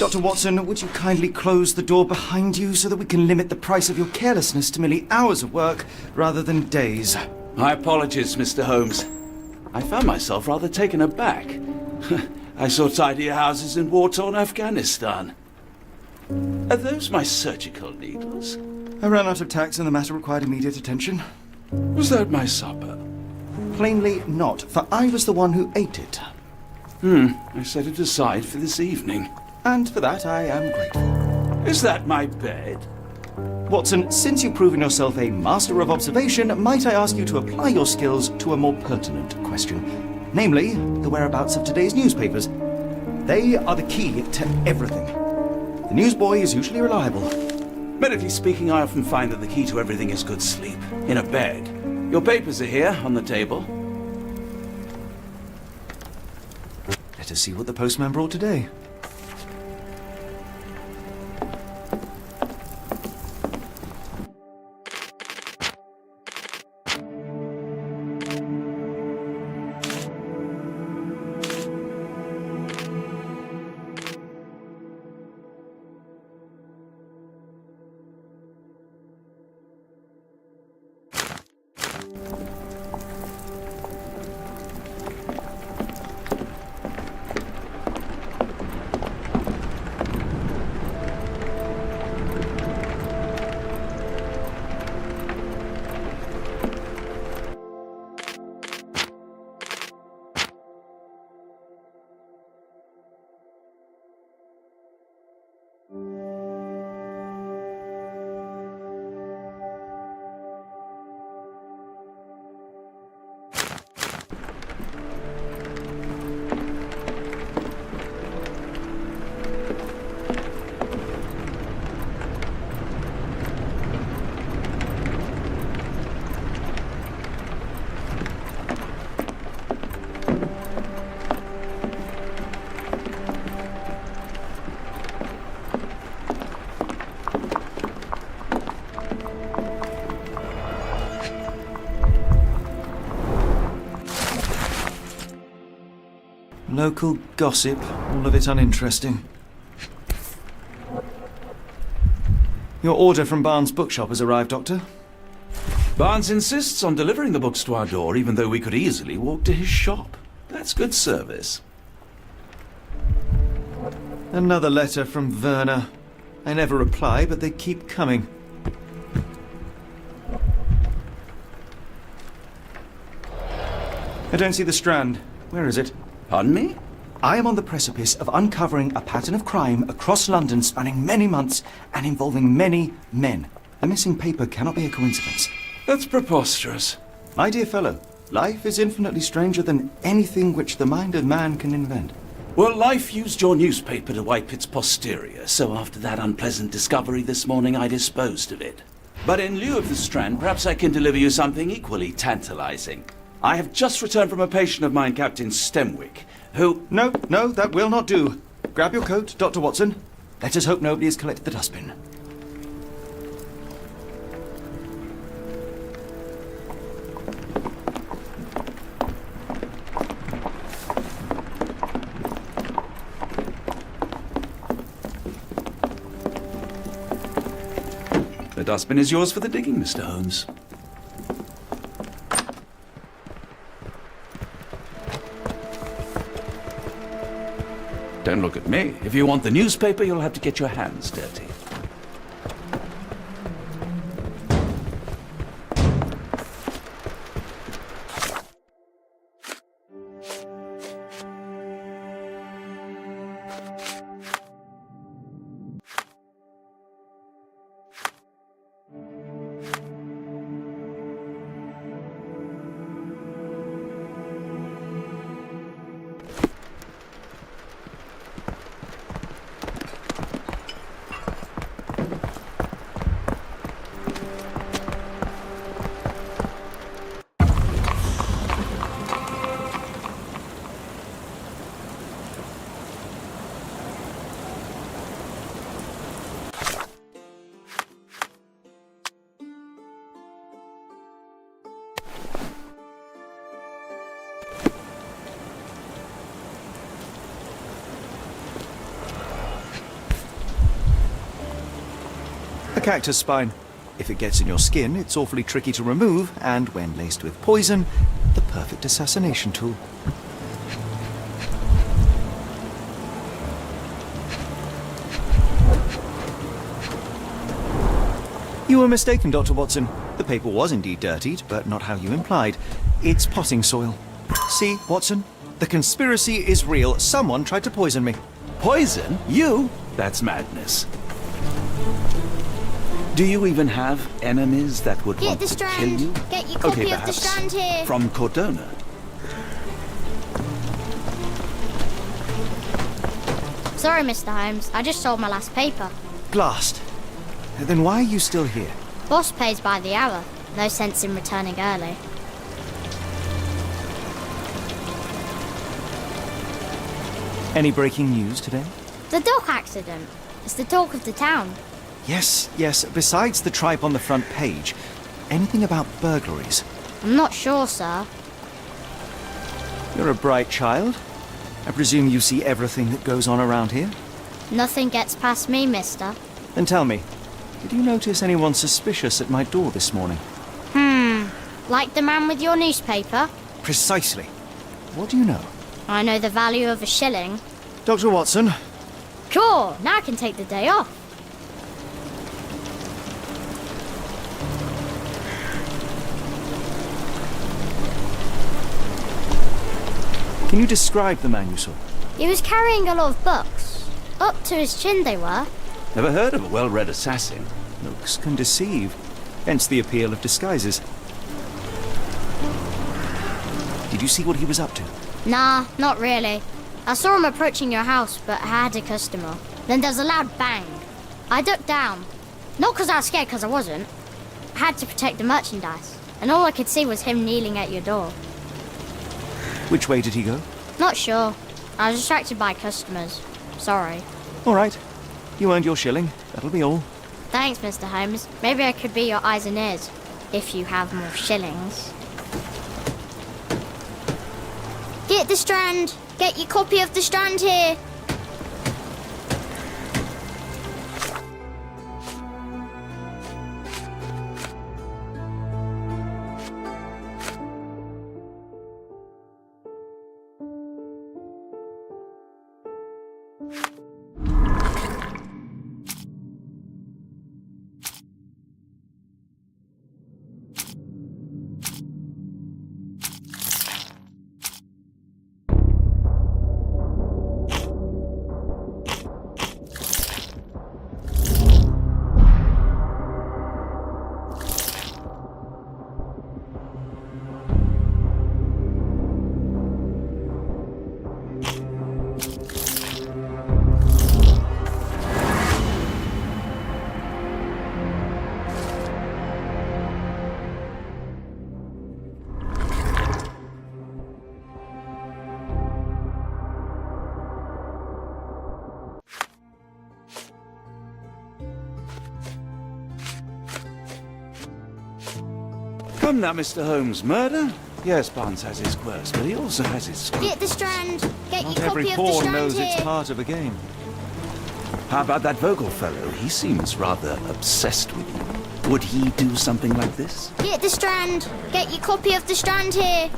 Dr. Watson, would you kindly close the door behind you so that we can limit the price of your carelessness to merely hours of work rather than days? My apologies, Mr. Holmes. I found myself rather taken aback. I saw tidier houses in war-torn Afghanistan. Are those my surgical needles? I ran out of tacks and the matter required immediate attention. Was that my supper? Plainly not, for I was the one who ate it. I set it aside for this evening. And for that I am grateful. Is that my bed? Watson, since you've proven yourself a master of observation, might I ask you to apply your skills to a more pertinent question? Namely, the whereabouts of today's newspapers. They are the key to everything. The newsboy is usually reliable. Medically speaking, I often find that the key to everything is good sleep. In a bed. Your papers are here, on the table. Let us see what the postman brought today. Local gossip, all of it uninteresting. Your order from Barnes' bookshop has arrived, Doctor. Barnes insists on delivering the books to our door, even though we could easily walk to his shop. That's good service. Another letter from Werner. I never reply, but they keep coming. I don't see the Strand. Where is it? Pardon me? I am on the precipice of uncovering a pattern of crime across London spanning many months and involving many men. A missing paper cannot be a coincidence. That's preposterous. My dear fellow, life is infinitely stranger than anything which the mind of man can invent. Well, life used your newspaper to wipe its posterior, so after that unpleasant discovery this morning, I disposed of it. But in lieu of the Strand, perhaps I can deliver you something equally tantalizing. I have just returned from a patient of mine, Captain Stemwick, who... No, that will not do. Grab your coat, Dr. Watson. Let us hope nobody has collected the dustbin. The dustbin is yours for the digging, Mr. Holmes. Don't look at me. If you want the newspaper, you'll have to get your hands dirty. A cactus spine. If it gets in your skin, it's awfully tricky to remove, and when laced with poison, the perfect assassination tool. You were mistaken, Dr. Watson. The paper was indeed dirtied, but not how you implied. It's potting soil. See, Watson? The conspiracy is real. Someone tried to poison me. Poison? You? That's madness. Do you even have enemies that would want Get the to kill Strand. you? Get your copy Okay, of the perhaps Strand here. from Cordona. Sorry, Mr. Holmes. I just sold my last paper. Blast. Then why are you still here? Boss pays by the hour. No sense in returning early. Any breaking news today? The dock accident. It's the talk of the town. Yes. Besides the tripe on the front page, anything about burglaries? I'm not sure, sir. You're a bright child. I presume you see everything that goes on around here? Nothing gets past me, mister. Then tell me, did you notice anyone suspicious at my door this morning? Like the man with your newspaper? Precisely. What do you know? I know the value of a shilling. Dr. Watson, Cool, now I can take the day off. can you describe the man you saw? He was carrying a lot of books. Up to his chin they were. Never heard of a well-read assassin. Looks can deceive, hence the appeal of disguises. Did you see what he was up to? Nah, not really. I saw him approaching your house, but I had a customer. Then there's a loud bang. I ducked down. Not because I was scared, because I wasn't. I had to protect the merchandise. And all I could see was him kneeling at your door. Which way did he go? Not sure. I was distracted by customers. Sorry. All right. You earned your shilling. That'll be all. Thanks, Mr. Holmes. Maybe I could be your eyes and ears. If you have more shillings. Get the Strand. Get your copy of the Strand here. Come now, Mr. Holmes. Murder? Yes, Barnes has his quirks, but he also has his scoop. Get the Strand. Get Not your every copy of the pawn Strand knows here. it's part of a game. How about that Vogel fellow? He seems rather obsessed with you. Would he do something like this? Get the Strand. Get your copy of the Strand here.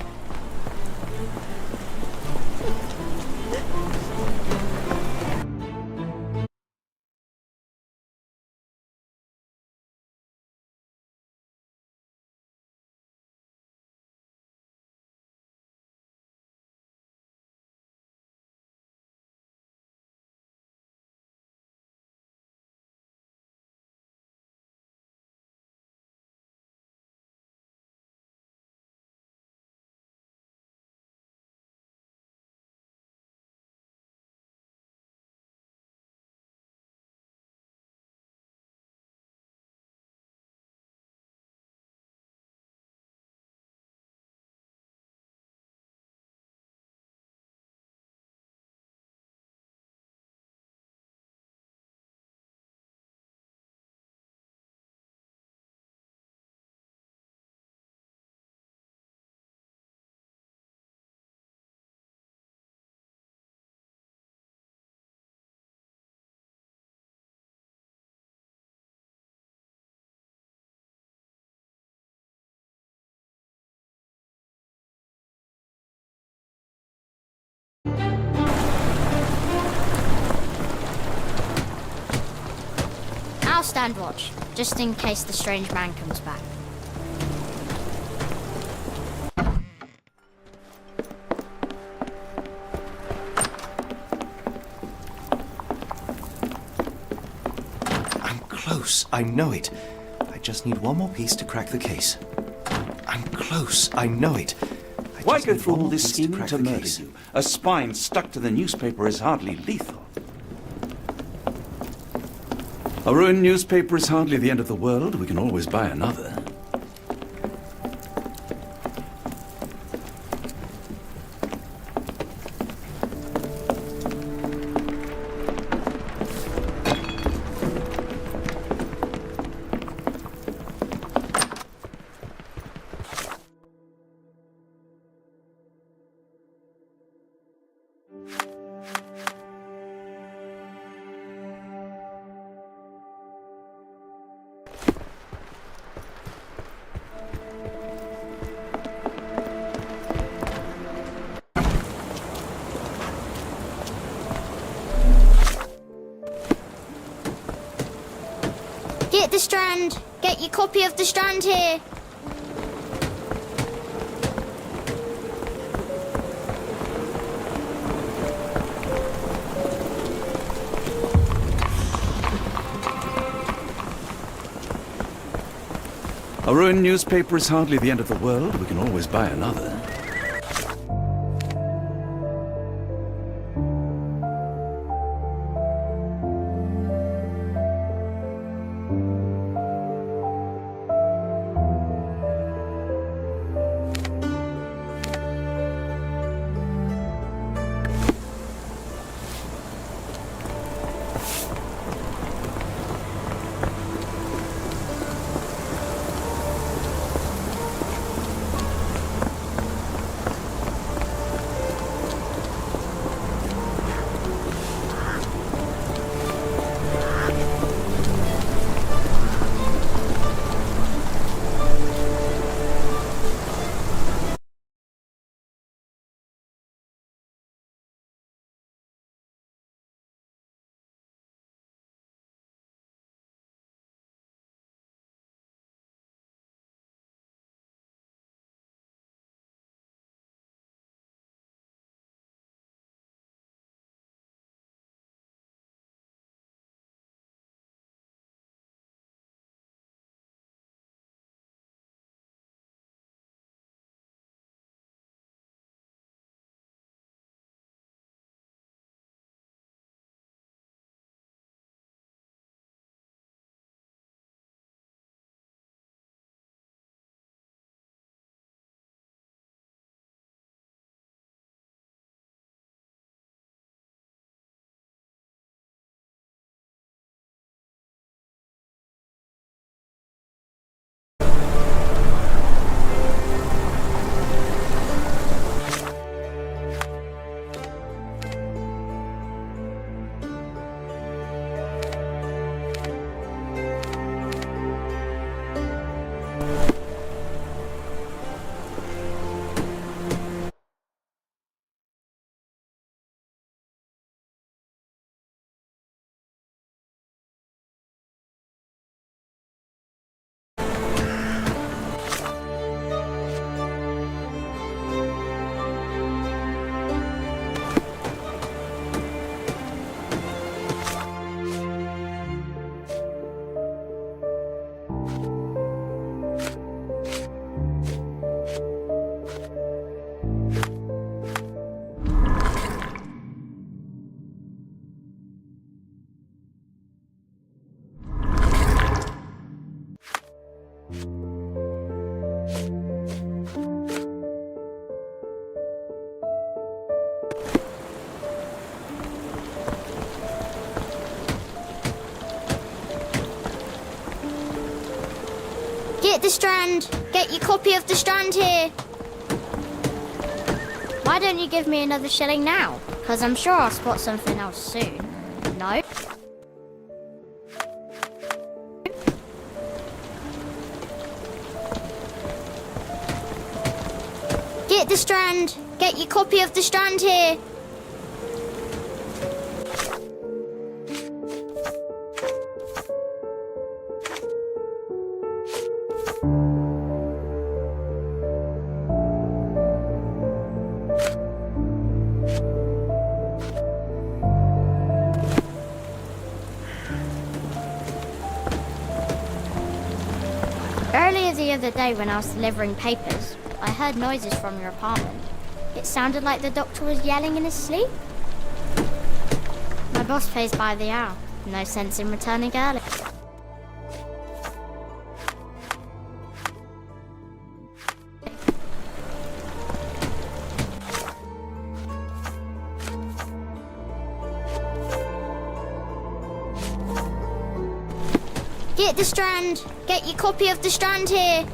stand watch, just in case the strange man comes back. I'm close, I know it. I just need one more piece to crack the case. I'm close, I know it. Why go through all this scheming to murder you? A spine stuck to the newspaper is hardly lethal. A ruined newspaper is hardly the end of the world. We can always buy another. Get the Strand! Get your copy of the Strand here! A ruined newspaper is hardly the end of the world. We can always buy another. Get the Strand! Get your copy of the Strand here! Why don't you give me another shilling now? Because I'm sure I'll spot something else soon. No? Get the Strand! Get your copy of the Strand here! the other day when I was delivering papers, I heard noises from your apartment. It sounded like the doctor was yelling in his sleep. My boss pays by the hour. No sense in returning early. Get the Strand! Get your copy of the Strand here!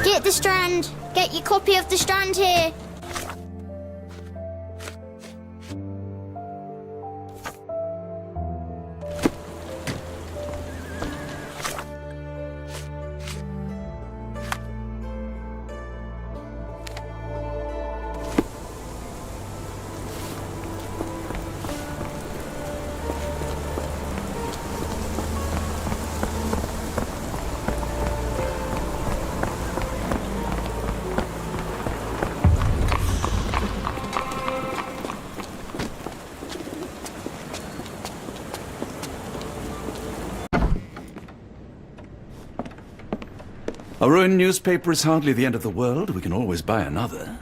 Get the Strand! Get your copy of the Strand here! A ruined newspaper is hardly the end of the world. We can always buy another.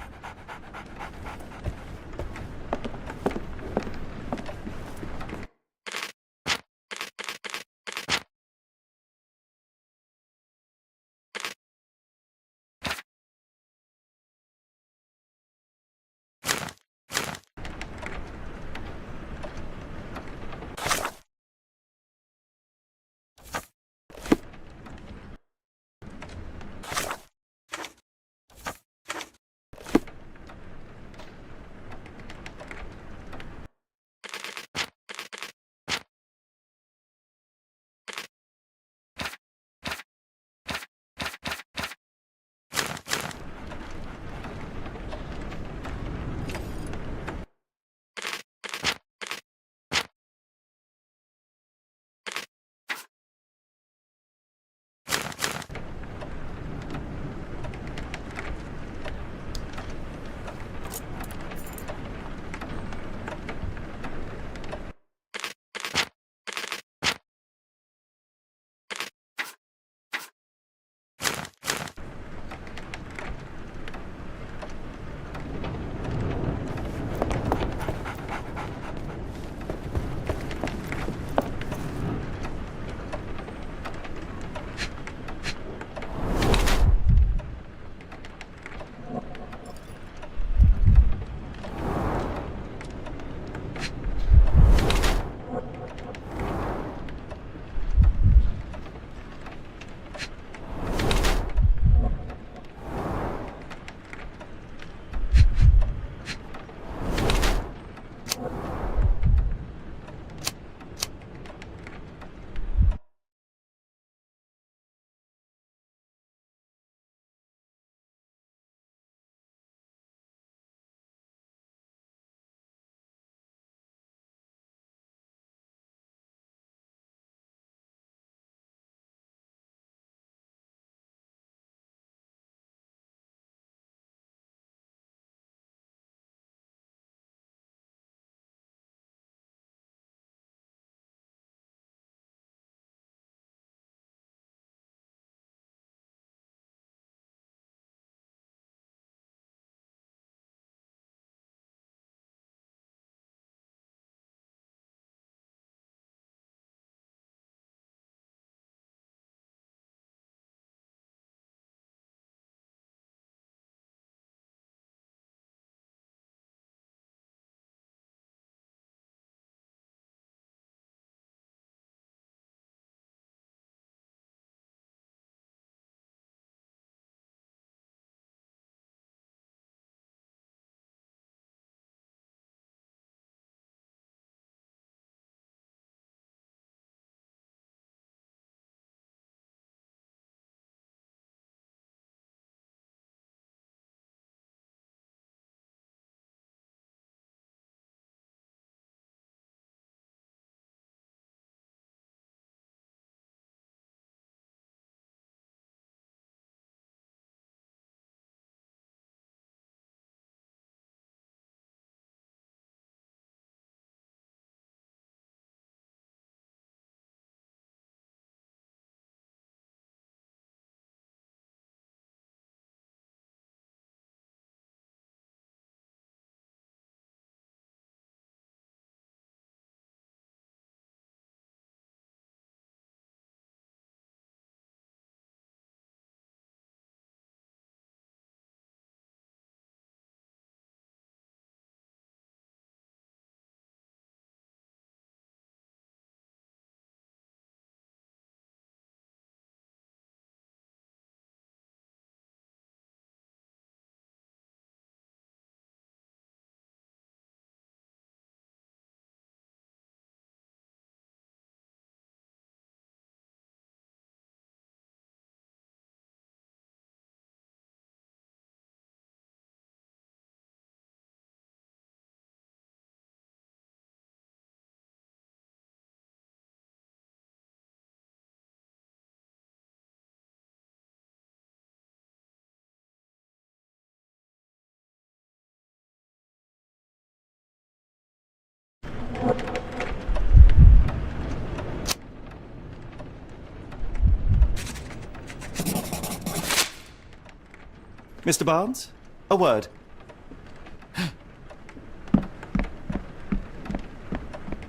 Mr. Barnes? A word.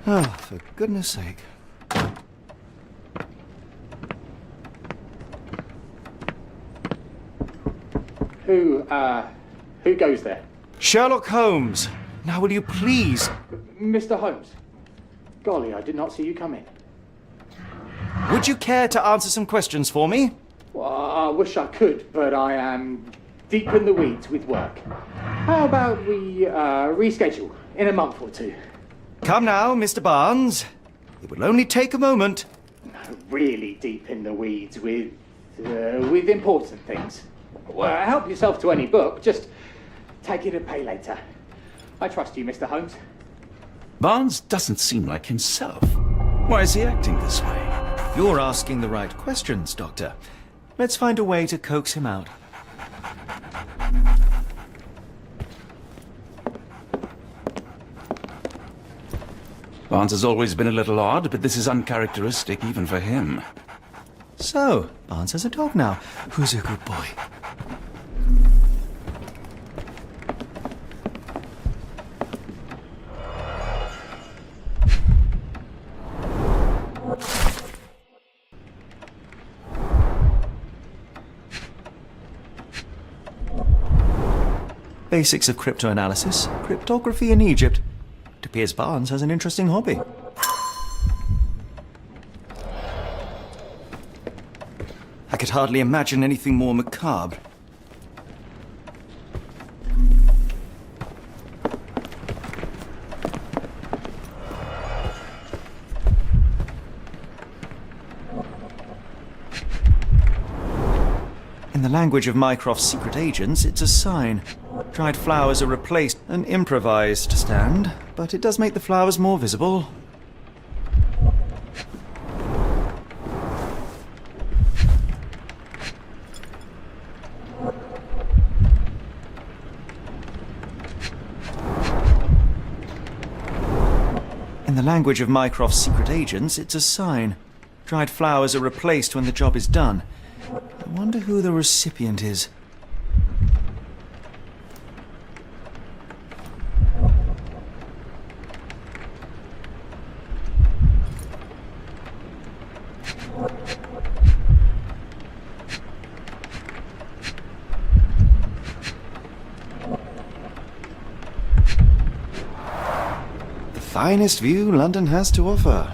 Oh, for goodness sake. Who goes there? Sherlock Holmes! Now will you please... Mr. Holmes. Golly, I did not see you come in. Would you care to answer some questions for me? Well, I wish I could, but I am deep in the weeds with work. How about we reschedule in a month or two? Come now, Mr. Barnes. It will only take a moment. Really deep in the weeds with important things. Well, help yourself to any book, just take it and pay later. I trust you, Mr. Holmes. Barnes doesn't seem like himself. Why is he acting this way? You're asking the right questions, Doctor. Let's find a way to coax him out. Barnes has always been a little odd, but this is uncharacteristic even for him. So, Barnes has a dog now. Who's a good boy? Basics of cryptoanalysis, cryptography in Egypt. It appears Barnes has an interesting hobby. I could hardly imagine anything more macabre. In the language of Mycroft's secret agents, it's a sign. Dried flowers are replaced an improvised stand, but it does make the flowers more visible. In the language of Mycroft's secret agents, it's a sign. Dried flowers are replaced when the job is done. I wonder who the recipient is. The finest view London has to offer.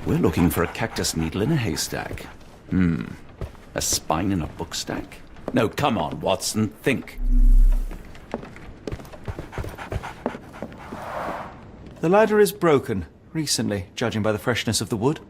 We're looking for a cactus needle in a haystack. A spine in a book stack? No, come on, Watson, think. The ladder is broken, recently, judging by the freshness of the wood.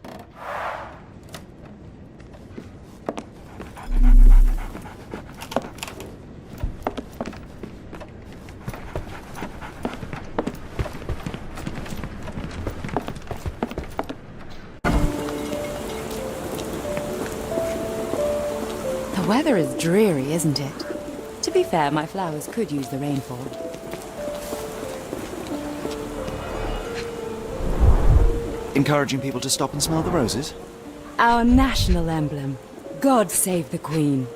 The weather is dreary, isn't it? To be fair, my flowers could use the rainfall. Encouraging people to stop and smell the roses? Our national emblem. God save the Queen.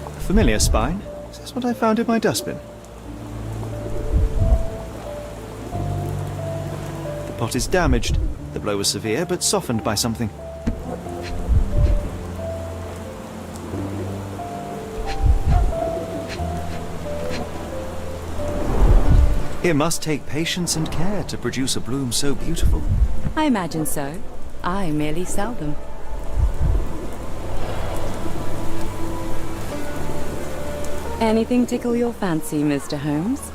A familiar spine? Is this what I found in my dustbin? The pot is damaged. The blow was severe, but softened by something. It must take patience and care to produce a bloom so beautiful. I imagine so. I merely sell them. Anything tickle your fancy, Mr. Holmes?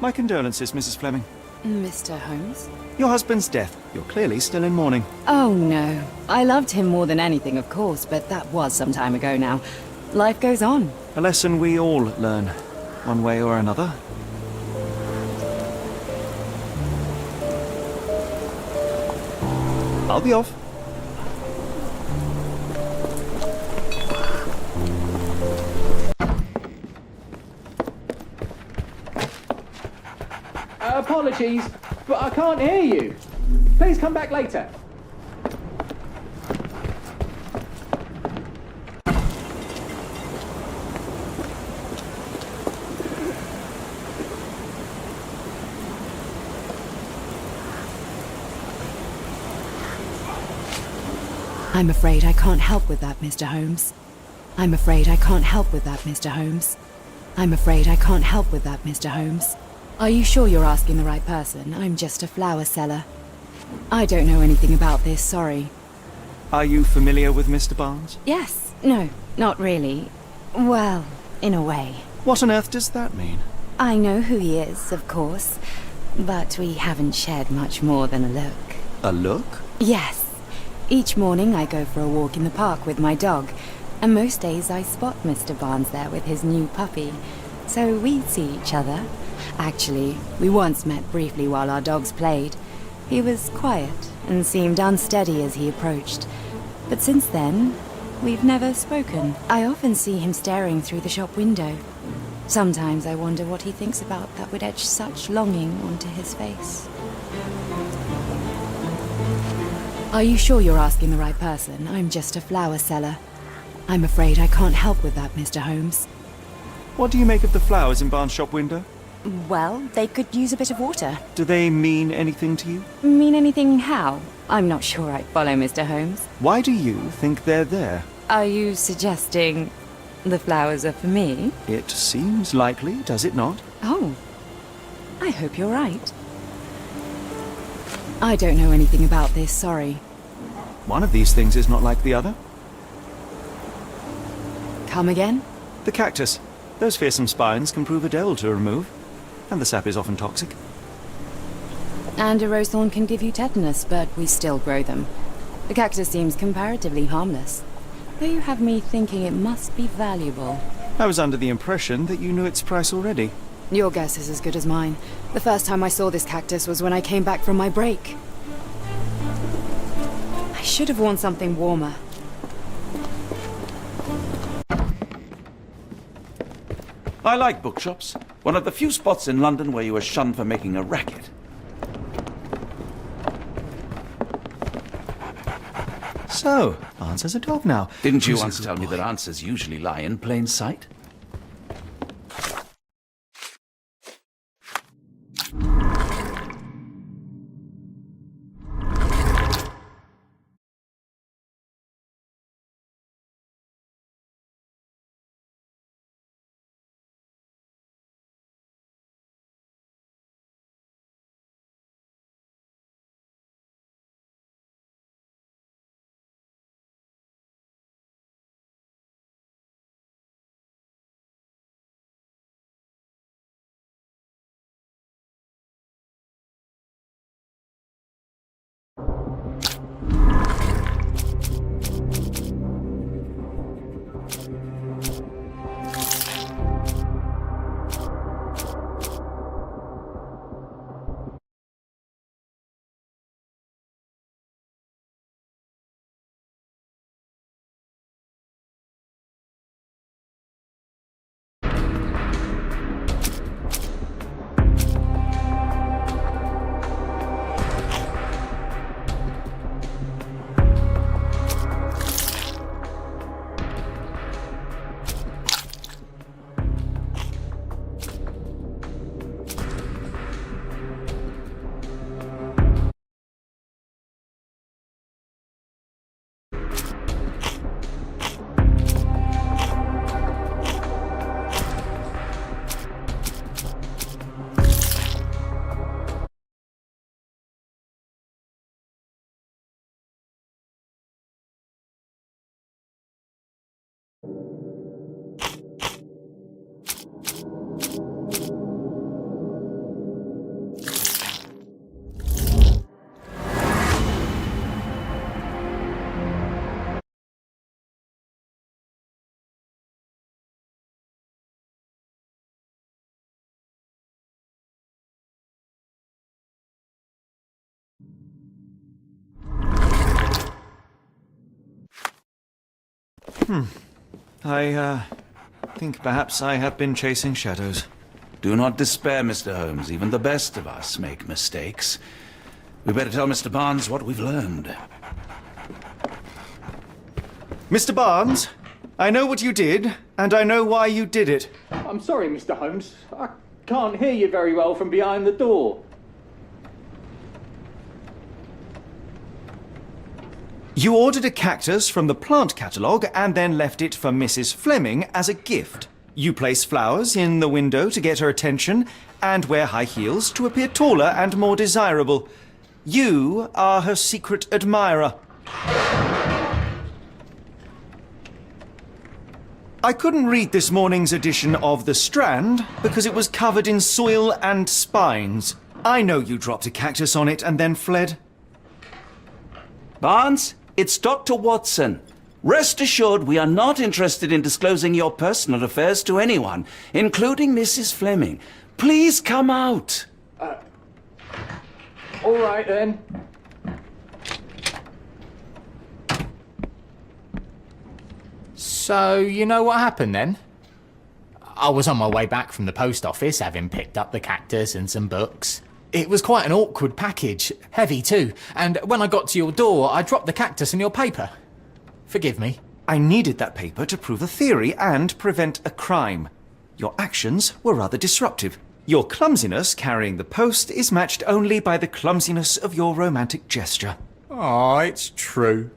My condolences, Mrs. Fleming. Mr. Holmes? Your husband's death. You're clearly still in mourning. Oh, no. I loved him more than anything, of course, but that was some time ago now. Life goes on. A lesson we all learn, one way or another. I'll be off. Apologies, but I can't hear you. Please come back later. I'm afraid I can't help with that, Mr. Holmes. I'm afraid I can't help with that, Mr. Holmes. I'm afraid I can't help with that, Mr. Holmes. Are you sure you're asking the right person? I'm just a flower seller. I don't know anything about this, sorry. Are you familiar with Mr. Barnes? Yes. No, not really. Well, in a way. What on earth does that mean? I know who he is, of course. But we haven't shared much more than a look. A look? Yes. Each morning I go for a walk in the park with my dog, and most days I spot Mr. Barnes there with his new puppy. So we see each other. Actually, we once met briefly while our dogs played. He was quiet and seemed unsteady as he approached. But since then, we've never spoken. I often see him staring through the shop window. Sometimes I wonder what he thinks about that would etch such longing onto his face. Are you sure you're asking the right person? I'm just a flower seller. I'm afraid I can't help with that, Mr. Holmes. What do you make of the flowers in Barnes' shop window? Well, they could use a bit of water. Do they mean anything to you? Mean anything how? I'm not sure I follow, Mr. Holmes. Why do you think they're there? Are you suggesting the flowers are for me? It seems likely, does it not? Oh, I hope you're right. I don't know anything about this, sorry. One of these things is not like the other. Come again? The cactus. Those fearsome spines can prove a devil to remove, and the sap is often toxic. And a rose thorn can give you tetanus, but we still grow them. The cactus seems comparatively harmless, though you have me thinking it must be valuable. I was under the impression that you knew its price already. Your guess is as good as mine. The first time I saw this cactus was when I came back from my break. I should have worn something warmer. I like bookshops. One of the few spots in London where you are shunned for making a racket. So, Barnes has a dog now. Didn't you Who's a once good tell me boy? that answers usually lie in plain sight? I think perhaps I have been chasing shadows. Do not despair, Mr. Holmes. Even the best of us make mistakes. We better tell Mr. Barnes what we've learned. Mr. Barnes, I know what you did, and I know why you did it. I'm sorry, Mr. Holmes. I can't hear you very well from behind the door. You ordered a cactus from the plant catalogue and then left it for Mrs. Fleming as a gift. You place flowers in the window to get her attention and wear high heels to appear taller and more desirable. You are her secret admirer. I couldn't read this morning's edition of The Strand because it was covered in soil and spines. I know you dropped a cactus on it and then fled. Barnes, it's Dr. Watson. Rest assured we are not interested in disclosing your personal affairs to anyone, including Mrs. Fleming. Please come out. All right, then. So, you know what happened then? I was on my way back from the post office, having picked up the cactus and some books. It was quite an awkward package, heavy too, and when I got to your door, I dropped the cactus in your paper. Forgive me. I needed that paper to prove a theory and prevent a crime. Your actions were rather disruptive. Your clumsiness carrying the post is matched only by the clumsiness of your romantic gesture. Oh, it's true.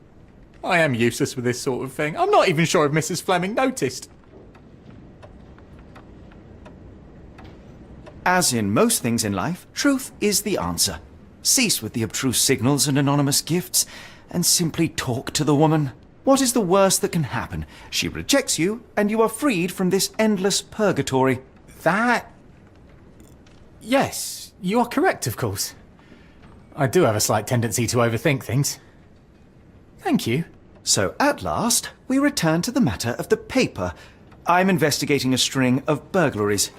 I am useless with this sort of thing. I'm not even sure if Mrs. Fleming noticed. As in most things in life, truth is the answer. Cease with the abstruse signals and anonymous gifts, and simply talk to the woman. What is the worst that can happen? She rejects you, and you are freed from this endless purgatory. That... Yes, you are correct, of course. I do have a slight tendency to overthink things. Thank you. So at last, we return to the matter of the paper. I'm investigating a string of burglaries.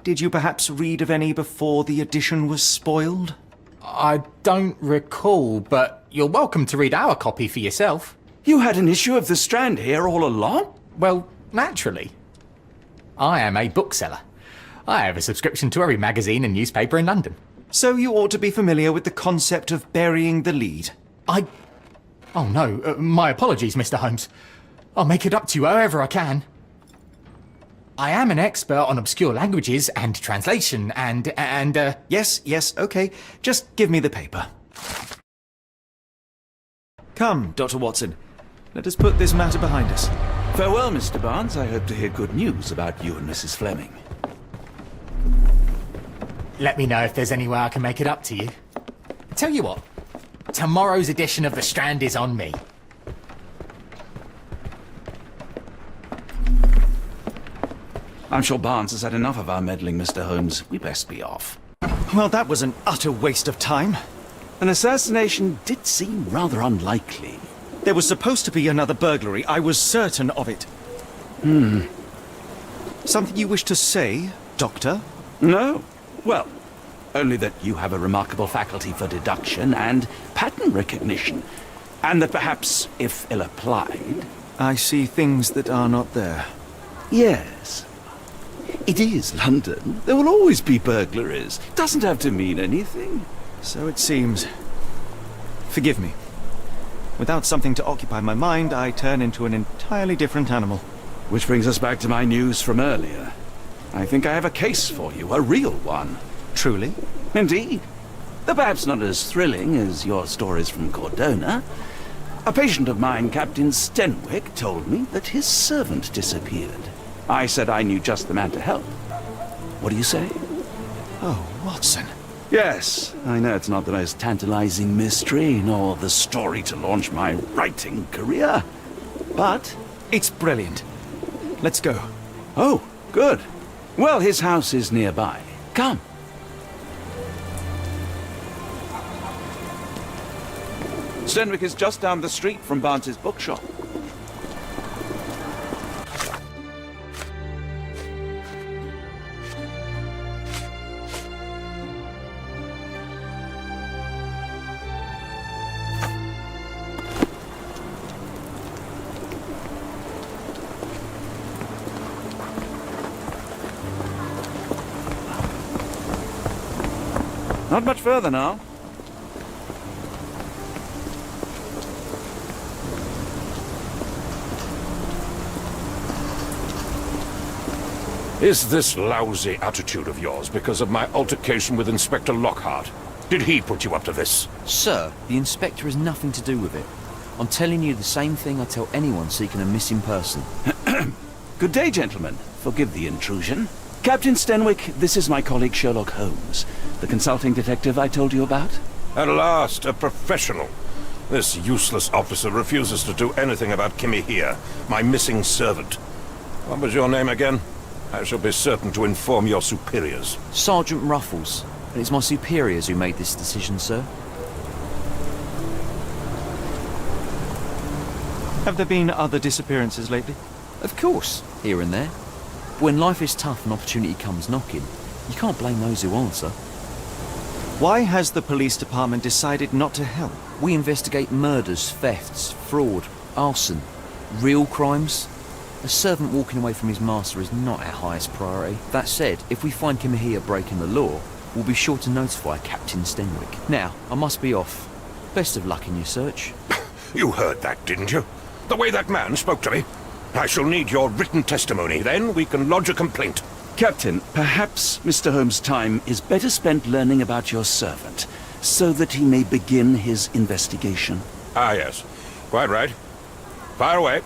Did you perhaps read of any before the edition was spoiled? I don't recall, but you're welcome to read our copy for yourself. You had an issue of The Strand here all along? Well, naturally. I am a bookseller. I have a subscription to every magazine and newspaper in London. So you ought to be familiar with the concept of burying the lead. Oh no, my apologies, Mr. Holmes. I'll make it up to you however I can. I am an expert on obscure languages and translation and Yes, okay. Just give me the paper. Come, Dr. Watson. Let us put this matter behind us. Farewell, Mr. Barnes. I hope to hear good news about you and Mrs. Fleming. Let me know if there's any way I can make it up to you. Tell you what, tomorrow's edition of The Strand is on me. I'm sure Barnes has had enough of our meddling, Mr. Holmes. We best be off. Well, that was an utter waste of time. An assassination did seem rather unlikely. There was supposed to be another burglary. I was certain of it. Something you wish to say, Doctor? No. Well, only that you have a remarkable faculty for deduction and pattern recognition. And that perhaps, if ill-applied... I see things that are not there. Yes. It is London. There will always be burglaries. Doesn't have to mean anything. So it seems. Forgive me. Without something to occupy my mind, I turn into an entirely different animal. Which brings us back to my news from earlier. I think I have a case for you, a real one. Truly? Indeed. Though perhaps not as thrilling as your stories from Cordona. A patient of mine, Captain Stenwick, told me that his servant disappeared. I said I knew just the man to help. What do you say? Oh, Watson. Yes, I know it's not the most tantalizing mystery, nor the story to launch my writing career. But... It's brilliant. Let's go. Oh, good. Well, his house is nearby. Come. Stenwick is just down the street from Barnes's bookshop. Not much further now. Is this lousy attitude of yours because of my altercation with Inspector Lockhart? Did he put you up to this? Sir, the inspector has nothing to do with it. I'm telling you the same thing I tell anyone seeking a missing person. Good day, gentlemen. Forgive the intrusion. Captain Stenwick, this is my colleague Sherlock Holmes, the consulting detective I told you about. At last, a professional. This useless officer refuses to do anything about Kimmy here, my missing servant. What was your name again? I shall be certain to inform your superiors. Sergeant Ruffles. And it's my superiors who made this decision, sir. Have there been other disappearances lately? Of course, here and there. But when life is tough and opportunity comes knocking, you can't blame those who answer. Why has the police department decided not to help? We investigate murders, thefts, fraud, arson, real crimes. A servant walking away from his master is not our highest priority. That said, if we find Kimahia breaking the law, we'll be sure to notify Captain Stenwick. Now, I must be off. Best of luck in your search. You heard that, didn't you? The way that man spoke to me. I shall need your written testimony. Then we can lodge a complaint. Captain, perhaps Mr. Holmes' time is better spent learning about your servant, so that he may begin his investigation. Ah, yes. Quite right. Fire away.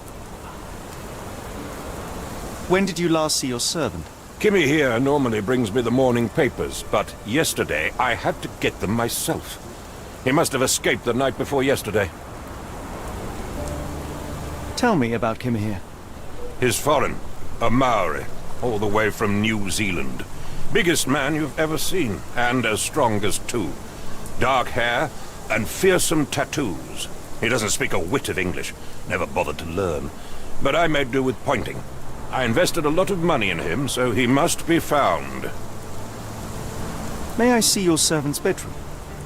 When did you last see your servant? Kimmy here normally brings me the morning papers, but yesterday I had to get them myself. He must have escaped the night before yesterday. Tell me about Kimahia. He's foreign, a Maori, all the way from New Zealand. Biggest man you've ever seen, and as strong as two. Dark hair and fearsome tattoos. He doesn't speak a whit of English, never bothered to learn. But I made do with pointing. I invested a lot of money in him, so he must be found. May I see your servant's bedroom?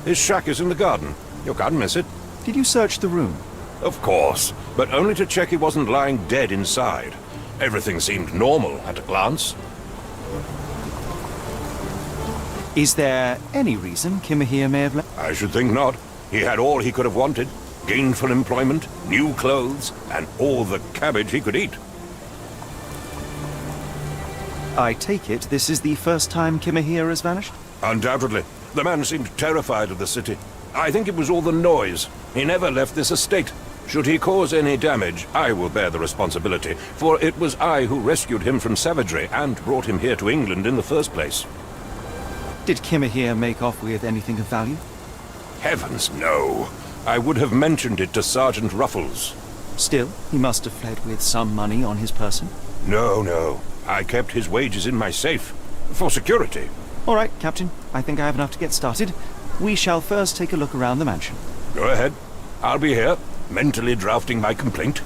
His shack is in the garden. You can't miss it. Did you search the room? Of course, but only to check he wasn't lying dead inside. Everything seemed normal at a glance. Is there any reason Kimahia may have left? I should think not. He had all he could have wanted. Gainful employment, new clothes, and all the cabbage he could eat. I take it this is the first time Kimahia has vanished? Undoubtedly. The man seemed terrified of the city. I think it was all the noise. He never left this estate. Should he cause any damage, I will bear the responsibility, for it was I who rescued him from savagery and brought him here to England in the first place. Did Kimahia make off with anything of value? Heavens, no. I would have mentioned it to Sergeant Ruffles. Still, he must have fled with some money on his person. No. I kept his wages in my safe. For security. All right, Captain. I think I have enough to get started. We shall first take a look around the mansion. Go ahead. I'll be here, mentally drafting my complaint.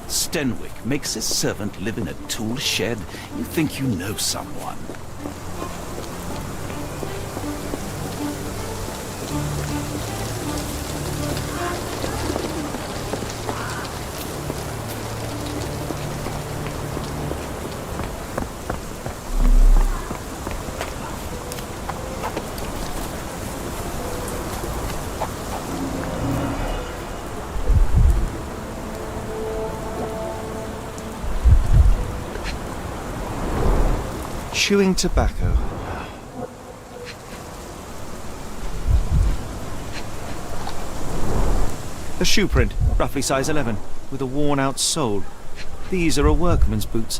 Stenwick makes his servant live in a tool shed. You think you know someone. Chewing tobacco. A shoe print, roughly size 11, with a worn-out sole. These are a workman's boots.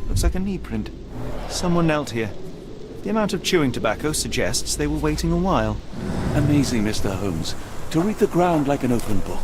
Looks like a knee print. Someone knelt here. The amount of chewing tobacco suggests they were waiting a while. Amazing, Mr. Holmes. To read the ground like an open book.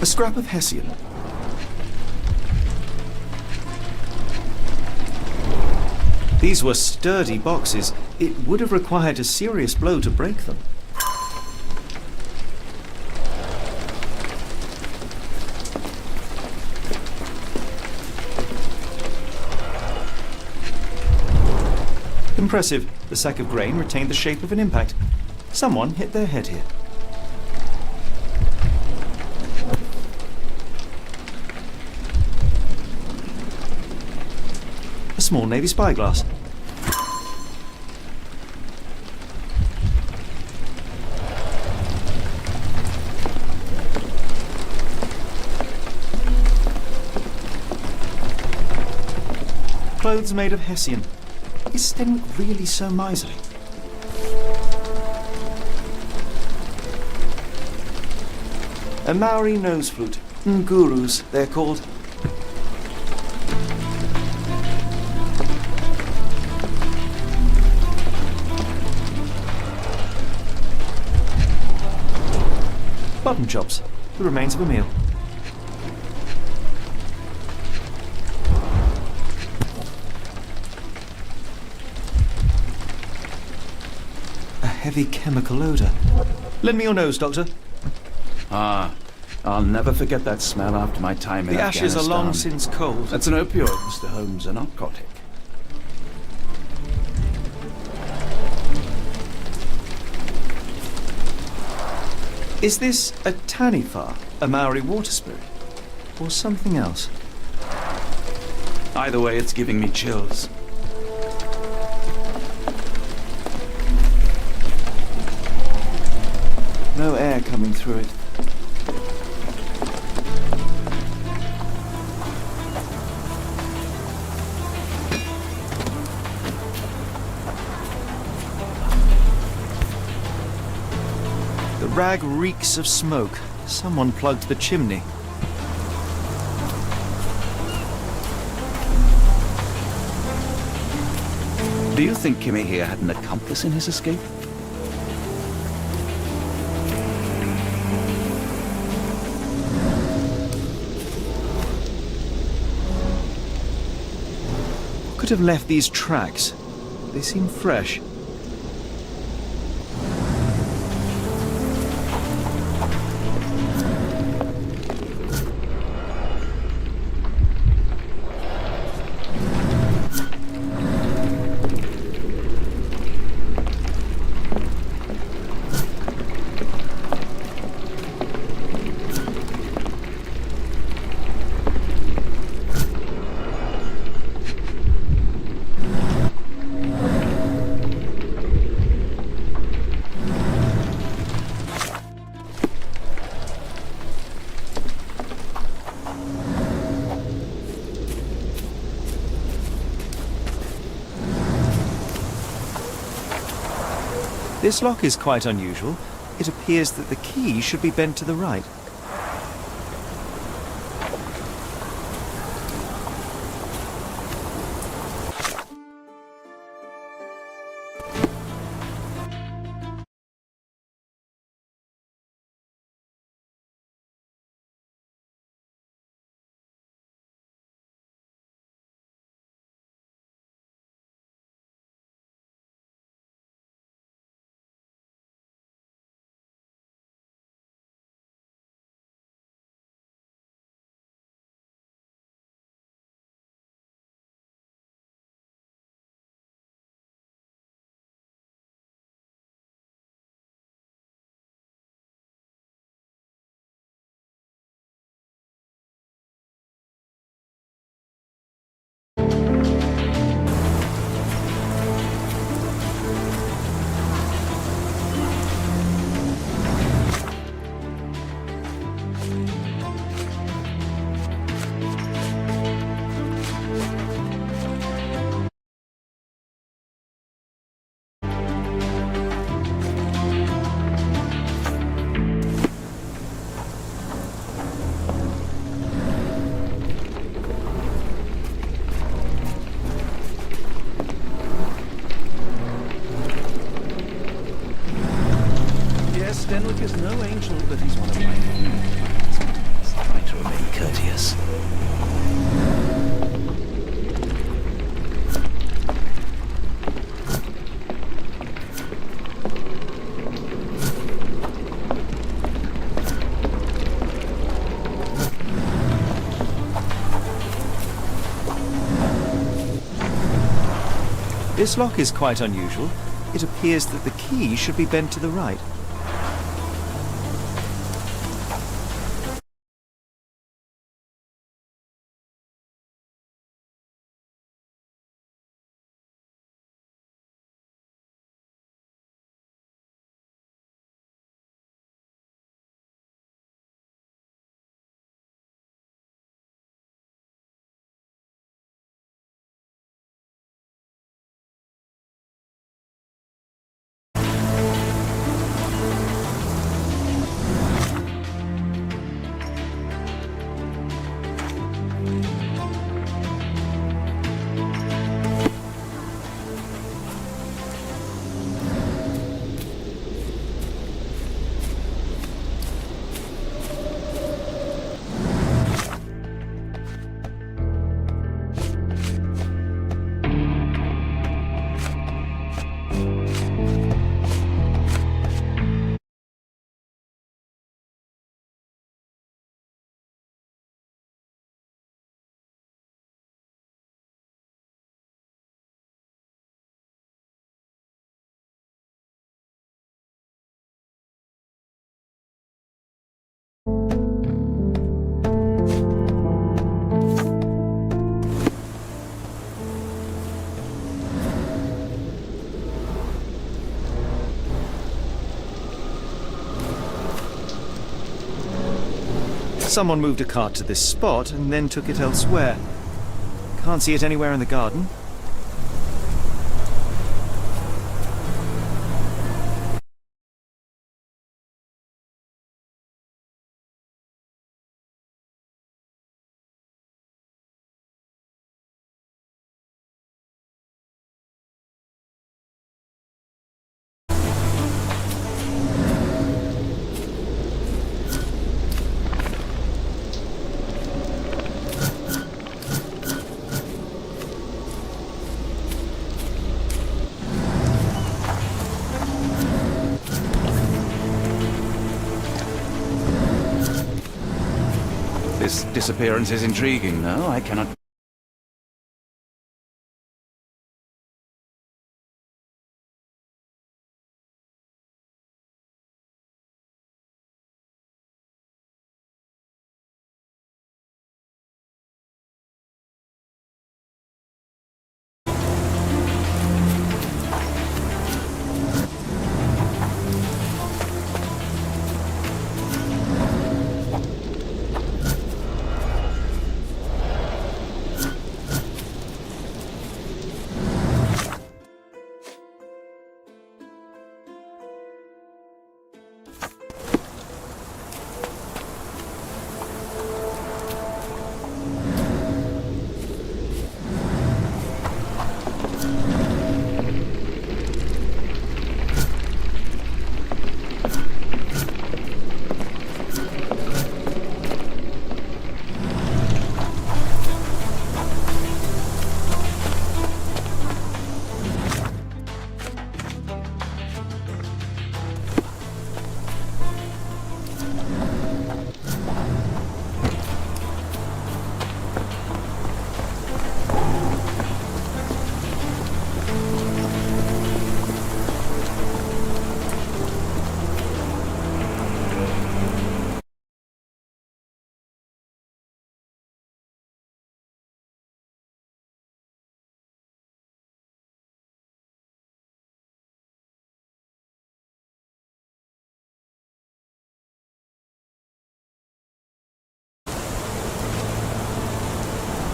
A scrap of Hessian. These were sturdy boxes. It would have required a serious blow to break them. Impressive. The sack of grain retained the shape of an impact. Someone hit their head here. A small navy spyglass. Clothes made of Hessian. Is Stenwick really so miserly? A Maori nose flute. Ngurus, they're called. Button chops, the remains of a meal. A heavy chemical odour. Lend me your nose, Doctor. Ah, I'll never forget that smell after my time in The ashes are long Afghanistan. since cold. That's an opioid, Mr. Holmes, a narcotic. Is this a Taniwha, a Maori water spirit, or something else? Either way, it's giving me chills. No air coming through it. The rag reeks of smoke. Someone plugged the chimney. Do you think Kimmy here had an accomplice in his escape? Could have left these tracks. They seem fresh. This lock is quite unusual. It appears that the key should be bent to the right. is no angel, but he's one of my few friends. Try to remain courteous. This lock is quite unusual. It appears that the key should be bent to the right. Someone moved a cart to this spot and then took it elsewhere. Can't see it anywhere in the garden. This disappearance is intriguing, no? I cannot...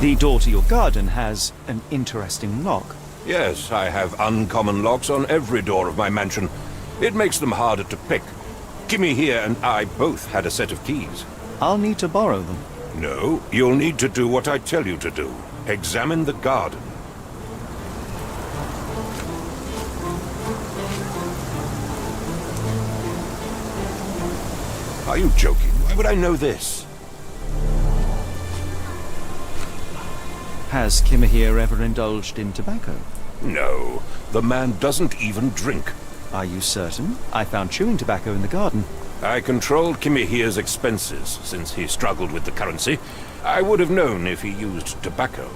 The door to your garden has an interesting lock. Yes, I have uncommon locks on every door of my mansion. It makes them harder to pick. Kimmy here and I both had a set of keys. I'll need to borrow them. No, you'll need to do what I tell you to do. Examine the garden. Are you joking? Why would I know this? Has Kimahir ever indulged in tobacco? No, the man doesn't even drink. Are you certain? I found chewing tobacco in the garden. I controlled Kimahir's expenses since he struggled with the currency. I would have known if he used tobacco.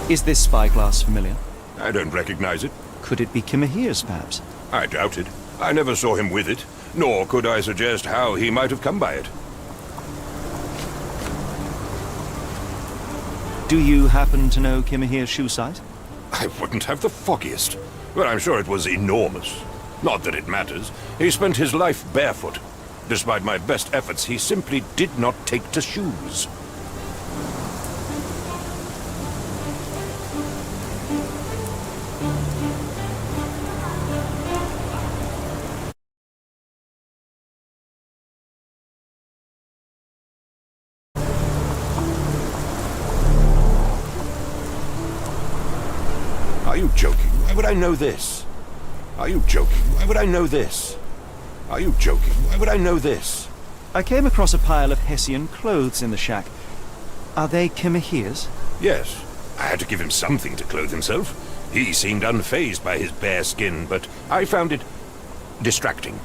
Is this spyglass familiar? I don't recognize it. Could it be Kimahir's, perhaps? I doubt it. I never saw him with it, nor could I suggest how he might have come by it. Do you happen to know Kimahir's shoe size? I wouldn't have the foggiest. But I'm sure it was enormous. Not that it matters. He spent his life barefoot. Despite my best efforts, he simply did not take to shoes. Are you joking? Why would I know this? Are you joking? Why would I know this? Are you joking? Why would I know this? I came across a pile of Hessian clothes in the shack. Are they Kimahir's? Yes. I had to give him something to clothe himself. He seemed unfazed by his bare skin, but I found it distracting.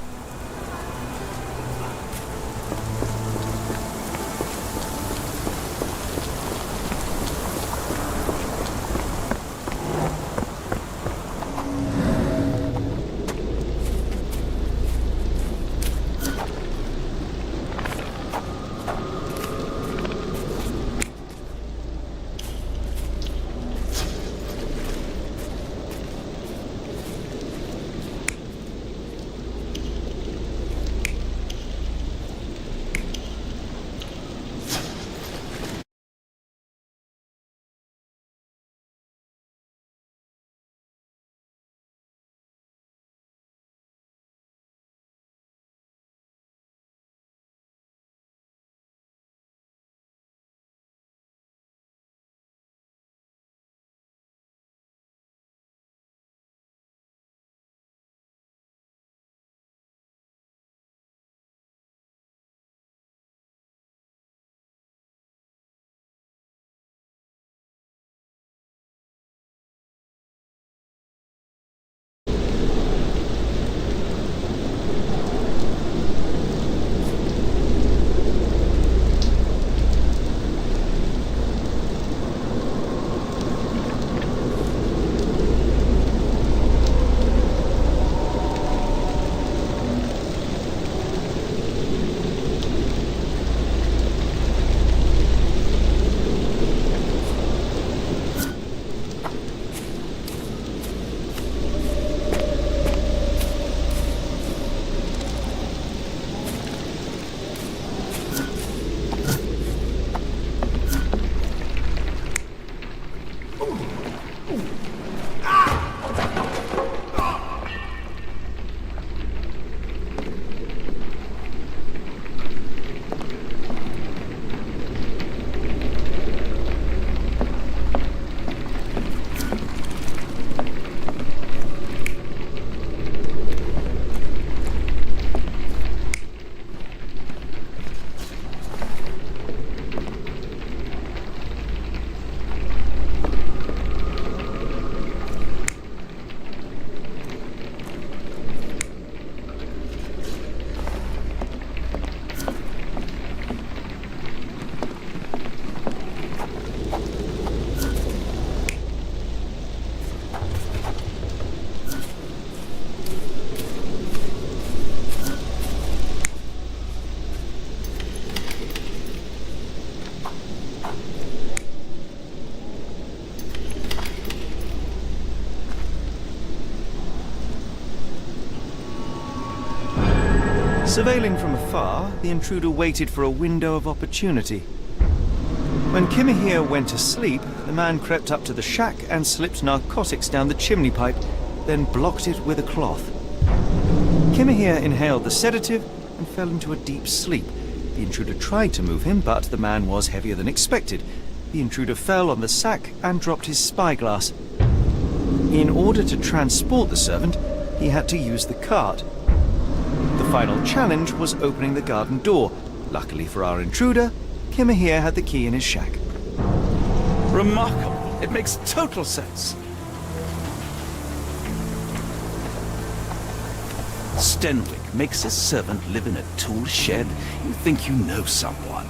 Surveilling from afar, the intruder waited for a window of opportunity. When Kimahir went to sleep, the man crept up to the shack and slipped narcotics down the chimney pipe, then blocked it with a cloth. Kimahir inhaled the sedative and fell into a deep sleep. The intruder tried to move him, but the man was heavier than expected. The intruder fell on the sack and dropped his spyglass. In order to transport the servant, he had to use the cart. The final challenge was opening the garden door. Luckily for our intruder, Kimahir had the key in his shack. Remarkable. It makes total sense. Stenwick makes his servant live in a tool shed. You think you know someone.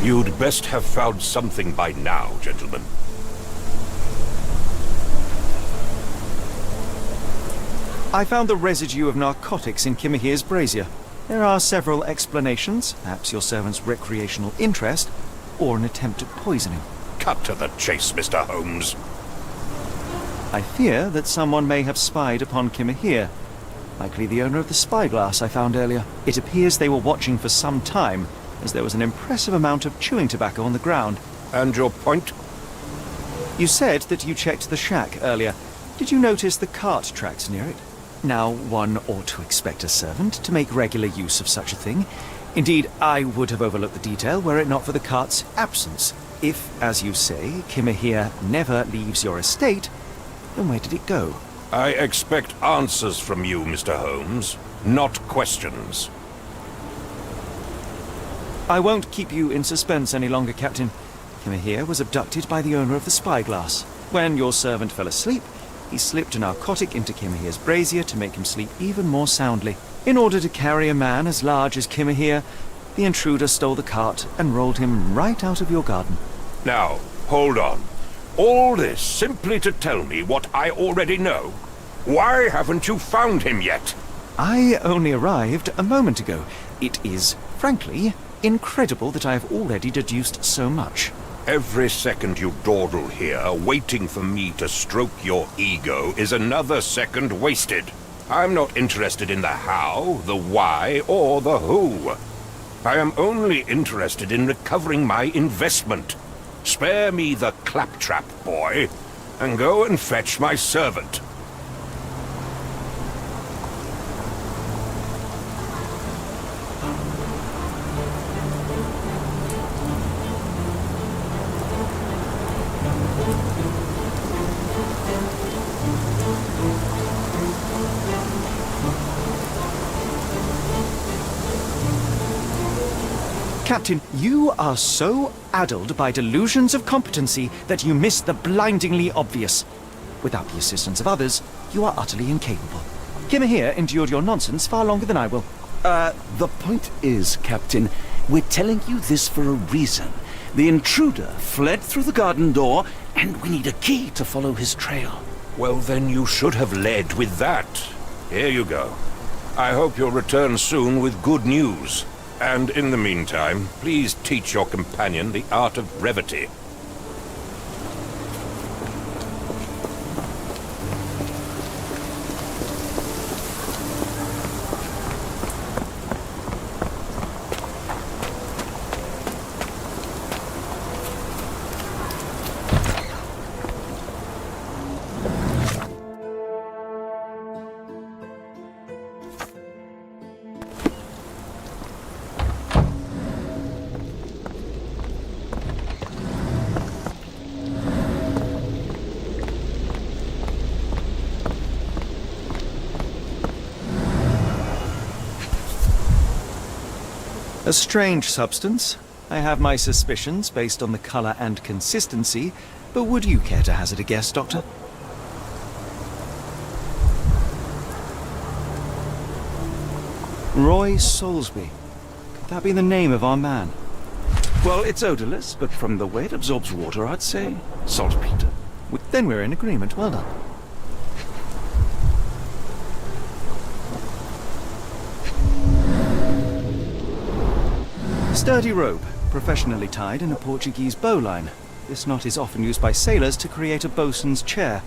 You'd best have found something by now, gentlemen. I found the residue of narcotics in Kimahir's brazier. There are several explanations, perhaps your servant's recreational interest, or an attempt at poisoning. Cut to the chase, Mr. Holmes. I fear that someone may have spied upon Kimahir. Likely the owner of the spyglass I found earlier. It appears they were watching for some time, as there was an impressive amount of chewing tobacco on the ground. And your point? You said that you checked the shack earlier. Did you notice the cart tracks near it? Now, one ought to expect a servant to make regular use of such a thing. Indeed, I would have overlooked the detail were it not for the cart's absence. If, as you say, Kimahir never leaves your estate, then where did it go? I expect answers from you, Mr. Holmes, not questions. I won't keep you in suspense any longer, Captain. Kimahir was abducted by the owner of the spyglass. When your servant fell asleep, he slipped a narcotic into Kimahir's brazier to make him sleep even more soundly. In order to carry a man as large as Kimahir, the intruder stole the cart and rolled him right out of your garden. Now, hold on. All this simply to tell me what I already know? Why haven't you found him yet? I only arrived a moment ago. It is, frankly, incredible that I have already deduced so much. Every second you dawdle here, waiting for me to stroke your ego, is another second wasted. I'm not interested in the how, the why, or the who. I am only interested in recovering my investment. Spare me the claptrap, boy, and go and fetch my servant. Captain, you are so addled by delusions of competency that you miss the blindingly obvious. Without the assistance of others, you are utterly incapable. Kimahir endured your nonsense far longer than I will. The point is, Captain, we're telling you this for a reason. The intruder fled through the garden door, and we need a key to follow his trail. Well, then you should have led with that. Here you go. I hope you'll return soon with good news. And in the meantime, please teach your companion the art of brevity. A strange substance. I have my suspicions based on the color and consistency, but would you care to hazard a guess, Doctor? Roy Soulsby. Could that be the name of our man? Well, it's odorless, but from the way it absorbs water, I'd say saltpeter. Then we're in agreement. Well done. Sturdy rope, professionally tied in a Portuguese bowline. This knot is often used by sailors to create a bosun's chair.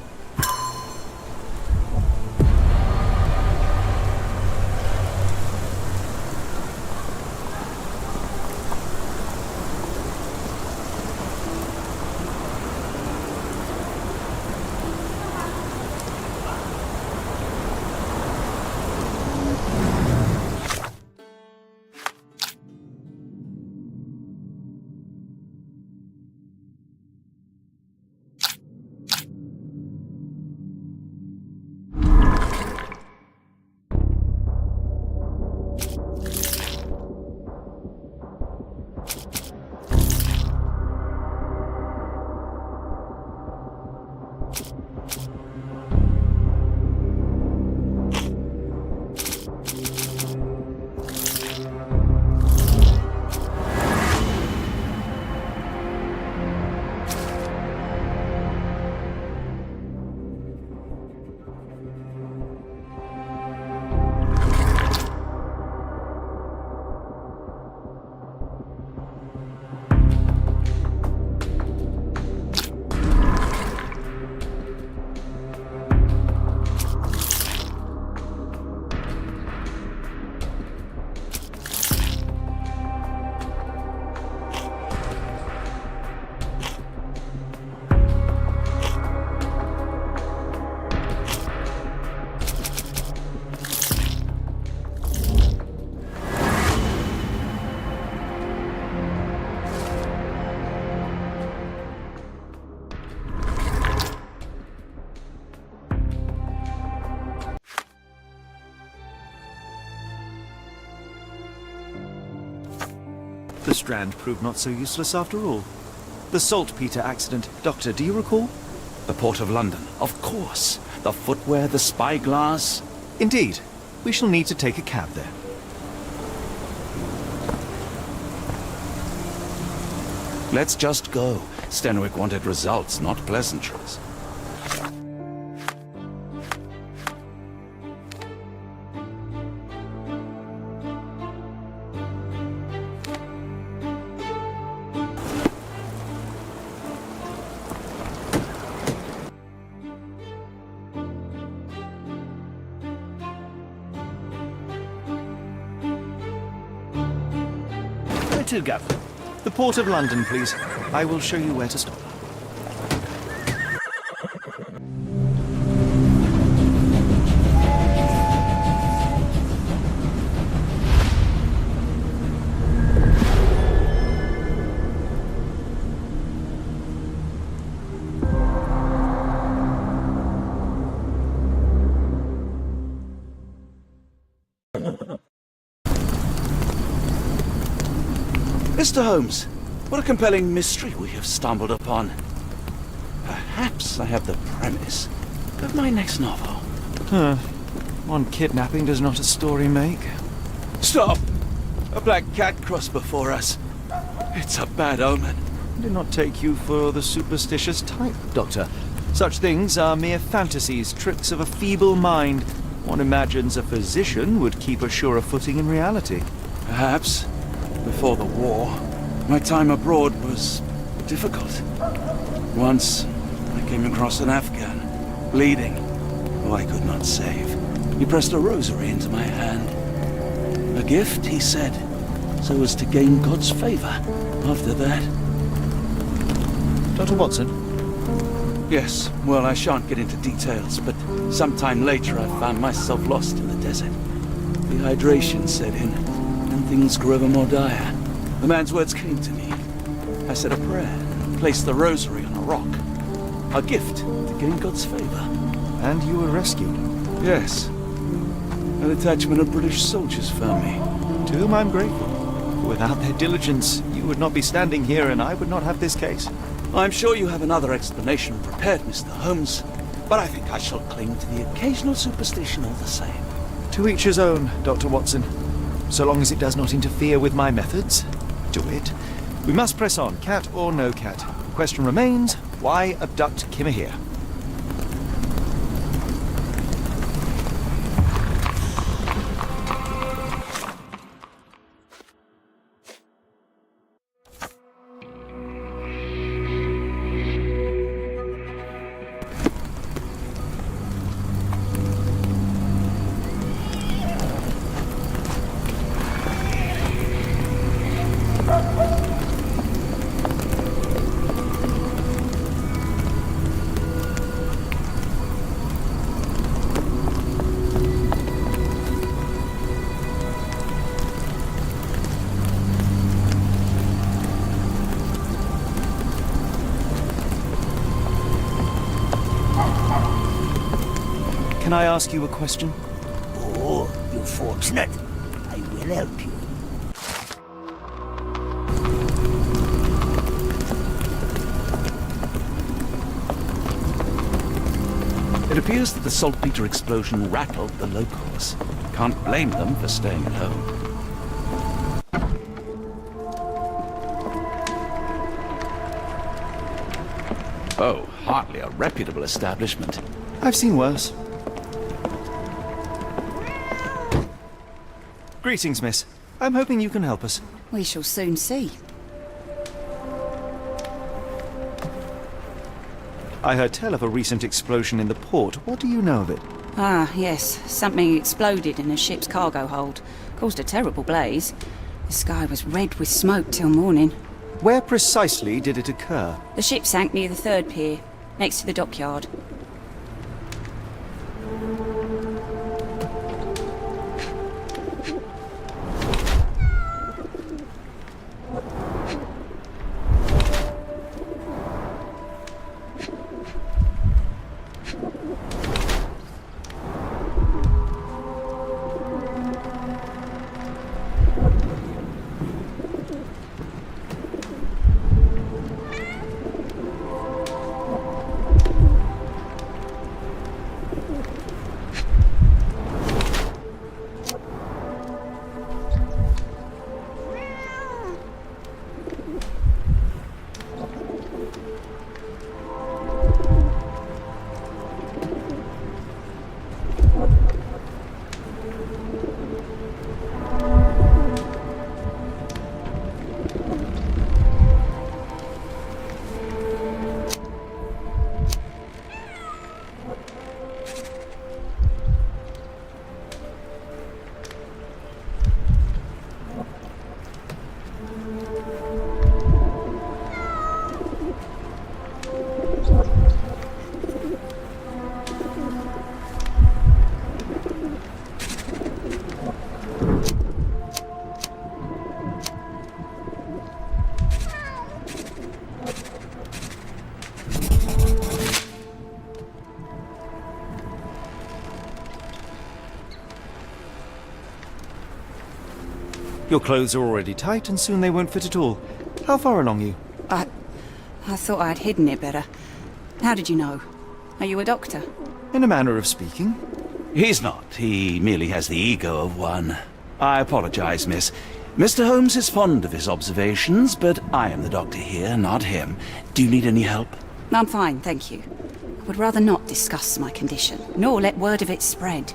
The Strand proved not so useless after all. The saltpeter accident. Doctor, do you recall? The Port of London, of course. The footwear, the spyglass. Indeed. We shall need to take a cab there. Let's just go. Stenwick wanted results, not pleasantries. Where to, Gav? The Port of London, please. I will show you where to stop. Mr. Holmes, what a compelling mystery we have stumbled upon. Perhaps I have the premise of my next novel. One kidnapping does not a story make. Stop! A black cat crossed before us. It's a bad omen. I do not take you for the superstitious type, Doctor. Such things are mere fantasies, tricks of a feeble mind. One imagines a physician would keep a surer footing in reality. Perhaps. Before the war, my time abroad was difficult. Once, I came across an Afghan, bleeding, who I could not save. He pressed a rosary into my hand. A gift, he said, so as to gain God's favor. After that... Dr. Watson? Yes, well, I shan't get into details, but sometime later I found myself lost in the desert. Dehydration set in, and things grew ever more dire. The man's words came to me. I said a prayer and placed the rosary on a rock. A gift to gain God's favor. And you were rescued. Yes. A detachment of British soldiers found me. To whom I'm grateful. Without their diligence, you would not be standing here and I would not have this case. I'm sure you have another explanation prepared, Mr. Holmes, but I think I shall cling to the occasional superstition all the same. To each his own, Dr. Watson. So long as it does not interfere with my methods, do it. We must press on, cat or no cat. The question remains, why abduct Kimahir? Can I ask you a question? Oh, you're fortunate. I will help you. It appears that the saltpeter explosion rattled the locals. Can't blame them for staying at home. Oh, hardly a reputable establishment. I've seen worse. Greetings, miss. I'm hoping you can help us. We shall soon see. I heard tell of a recent explosion in the port. What do you know of it? Ah, yes. Something exploded in a ship's cargo hold. Caused a terrible blaze. The sky was red with smoke till morning. Where precisely did it occur? The ship sank near the third pier, next to the dockyard. Your clothes are already tight, and soon they won't fit at all. How far along you? I thought I'd hidden it better. How did you know? Are you a doctor? In a manner of speaking. He's not. He merely has the ego of one. I apologize, miss. Mr. Holmes is fond of his observations, but I am the doctor here, not him. Do you need any help? I'm fine, thank you. I would rather not discuss my condition, nor let word of it spread.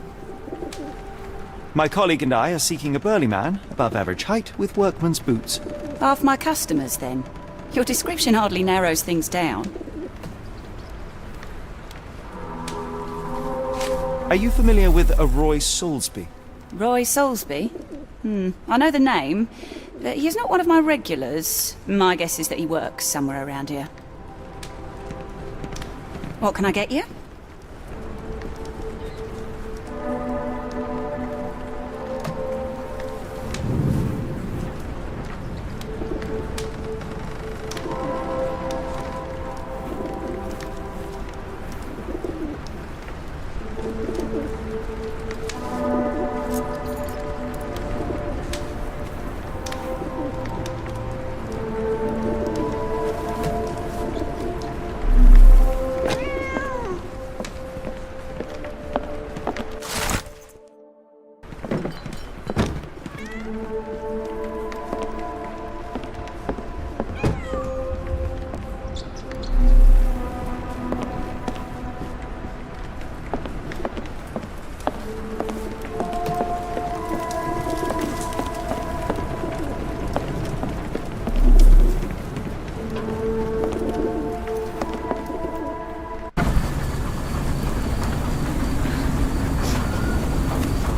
My colleague and I are seeking a burly man, above average height, with workman's boots. Half my customers, then. Your description hardly narrows things down. Are you familiar with a Roy Soulsby? Roy Soulsby? I know the name, but he's not one of my regulars. My guess is that he works somewhere around here. What can I get you?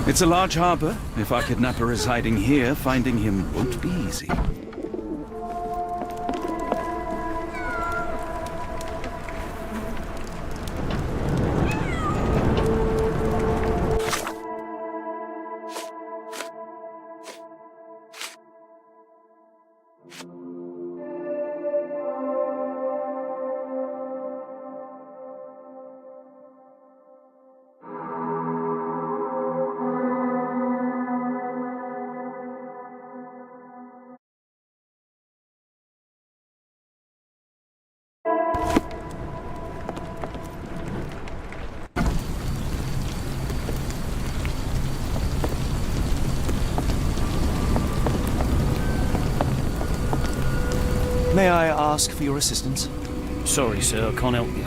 It's a large harbor. If our kidnapper is hiding here, finding him won't be easy. May I ask for your assistance? Sorry, sir, I can't help you.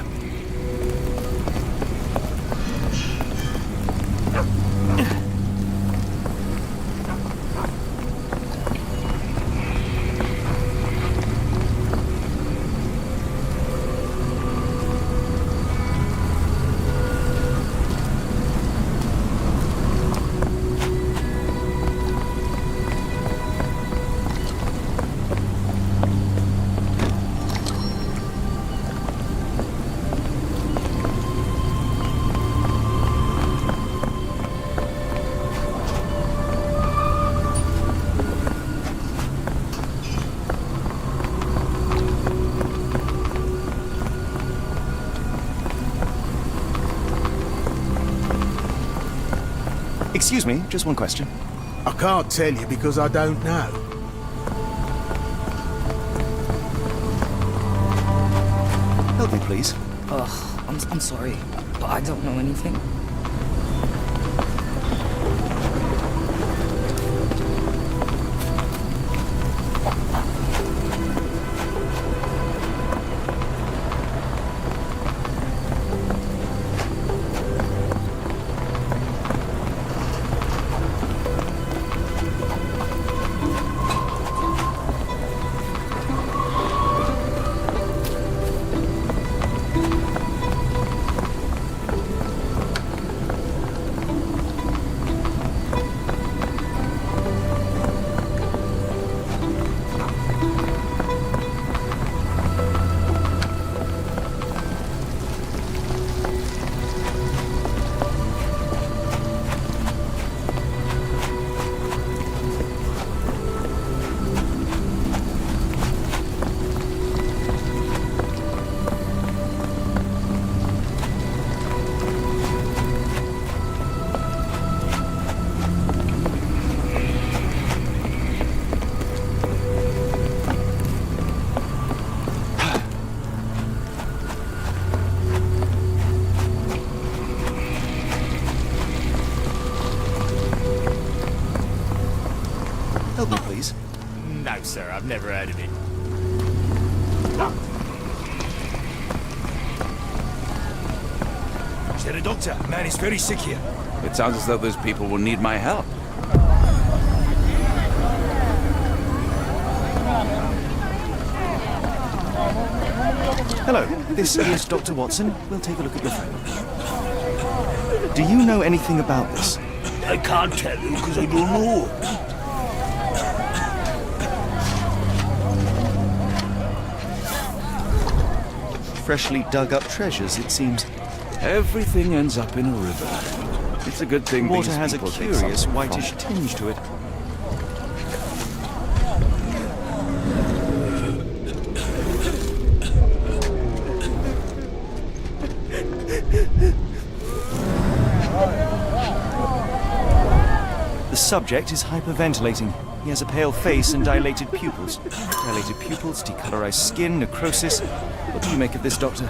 Excuse me, just one question. I can't tell you because I don't know. Help me, please. I'm sorry, but I don't know anything. Help me, please. No, sir, I've never heard of it. Is there a doctor? Man is very sick here. It sounds as though those people will need my help. Hello, this is Dr. Watson. We'll take a look at your friend. Do you know anything about this? I can't tell you because I don't know. Freshly dug up treasures, it seems. Everything ends up in a river. It's a good thing Water these has a people take curious something whitish from it. tinge to it. The subject is hyperventilating. He has a pale face and dilated pupils. Dilated pupils, decolorized skin, necrosis. What do you make of this, Doctor?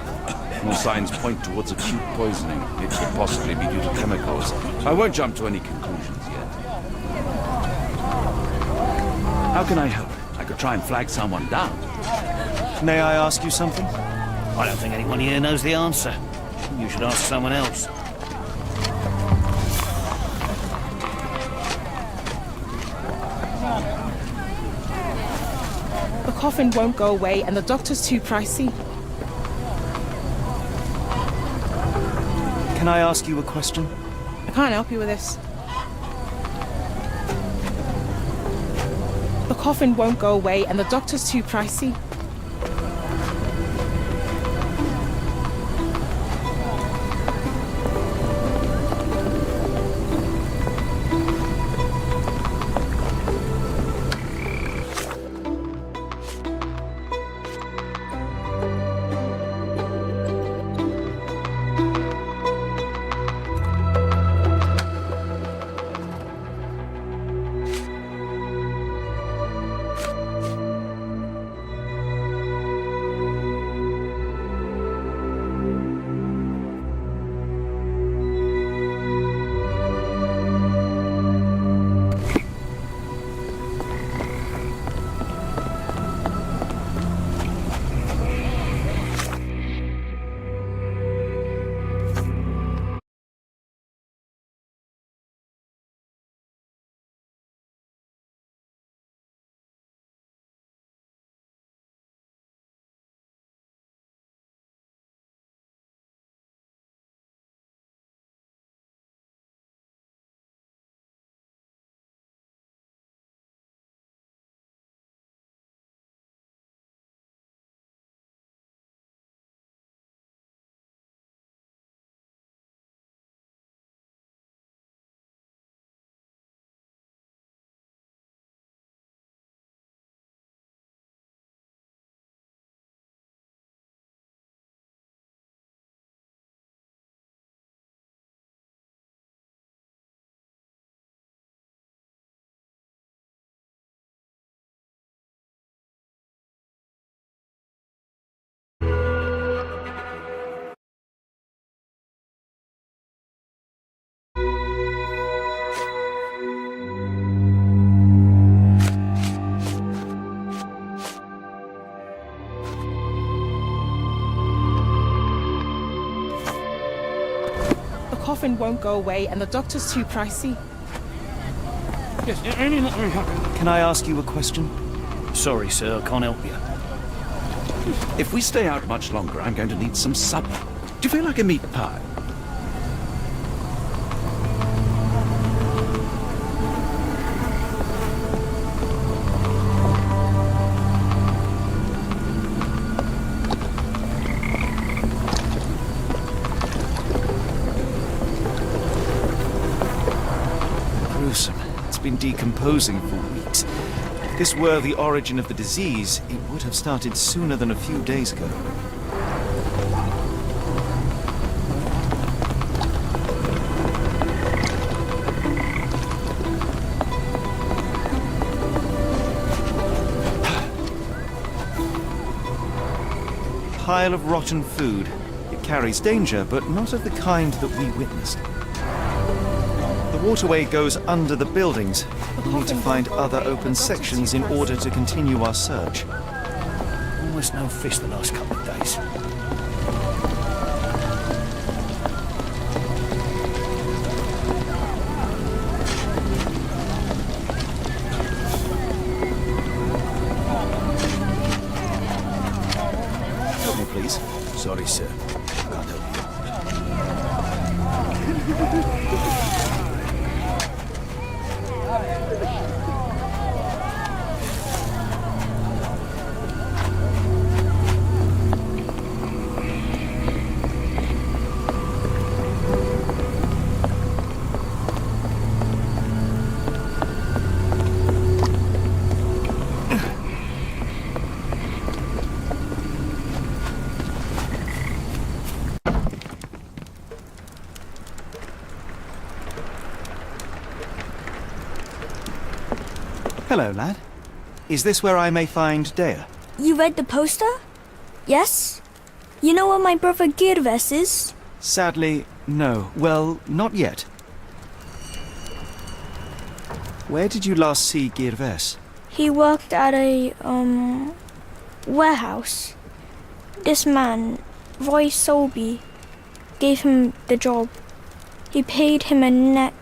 All signs point towards acute poisoning. It could possibly be due to chemicals. I won't jump to any conclusions yet. How can I help? I could try and flag someone down. May I ask you something? I don't think anyone here knows the answer. You should ask someone else. The coffin won't go away and the doctor's too pricey. Can I ask you a question? I can't help you with this. The coffin won't go away and the doctor's too pricey. coffin won't go away and the doctor's too pricey. Yes, Can I ask you a question? sorry, sir, I can't help you. If we stay out much longer, I'm going to need some supper. Do you feel like a meat pie? Gruesome. It's been decomposing for weeks. If this were the origin of the disease, it would have started sooner than a few days ago. Pile of rotten food. It carries danger, but not of the kind that we witnessed. The waterway goes under the buildings. We need to find other open sections in order to continue our search. Almost no fish the last couple of days. Help me, please. Sorry, sir. Can't help Hello, lad. Is this where I may find Dea? You read the poster? Yes? You know where my brother Girves is? Sadly, no. Well, not yet. Where did you last see Girves? He worked at a, warehouse. This man, Roy Solby, gave him the job. He paid him a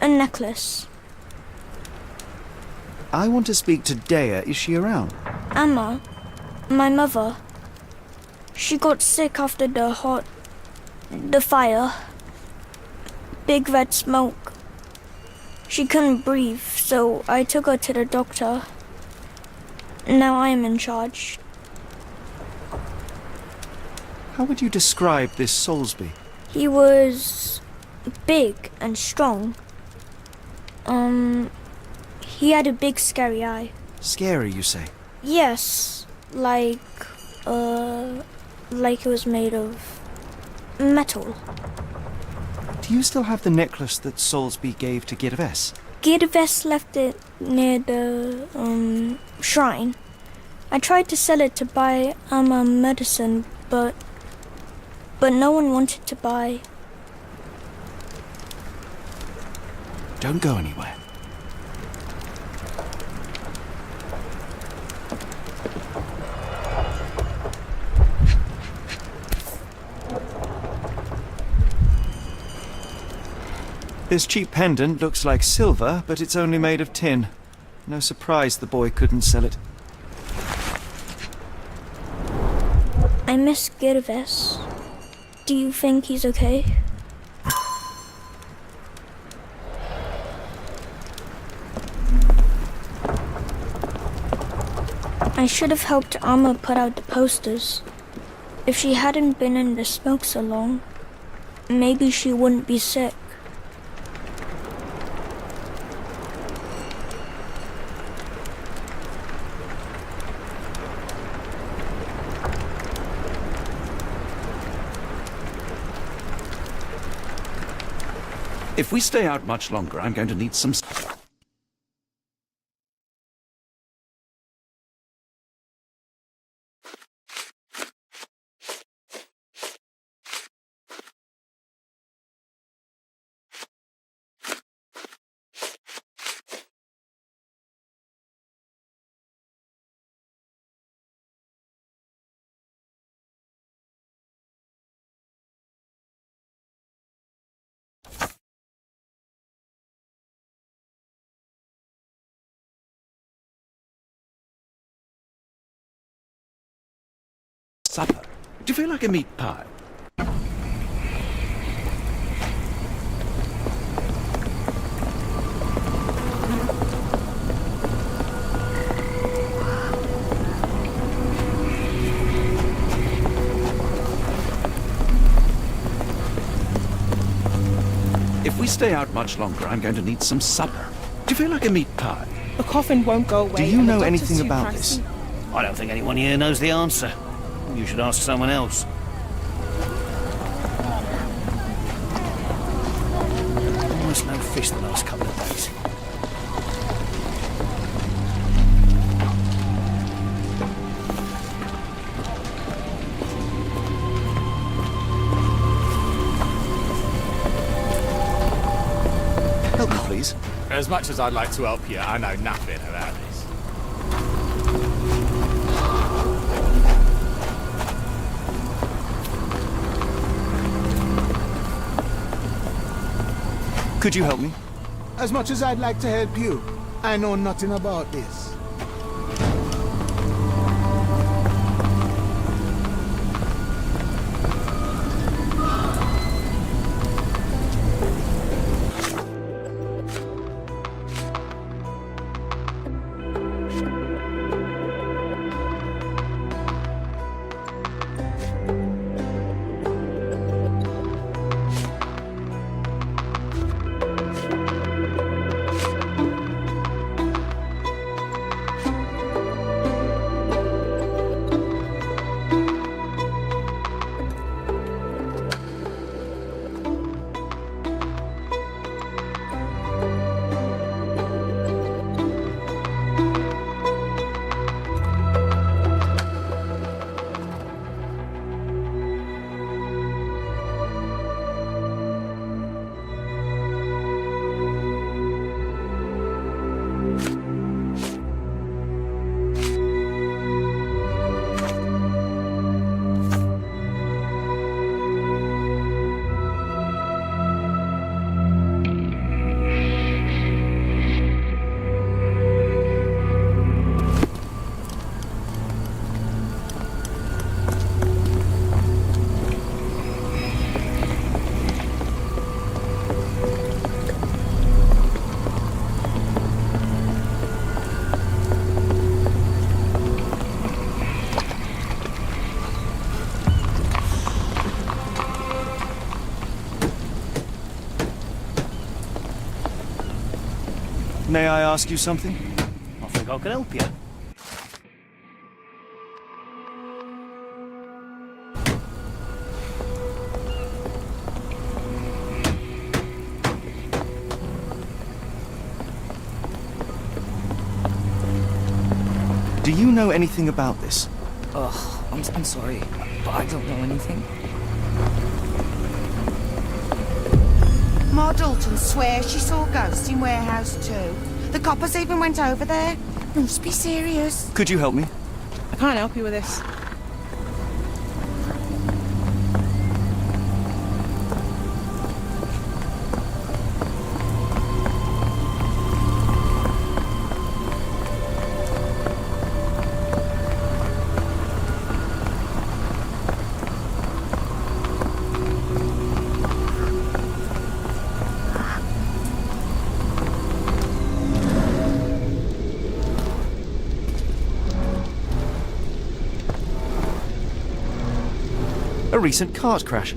necklace. I want to speak to Dea. Is she around? Amma, my mother, she got sick after the fire. Big red smoke. She couldn't breathe, so I took her to the doctor. Now I am in charge. How would you describe this Soulsby? He was big and strong. He had a big scary eye. Scary, you say? Yes, like it was made of metal. Do you still have the necklace that Soulsby gave to Girves? Girves left it near the shrine. I tried to sell it to buy Amma medicine, but no one wanted to buy. Don't go anywhere. This cheap pendant looks like silver, but it's only made of tin. No surprise the boy couldn't sell it. I miss Girves. Do you think he's okay? I should have helped Amma put out the posters. If she hadn't been in the smoke so long, maybe she wouldn't be sick. If we stay out much longer, I'm going to need some... supper. Do you feel like a meat pie? If we stay out much longer, I'm going to need some supper. Do you feel like a meat pie? The coffin won't go away. Do you and the know doctor's anything too about pricey. this? I don't think anyone here knows the answer. You should ask someone else. Almost no fish the last couple of days. Help me, please. As much as I'd like to help you, I know nothing about this. Could you help me? As much as I'd like to help you, I know nothing about this. May I ask you something? I think I can help you. Do you know anything about this? Oh, I'm sorry, but I don't know anything. Ma Dalton swears she saw ghosts in Warehouse 2. The coppers even went over there. Must be serious. Could you help me? I can't help you with this. A recent cart crash.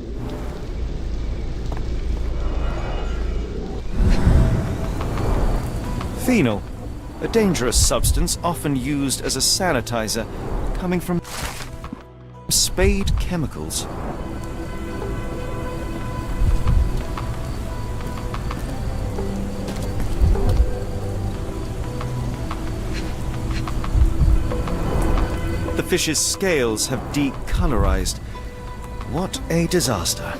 Phenol, a dangerous substance often used as a sanitizer, coming from Spade Chemicals. The fish's scales have decolorized. What a disaster.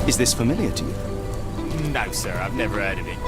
Is this familiar to you? No, sir, I've never heard of it.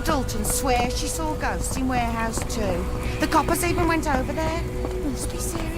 Dalton swears she saw ghosts in Warehouse 2. The coppers even went over there. Must be serious.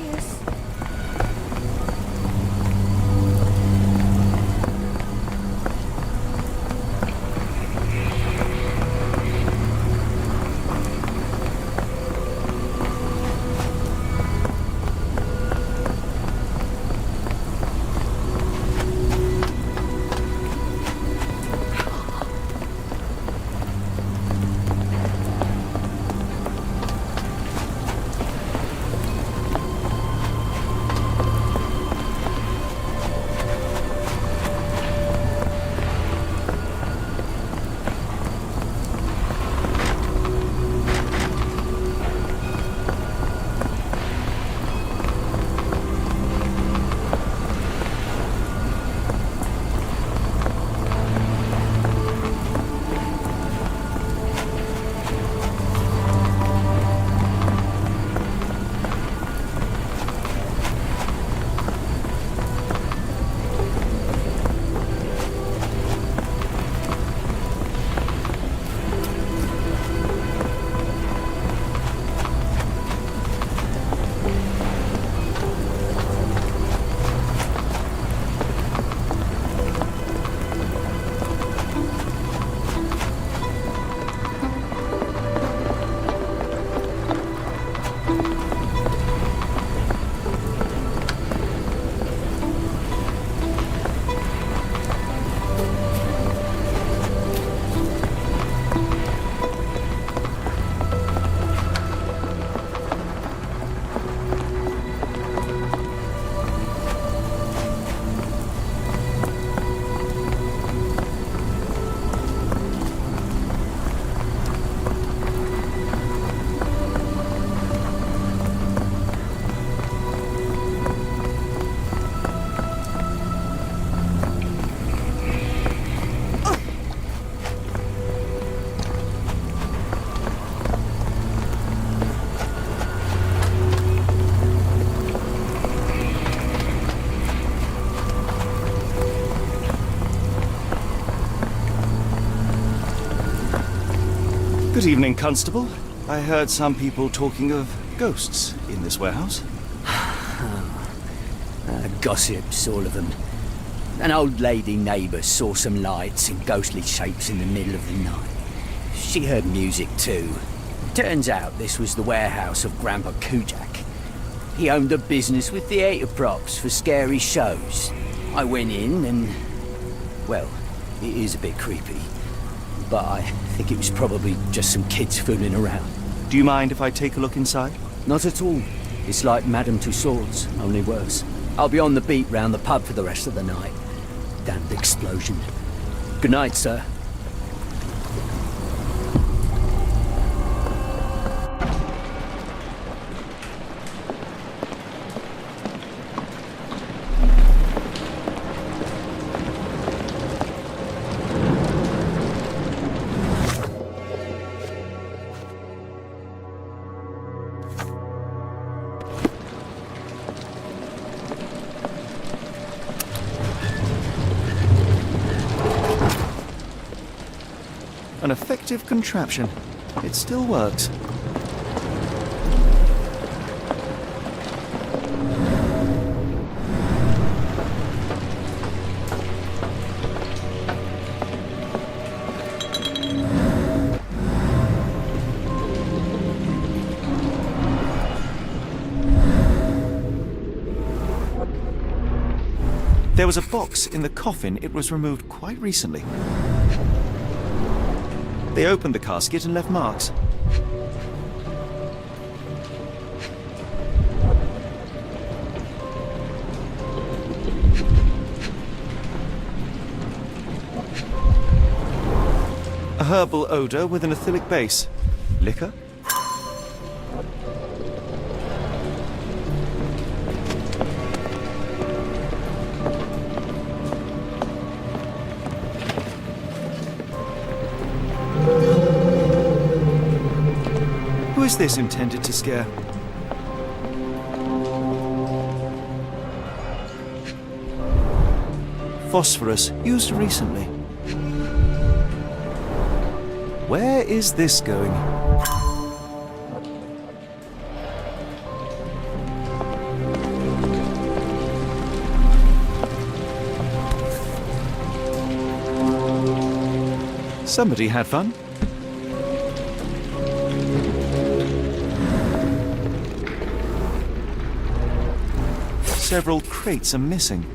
Good evening, Constable. I heard some people talking of ghosts in this warehouse. Gossips, all of them. An old lady neighbour saw some lights and ghostly shapes in the middle of the night. She heard music too. Turns out this was the warehouse of Grandpa Kujak. He owned a business with theatre props for scary shows. I went in and... well, it is a bit creepy. But I think it was probably just some kids fooling around. Do you mind if I take a look inside? Not at all. It's like Madame Tussauds, only worse. I'll be on the beat round the pub for the rest of the night. Damned explosion. Good night, sir. An effective contraption. It still works. There was a box in the coffin. It was removed quite recently. They opened the casket and left marks. A herbal odor with an acylic base. Liquor? Who is this intended to scare? Phosphorus, used recently. Where is this going? Somebody had fun. Several crates are missing.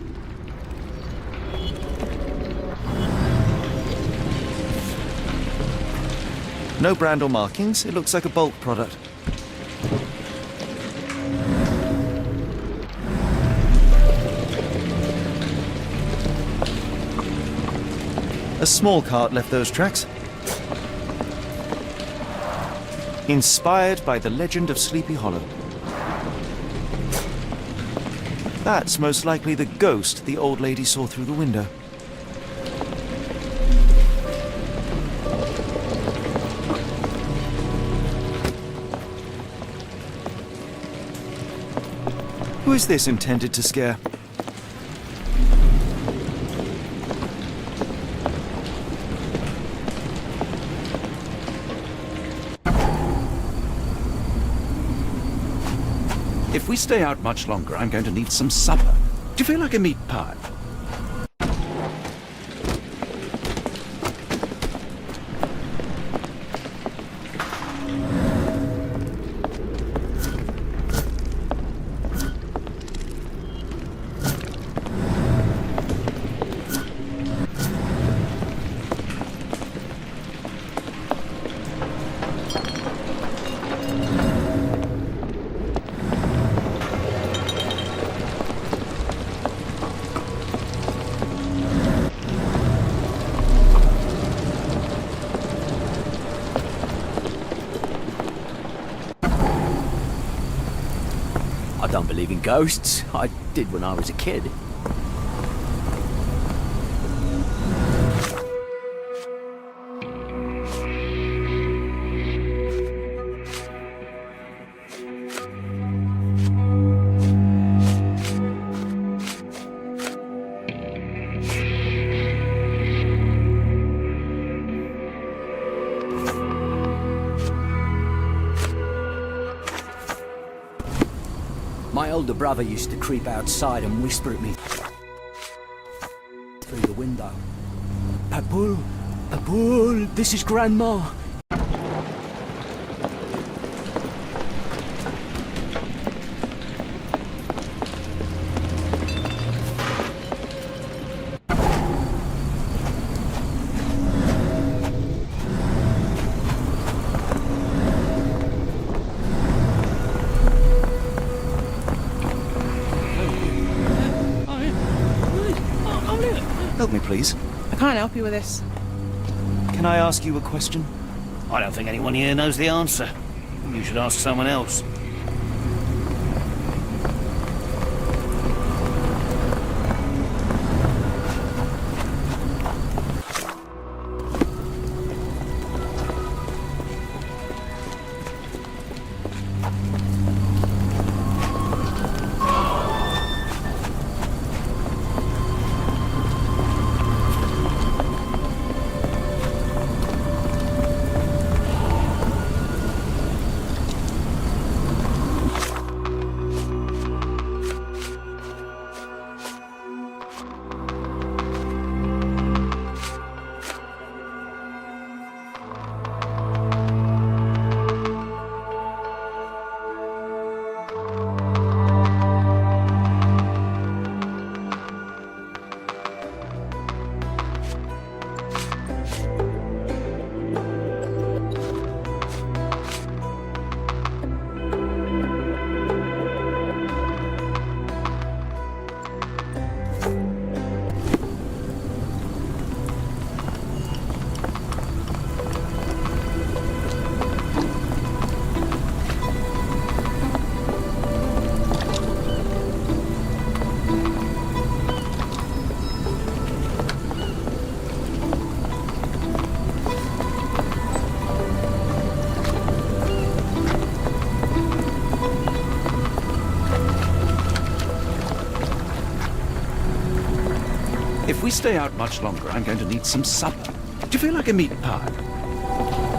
No brand or markings. It looks like a bulk product. A small cart left those tracks. Inspired by the legend of Sleepy Hollow. That's most likely the ghost the old lady saw through the window. Who is this intended to scare? If we stay out much longer, I'm going to need some supper. Do you feel like a meat pie? I don't believe in ghosts. I did when I was a kid. My older brother used to creep outside and whisper at me through the window. Papul, Papul, this is Grandma. Help me, please. I can't help you with this. Can I ask you a question? I don't think anyone here knows the answer. You should ask someone else. If we stay out much longer, I'm going to need some supper. Do you feel like a meat pie?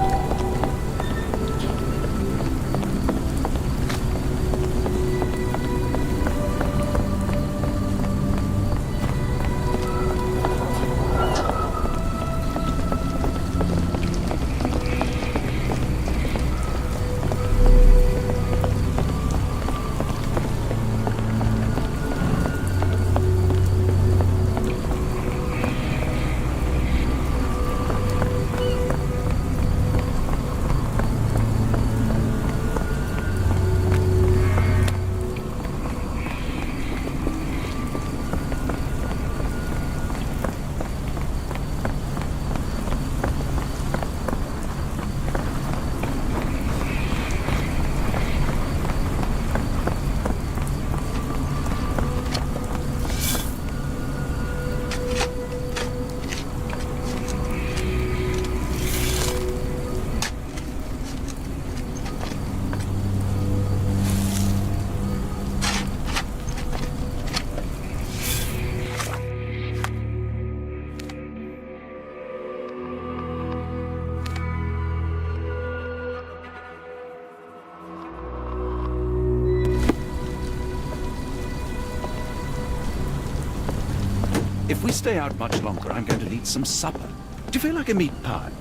we stay out much longer, I'm going to need some supper. Do you feel like a meat pie?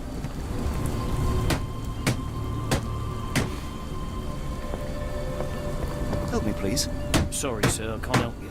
Help me, please. Sorry, sir, I can't help you.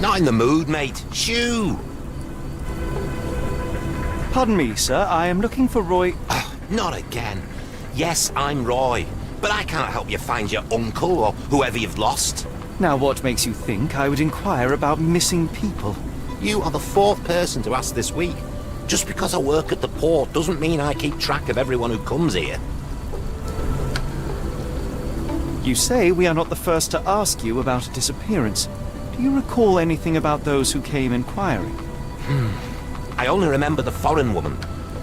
Not in the mood, mate. Shoo! Pardon me, sir. I am looking for Roy... Not again. Yes, I'm Roy, but I can't help you find your uncle or whoever you've lost. Now, what makes you think I would inquire about missing people? You are the fourth person to ask this week. Just because I work at the port doesn't mean I keep track of everyone who comes here. You say we are not the first to ask you about a disappearance. Do you recall anything about those who came inquiring? I only remember the foreign woman.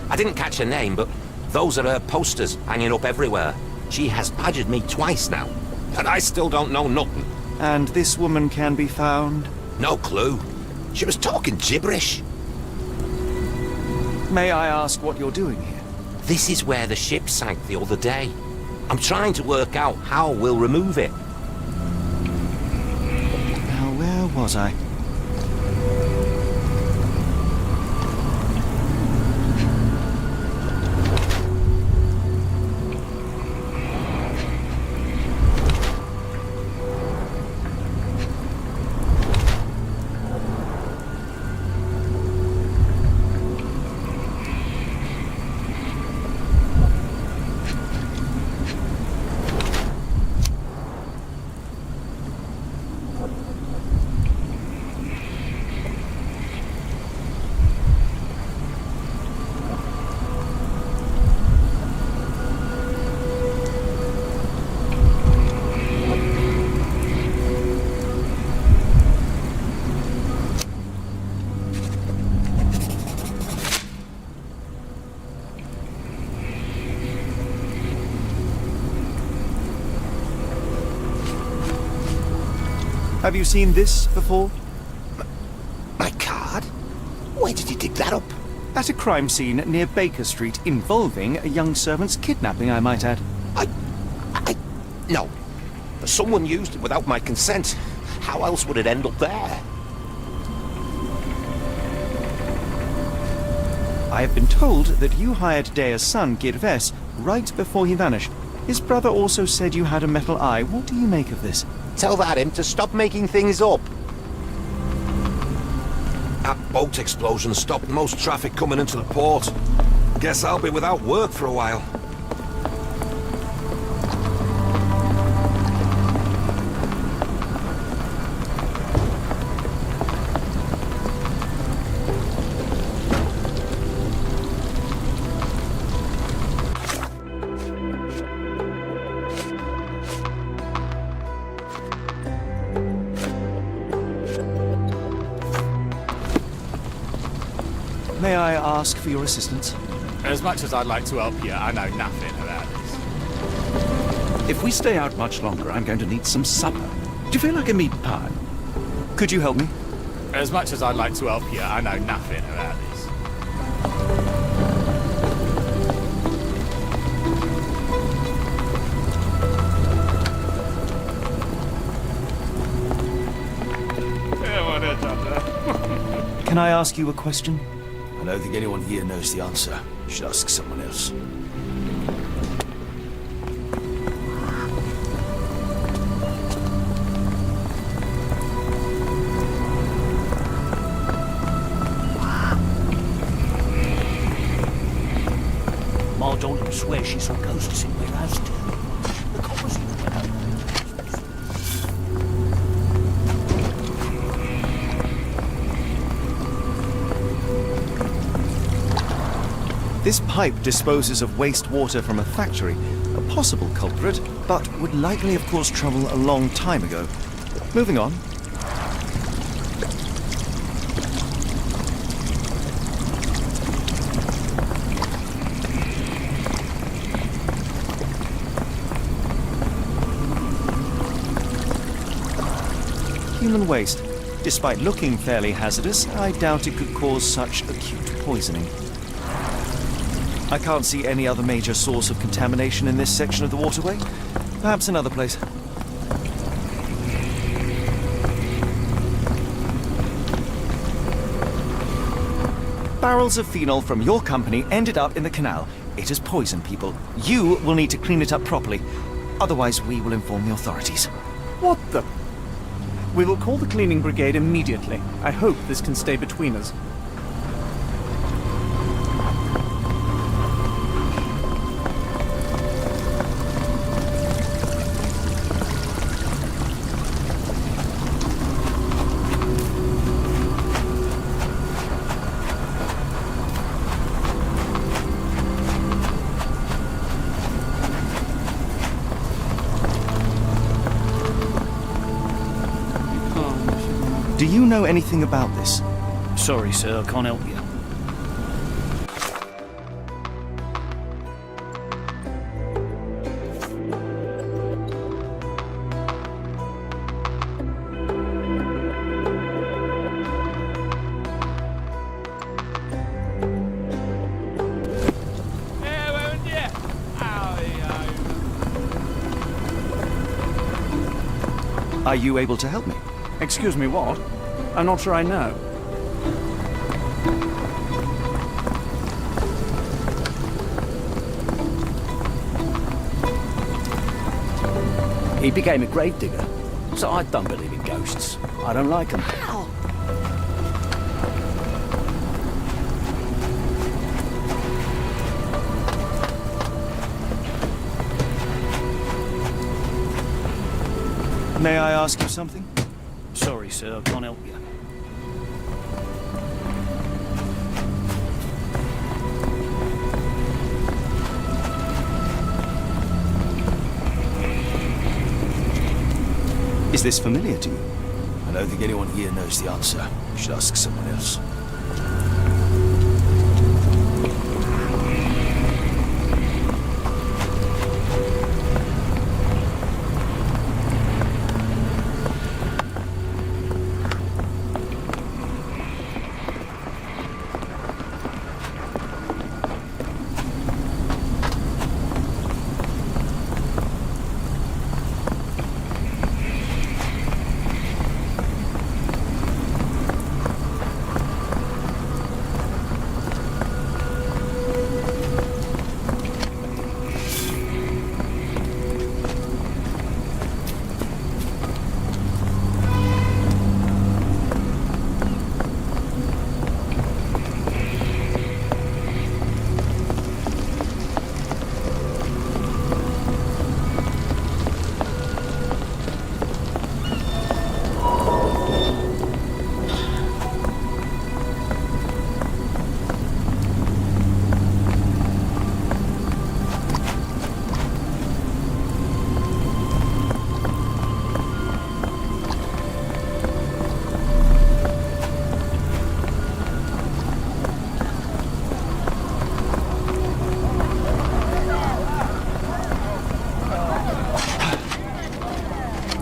I didn't catch her name, but those are her posters hanging up everywhere. She has badgered me twice now, and I still don't know nothing. And this woman can be found? No clue. She was talking gibberish. May I ask what you're doing here? This is where the ship sank the other day. I'm trying to work out how we'll remove it. Now, where was I? Have you seen this before? My card? Where did you dig that up? At a crime scene near Baker Street involving a young servant's kidnapping, I might add. No. Someone used it without my consent. How else would it end up there? I have been told that you hired Dea's son, Girves, right before he vanished. His brother also said you had a metal eye. What do you make of this? Tell that him to stop making things up. That boat explosion stopped most traffic coming into the port. Guess I'll be without work for a while. May I ask for your assistance? As much as I'd like to help you, I know nothing about this. If we stay out much longer, I'm going to need some supper. Do you feel like a meat pie? Could you help me? As much as I'd like to help you, I know nothing about this. Can I ask you a question? I don't think anyone here knows the answer. You should ask someone else. Ma Dalton swears she saw ghosts in warehouse too. The coppers even went over. This pipe disposes of wastewater from a factory, a possible culprit, but would likely have caused trouble a long time ago. Moving on. Human waste. Despite looking fairly hazardous, I doubt it could cause such acute poisoning. I can't see any other major source of contamination in this section of the waterway. Perhaps another place. Barrels of phenol from your company ended up in the canal. It has poisoned people. You will need to clean it up properly. Otherwise, we will inform the authorities. What the? We will call the cleaning brigade immediately. I hope this can stay between us. Do you know anything about this? Sorry, sir, I can't help you. Are you able to help me? Excuse me, what? I'm not sure I know. He became a gravedigger, so I don't believe in ghosts. I don't like them. May I ask you something? Sorry, sir, I can't help you. Is this familiar to you? I don't think anyone here knows the answer. You should ask someone else.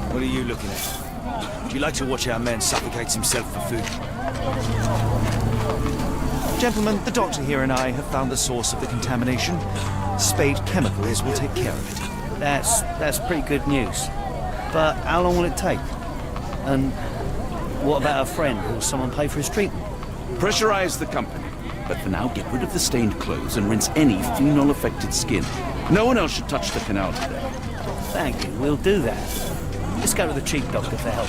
What are you looking at? Would you like to watch our man suffocates himself for food? Gentlemen, the doctor here and I have found the source of the contamination. Spade Chemicals will take care of it. That's pretty good news. But how long will it take? And what about our friend? Will someone pay for his treatment? Pressurize the company. But for now, get rid of the stained clothes and rinse any phenol-affected skin. No one else should touch the canal today. Thank you, we'll do that. Let's go to the chief doctor for help.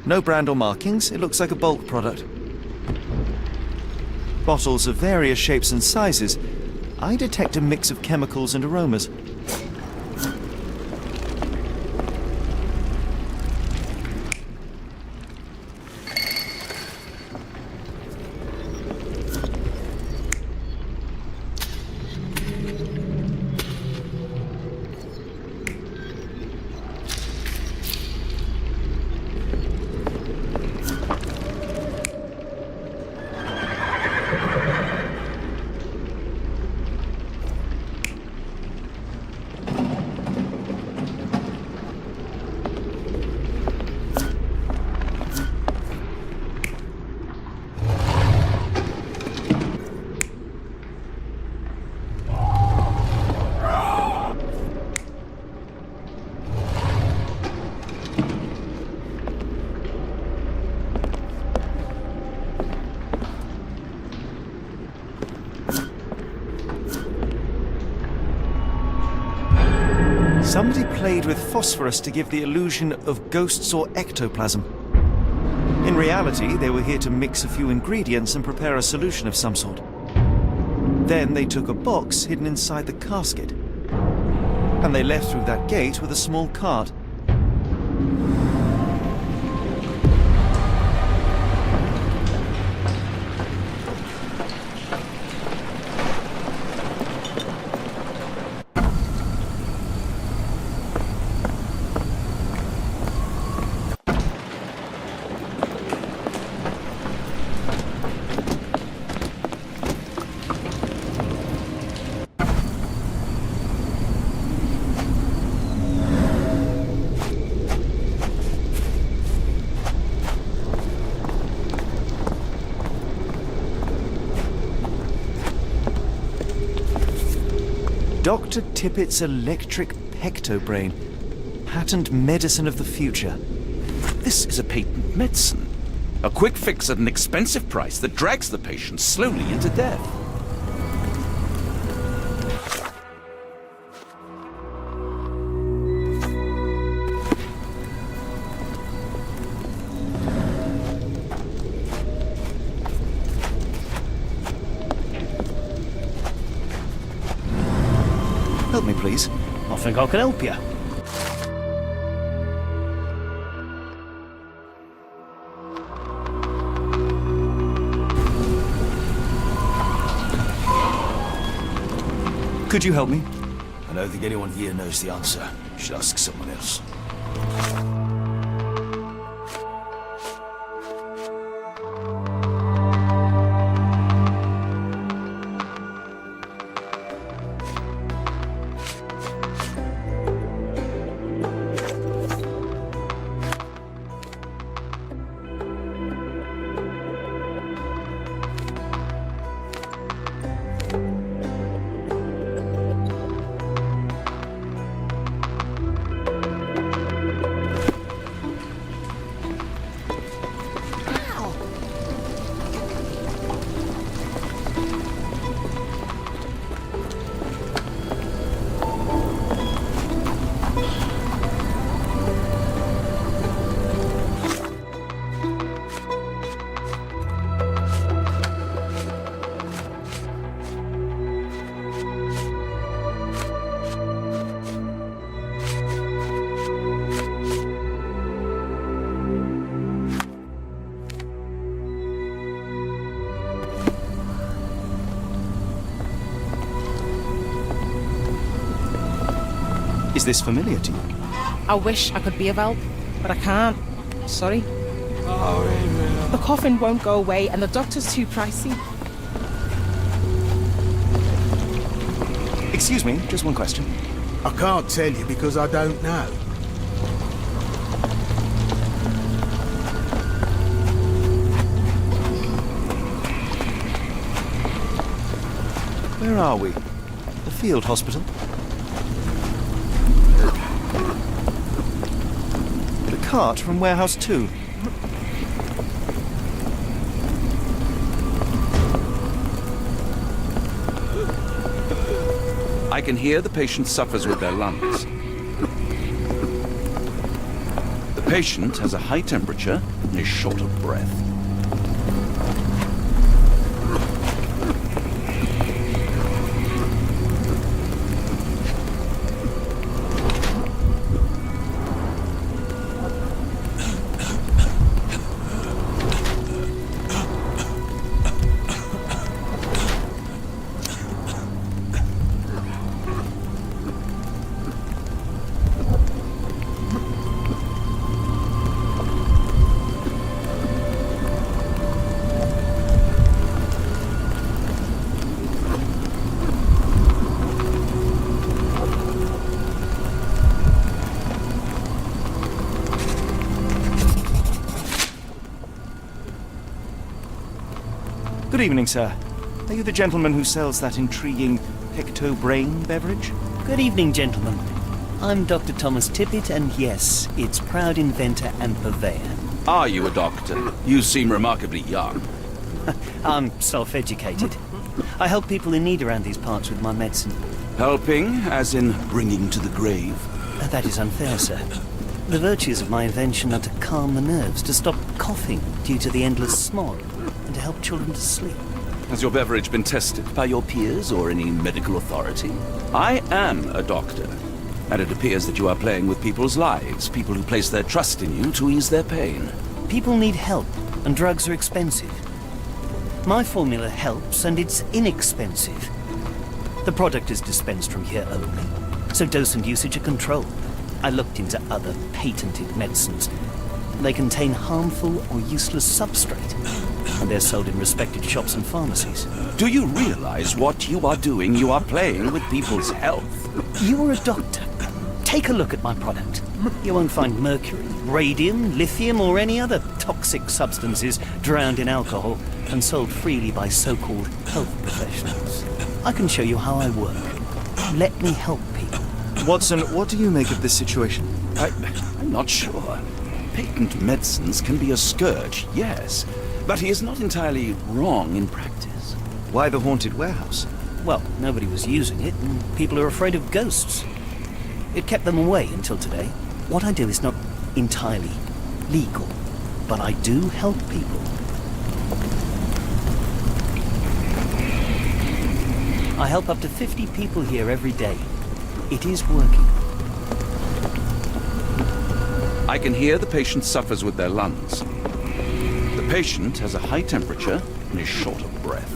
No brand or markings, it looks like a bulk product. Bottles of various shapes and sizes. I detect a mix of chemicals and aromas. Somebody played with phosphorus to give the illusion of ghosts or ectoplasm. In reality, they were here to mix a few ingredients and prepare a solution of some sort. Then they took a box hidden inside the casket, and they left through that gate with a small cart. Dr. Tippett's electric pectobrain. Patent medicine of the future. This is a patent medicine. A quick fix at an expensive price that drags the patient slowly into death. Help me, please. I think I can help you. Could you help me? I don't think anyone here knows the answer. You should ask someone else. Is this familiar to you? I wish I could be of help, but I can't. Sorry. The coffin won't go away and the doctor's too pricey. Excuse me, just one question. I can't tell you because I don't know. Where are we? The field hospital? The cart from Warehouse 2. I can hear the patient suffers with their lungs. The patient has a high temperature and is short of breath. Good evening, sir. Are you the gentleman who sells that intriguing pecto-brain beverage? Good evening, gentlemen. I'm Dr. Thomas Tippett, and yes, its proud inventor and purveyor. Are you a doctor? You seem remarkably young. I'm self-educated. I help people in need around these parts with my medicine. Helping, as in bringing to the grave? That is unfair, sir. The virtues of my invention are to calm the nerves, to stop coughing due to the endless smog, and to help children to sleep. Has your beverage been tested by your peers or any medical authority? I am a doctor, and it appears that you are playing with people's lives, people who place their trust in you to ease their pain. People need help, and drugs are expensive. My formula helps, and it's inexpensive. The product is dispensed from here only, so dose and usage are controlled. I looked into other patented medicines. They contain harmful or useless substrate, and they're sold in respected shops and pharmacies. Do you realize what you are doing? You are playing with people's health. You're a doctor. Take a look at my product. You won't find mercury, radium, lithium, or any other toxic substances drowned in alcohol and sold freely by so-called health professionals. I can show you how I work. Let me help people. Watson, what do you make of this situation? I'm not sure. Patent medicines can be a scourge, yes, but he is not entirely wrong in practice. Why the haunted warehouse? Well, nobody was using it, and people are afraid of ghosts. It kept them away until today. What I do is not entirely legal, but I do help people. I help up to 50 people here every day. It is working. I can hear the patient suffers with their lungs. The patient has a high temperature and is short of breath.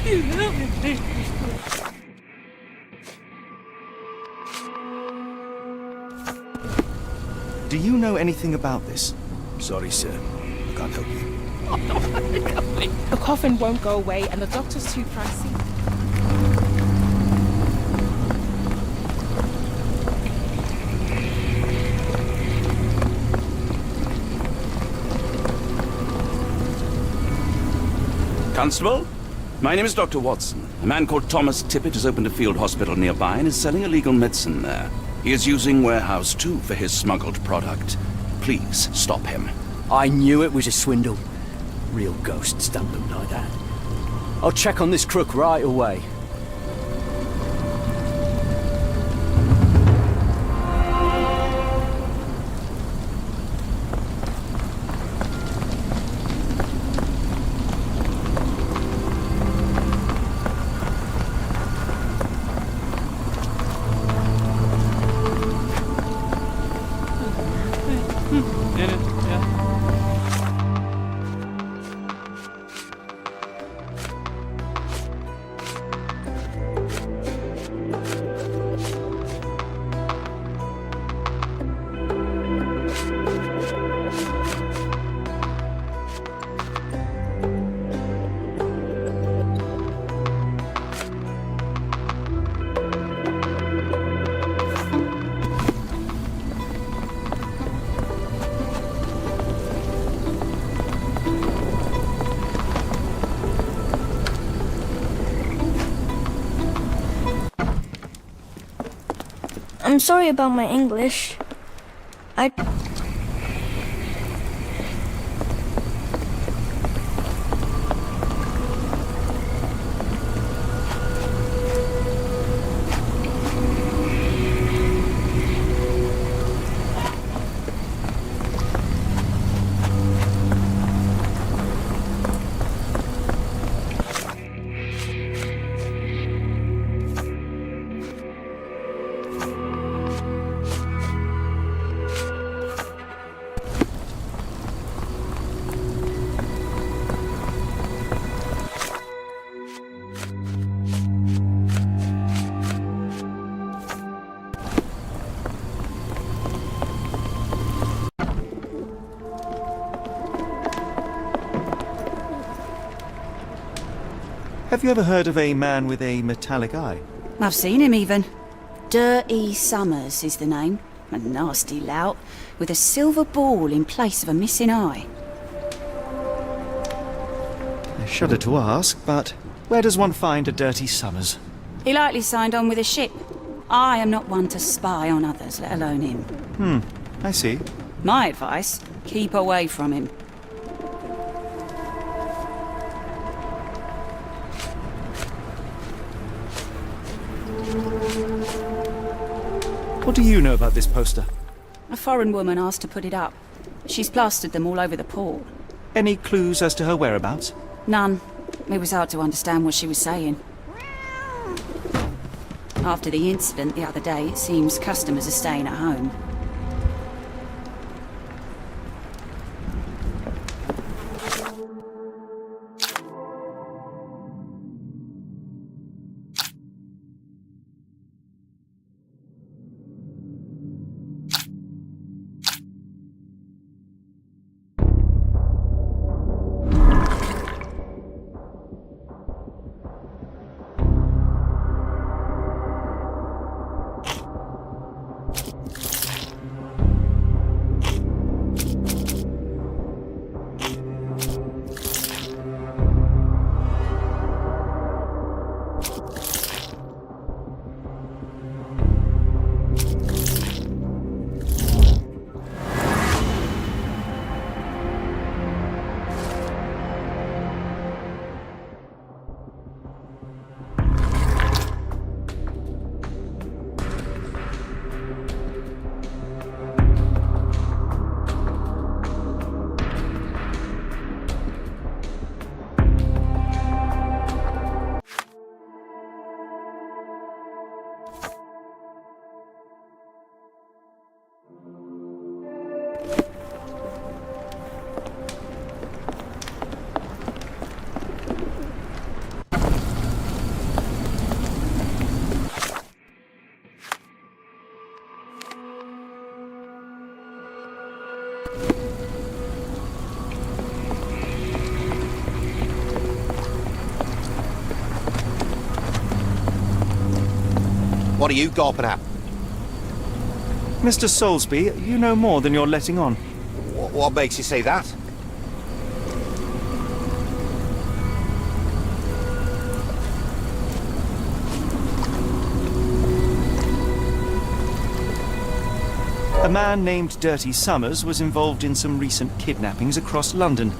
Do you know anything about this? Sorry, sir. Can't help you. The coffin won't go away and the doctor's too pricey. Constable? My name is Dr. Watson. A man called Thomas Tippett has opened a field hospital nearby and is selling illegal medicine there. He is using Warehouse 2 for his smuggled product. Please stop him. I knew it was a swindle. Real ghosts don't look like that. I'll check on this crook right away. I'm sorry about my English. Have you ever heard of a man with a metallic eye? I've seen him even. Dirty Summers is the name. A nasty lout, with a silver ball in place of a missing eye. I shudder to ask, but where does one find a Dirty Summers? He likely signed on with a ship. I am not one to spy on others, let alone him. I see. My advice, keep away from him. What do you know about this poster? A foreign woman asked to put it up. She's plastered them all over the port. Any clues as to her whereabouts? None. It was hard to understand what she was saying. After the incident the other day, it seems customers are staying at home. What are you gawping at? Mr. Soulsby, you know more than you're letting on. What makes you say that? A man named Dirty Summers was involved in some recent kidnappings across London.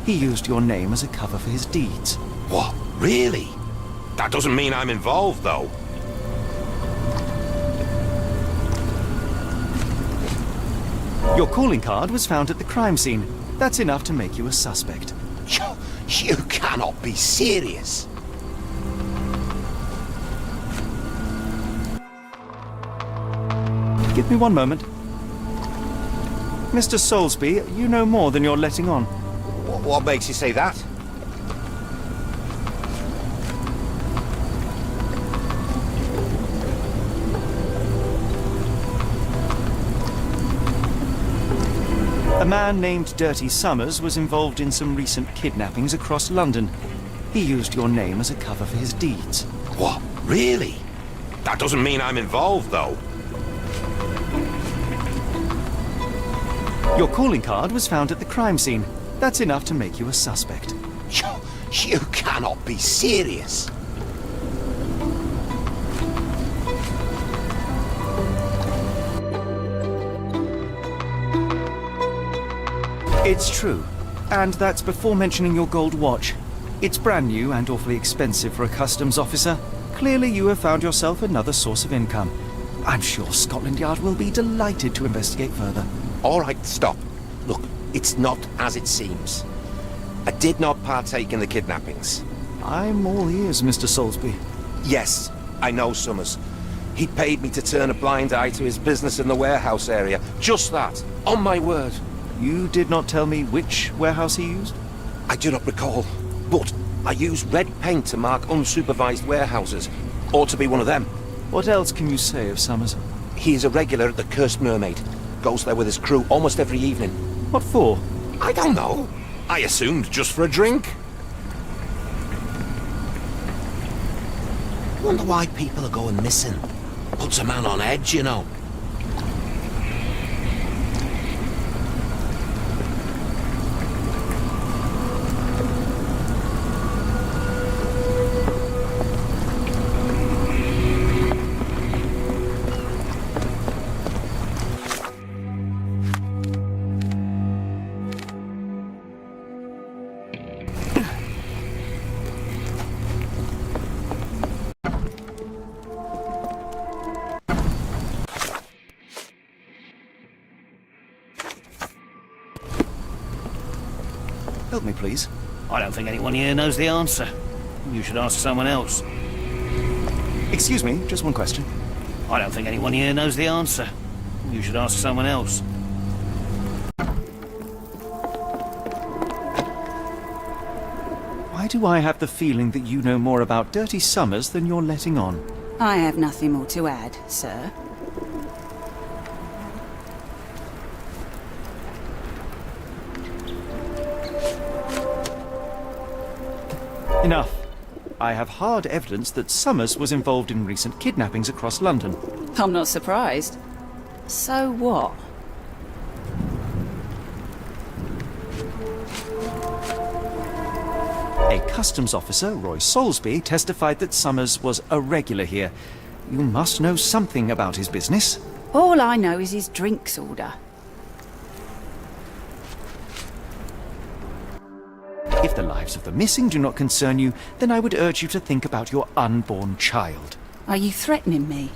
He used your name as a cover for his deeds. What? Really? That doesn't mean I'm involved, though. Your calling card was found at the crime scene. That's enough to make you a suspect. You cannot be serious. Give me one moment. Mr. Soulsby, you know more than you're letting on. What makes you say that? A man named Dirty Summers was involved in some recent kidnappings across London. He used your name as a cover for his deeds. What? Really? That doesn't mean I'm involved, though. Your calling card was found at the crime scene. That's enough to make you a suspect. You cannot be serious. It's true. And that's before mentioning your gold watch. It's brand new and awfully expensive for a customs officer. Clearly you have found yourself another source of income. I'm sure Scotland Yard will be delighted to investigate further. All right, stop. Look, it's not as it seems. I did not partake in the kidnappings. I'm all ears, Mr. Soulsby. Yes, I know Summers. He paid me to turn a blind eye to his business in the warehouse area. Just that, on my word. You did not tell me which warehouse he used? I do not recall, but I used red paint to mark unsupervised warehouses. Ought to be one of them. What else can you say of Summers? He is a regular at the Cursed Mermaid. Goes there with his crew almost every evening. What for? I don't know. I assumed just for a drink. Wonder why people are going missing. Puts a man on edge, you know. Help me, please. I don't think anyone here knows the answer. You should ask someone else. Excuse me, just one question. I don't think anyone here knows the answer. You should ask someone else. Why do I have the feeling that you know more about Dirty Summers than you're letting on? I have nothing more to add, sir. Enough. I have hard evidence that Summers was involved in recent kidnappings across London. I'm not surprised. So what? A customs officer, Roy Soulsby, testified that Summers was a regular here. You must know something about his business. All I know is his drinks order. If the lives of the missing do not concern you, then I would urge you to think about your unborn child. Are you threatening me?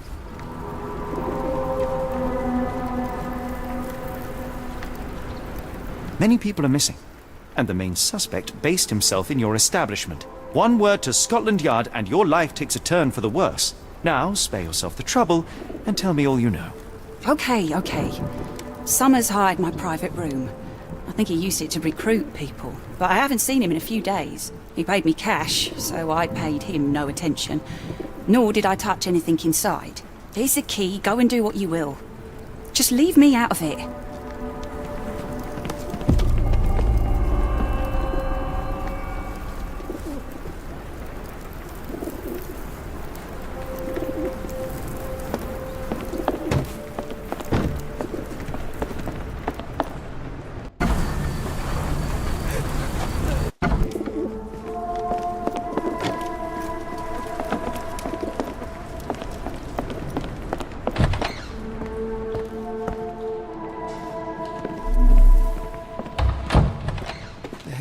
Many people are missing, and the main suspect based himself in your establishment. One word to Scotland Yard and your life takes a turn for the worse. Now, spare yourself the trouble and tell me all you know. Okay. Summers hired my private room. I think he used it to recruit people, but I haven't seen him in a few days. He paid me cash, so I paid him no attention. Nor did I touch anything inside. Here's the key, go and do what you will. Just leave me out of it.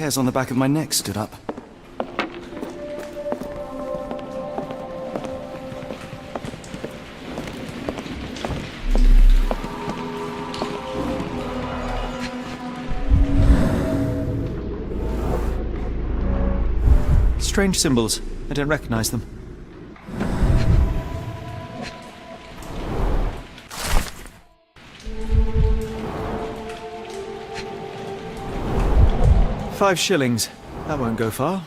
hairs on the back of my neck stood up. Strange symbols. I don't recognize them. £5. That won't go far.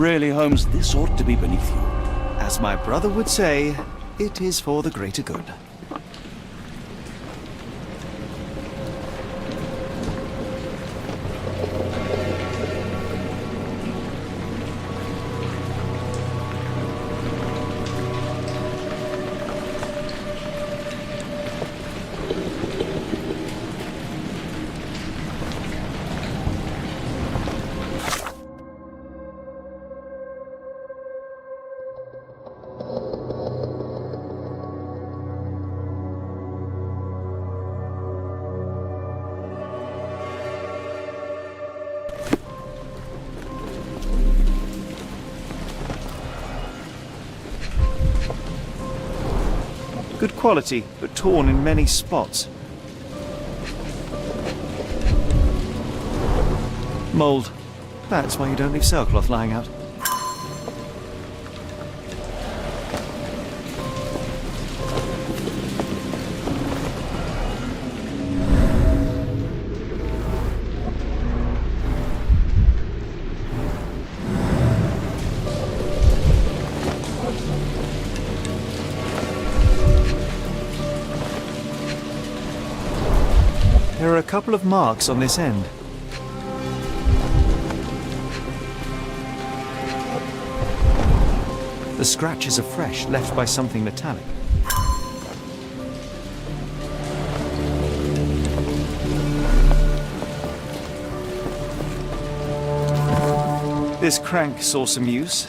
Really, Holmes, this ought to be beneath you. As my brother would say, it is for the greater good. Good quality, but torn in many spots. Mold. That's why you don't leave sailcloth lying out. There are a couple of marks on this end. The scratches are fresh, left by something metallic. This crank saw some use.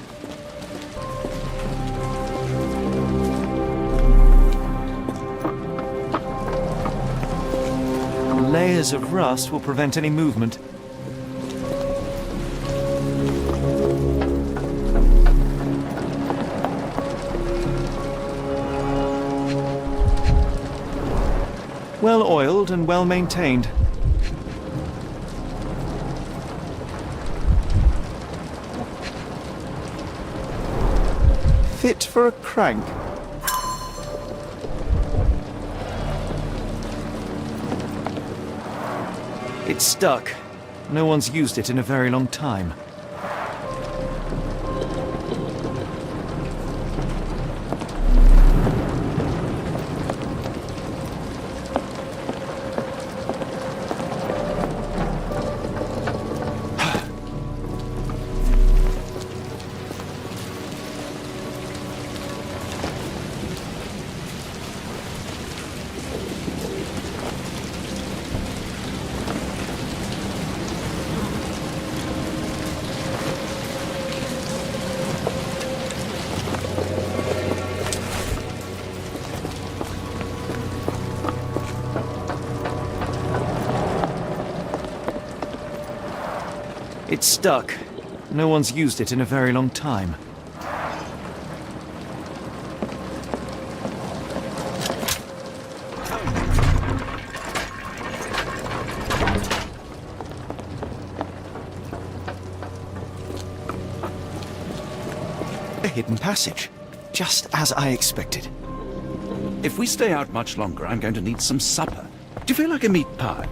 Layers of rust will prevent any movement. Well oiled and well maintained. Fit for a crank. It's stuck. No one's used it in a very long time. It's stuck. No one's used it in a very long time. A hidden passage, just as I expected. If we stay out much longer, I'm going to need some supper. Do you feel like a meat pie?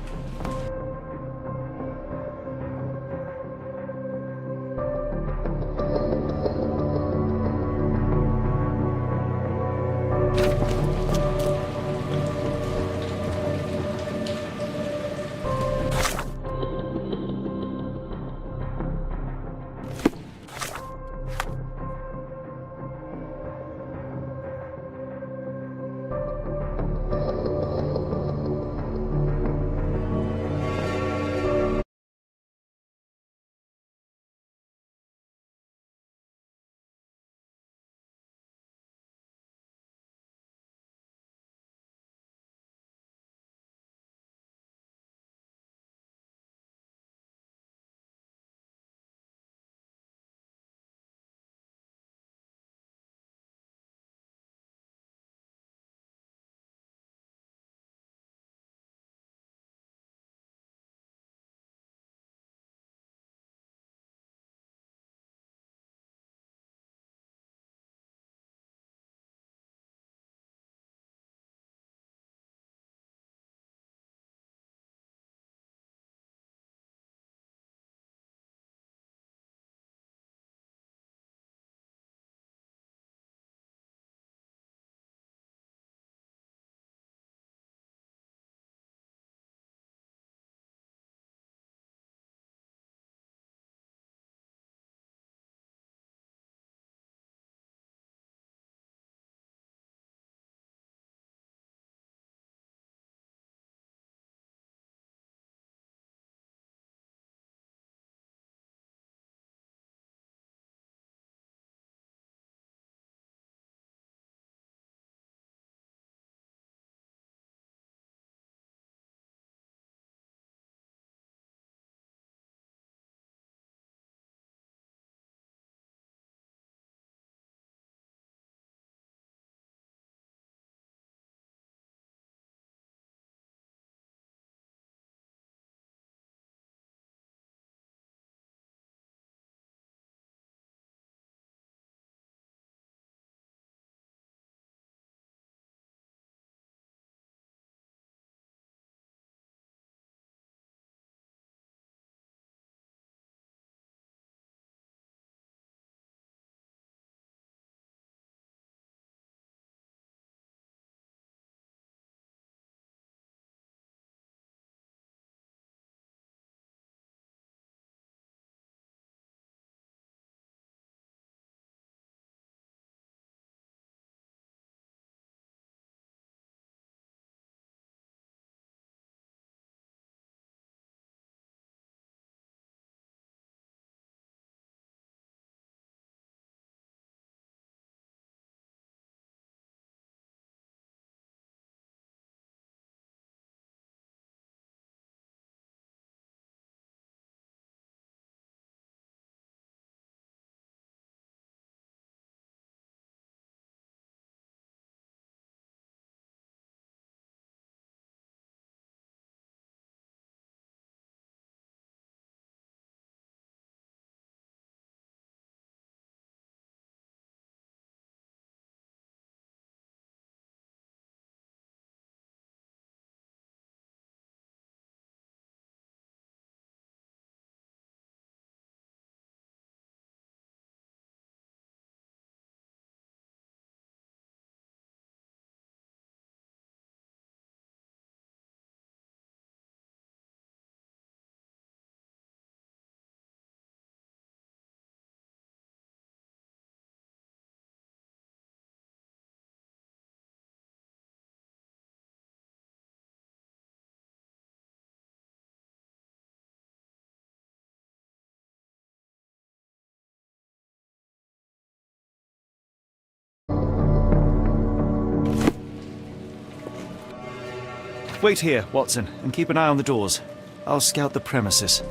Wait here, Watson, and keep an eye on the doors. I'll scout the premises.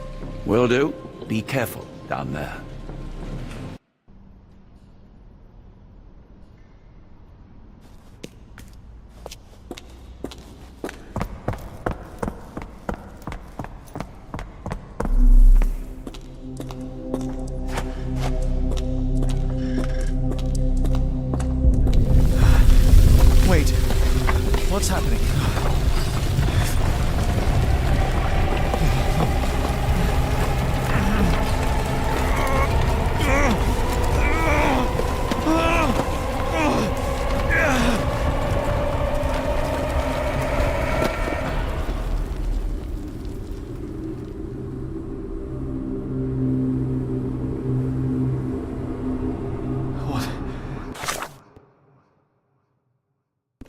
Will do. Be careful down there. Wait, what's happening?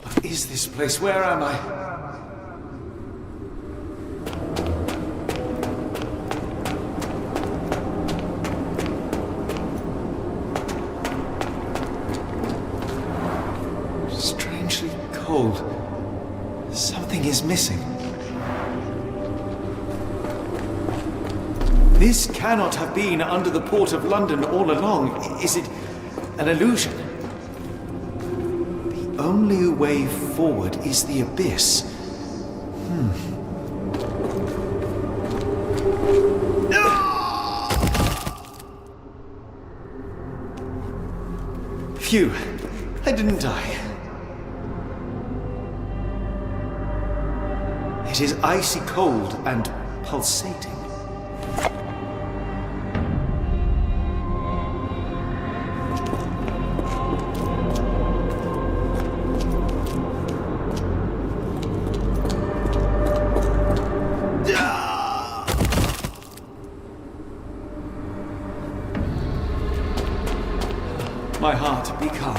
What is this place? Where am I? Strangely cold. Something is missing. This cannot have been under the port of London all along. Is it an illusion? The only way forward is the abyss. Phew, I didn't die. It is icy cold and pulsating. My heart, be calm.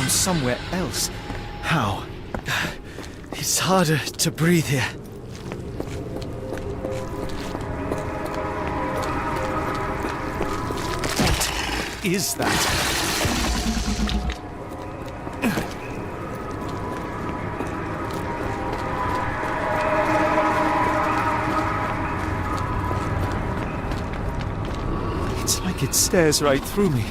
Somewhere else. How? It's harder to breathe here. What is that? It's like it stares right through me.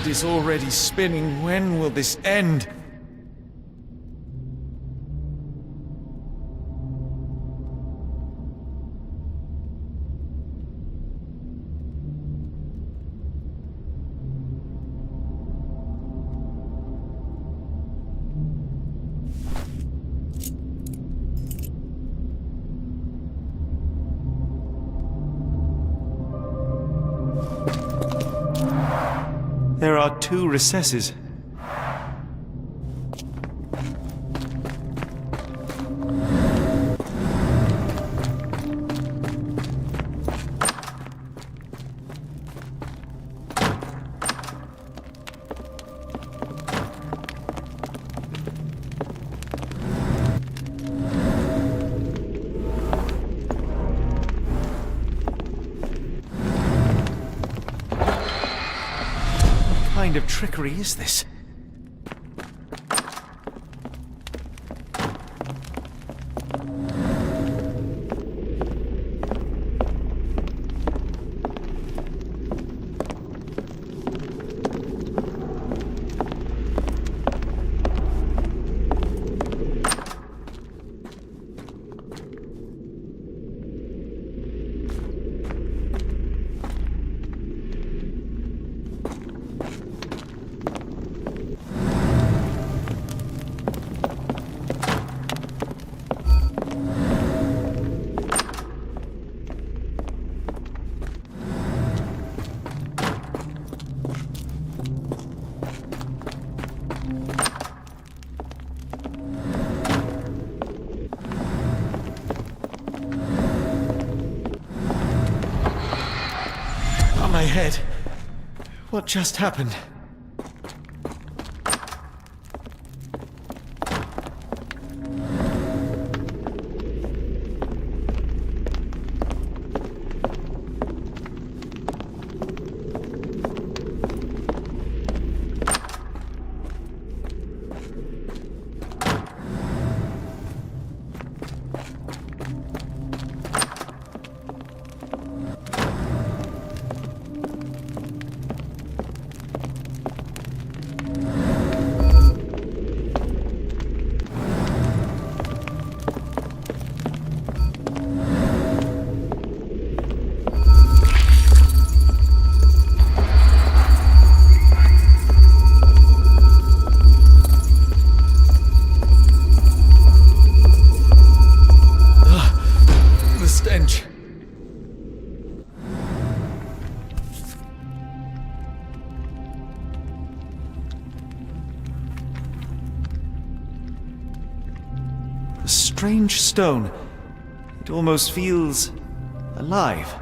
head is already spinning. When will this end? There are 2 recesses. What kind of trickery is this? My head. What just happened? A strange stone. It almost feels alive.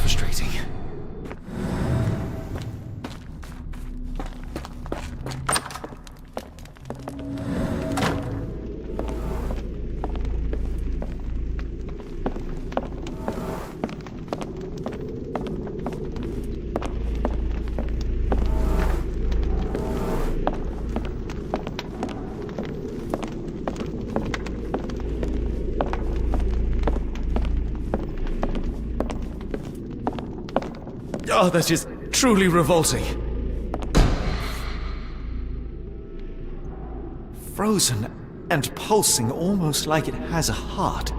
Frustrating. Oh, that is truly revolting. Frozen and pulsing almost like it has a heart.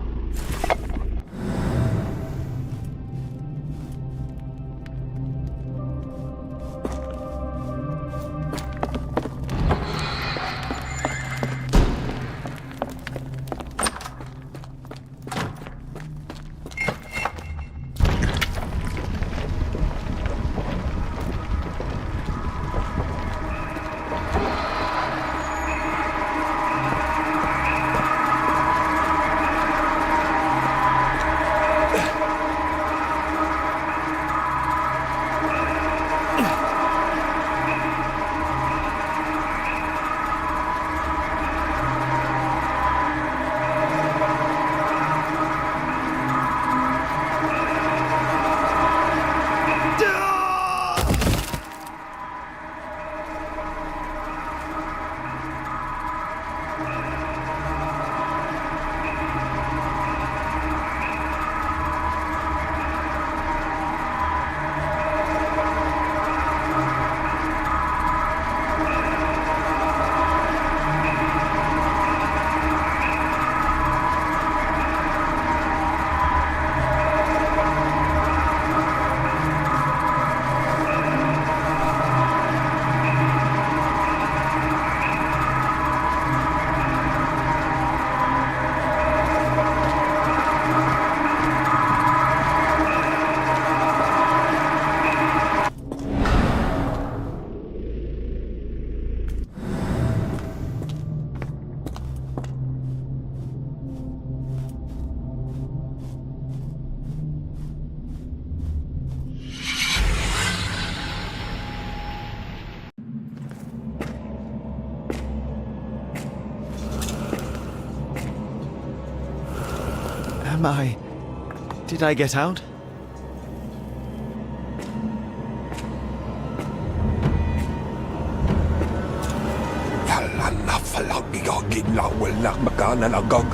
Did I get out?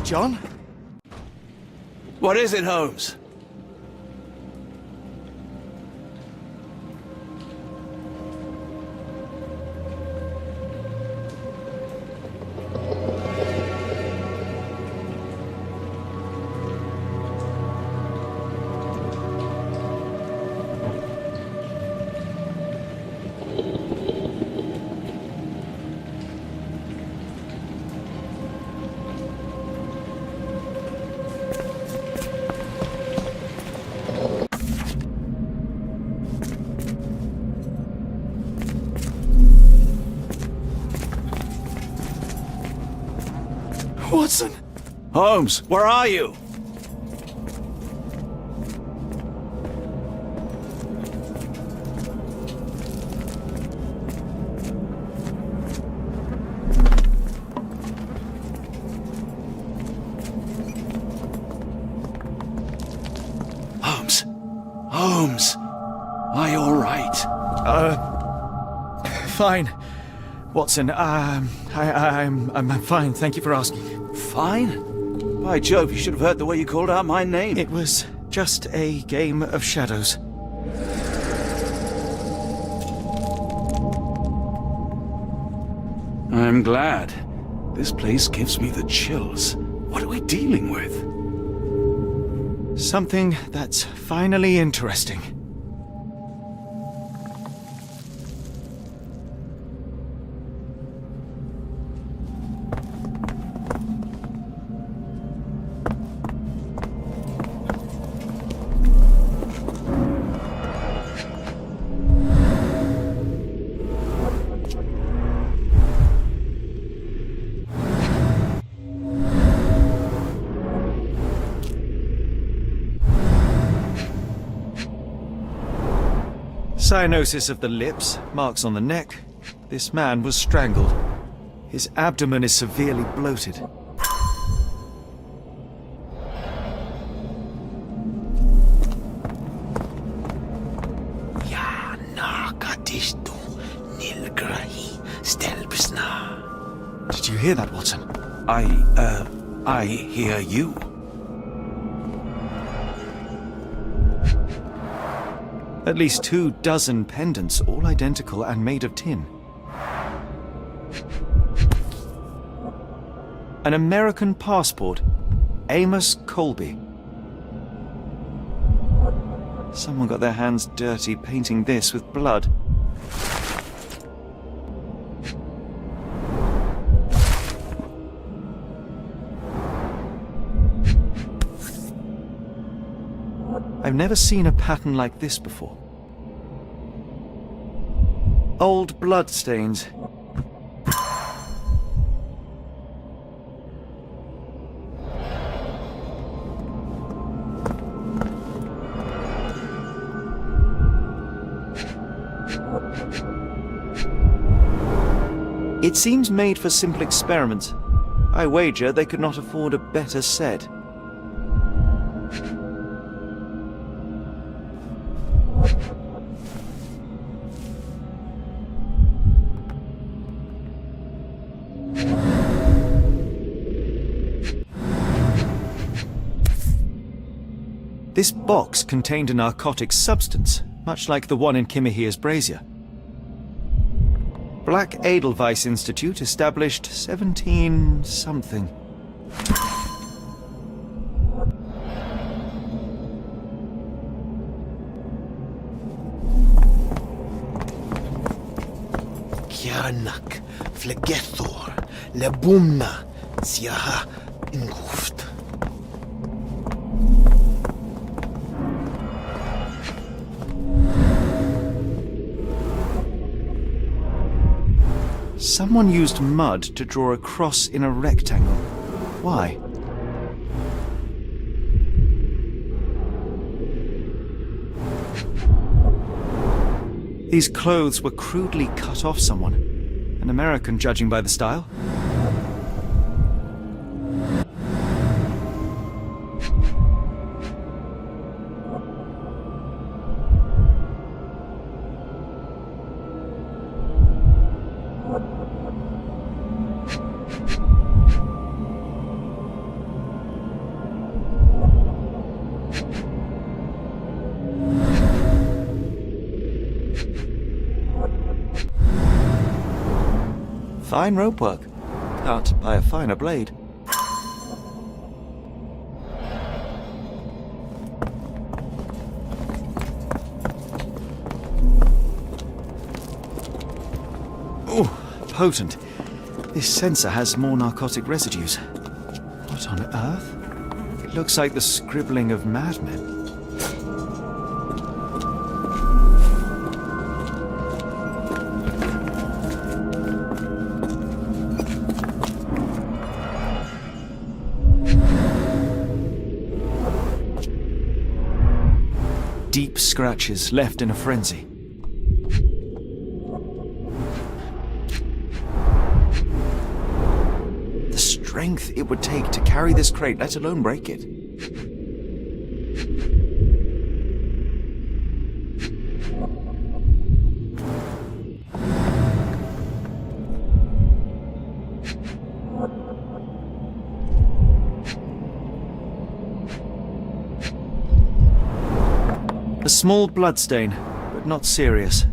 John? What is it, Holmes? Watson! Holmes, where are you? Holmes! Holmes! Are you all right? Fine. Watson, I'm fine, thank you for asking. Fine? By Jove, you should have heard the way you called out my name. It was just a game of shadows. I'm glad. This place gives me the chills. What are we dealing with? Something that's finally interesting. Cyanosis of the lips, marks on the neck. This man was strangled. His abdomen is severely bloated. Did you hear that, Watson? I hear you. At least 24 pendants, all identical and made of tin. An American passport. Amos Colby. Someone got their hands dirty painting this with blood. I've never seen a pattern like this before. Old blood stains. It seems made for simple experiments. I wager they could not afford a better set. This box contained a narcotic substance, much like the one in Kimihia's brazier. Black Edelweiss Institute, established 17-something. Kianak, Flegethor, Lebumna, Siaha, Inguft. Someone used mud to draw a cross in a rectangle. Why? These clothes were crudely cut off someone. An American, judging by the style. Fine rope work, cut by a finer blade. Oh, potent. This sensor has more narcotic residues. What on earth? It looks like the scribbling of madmen. Deep scratches left in a frenzy. The strength it would take to carry this crate, let alone break it. A small bloodstain, but not serious.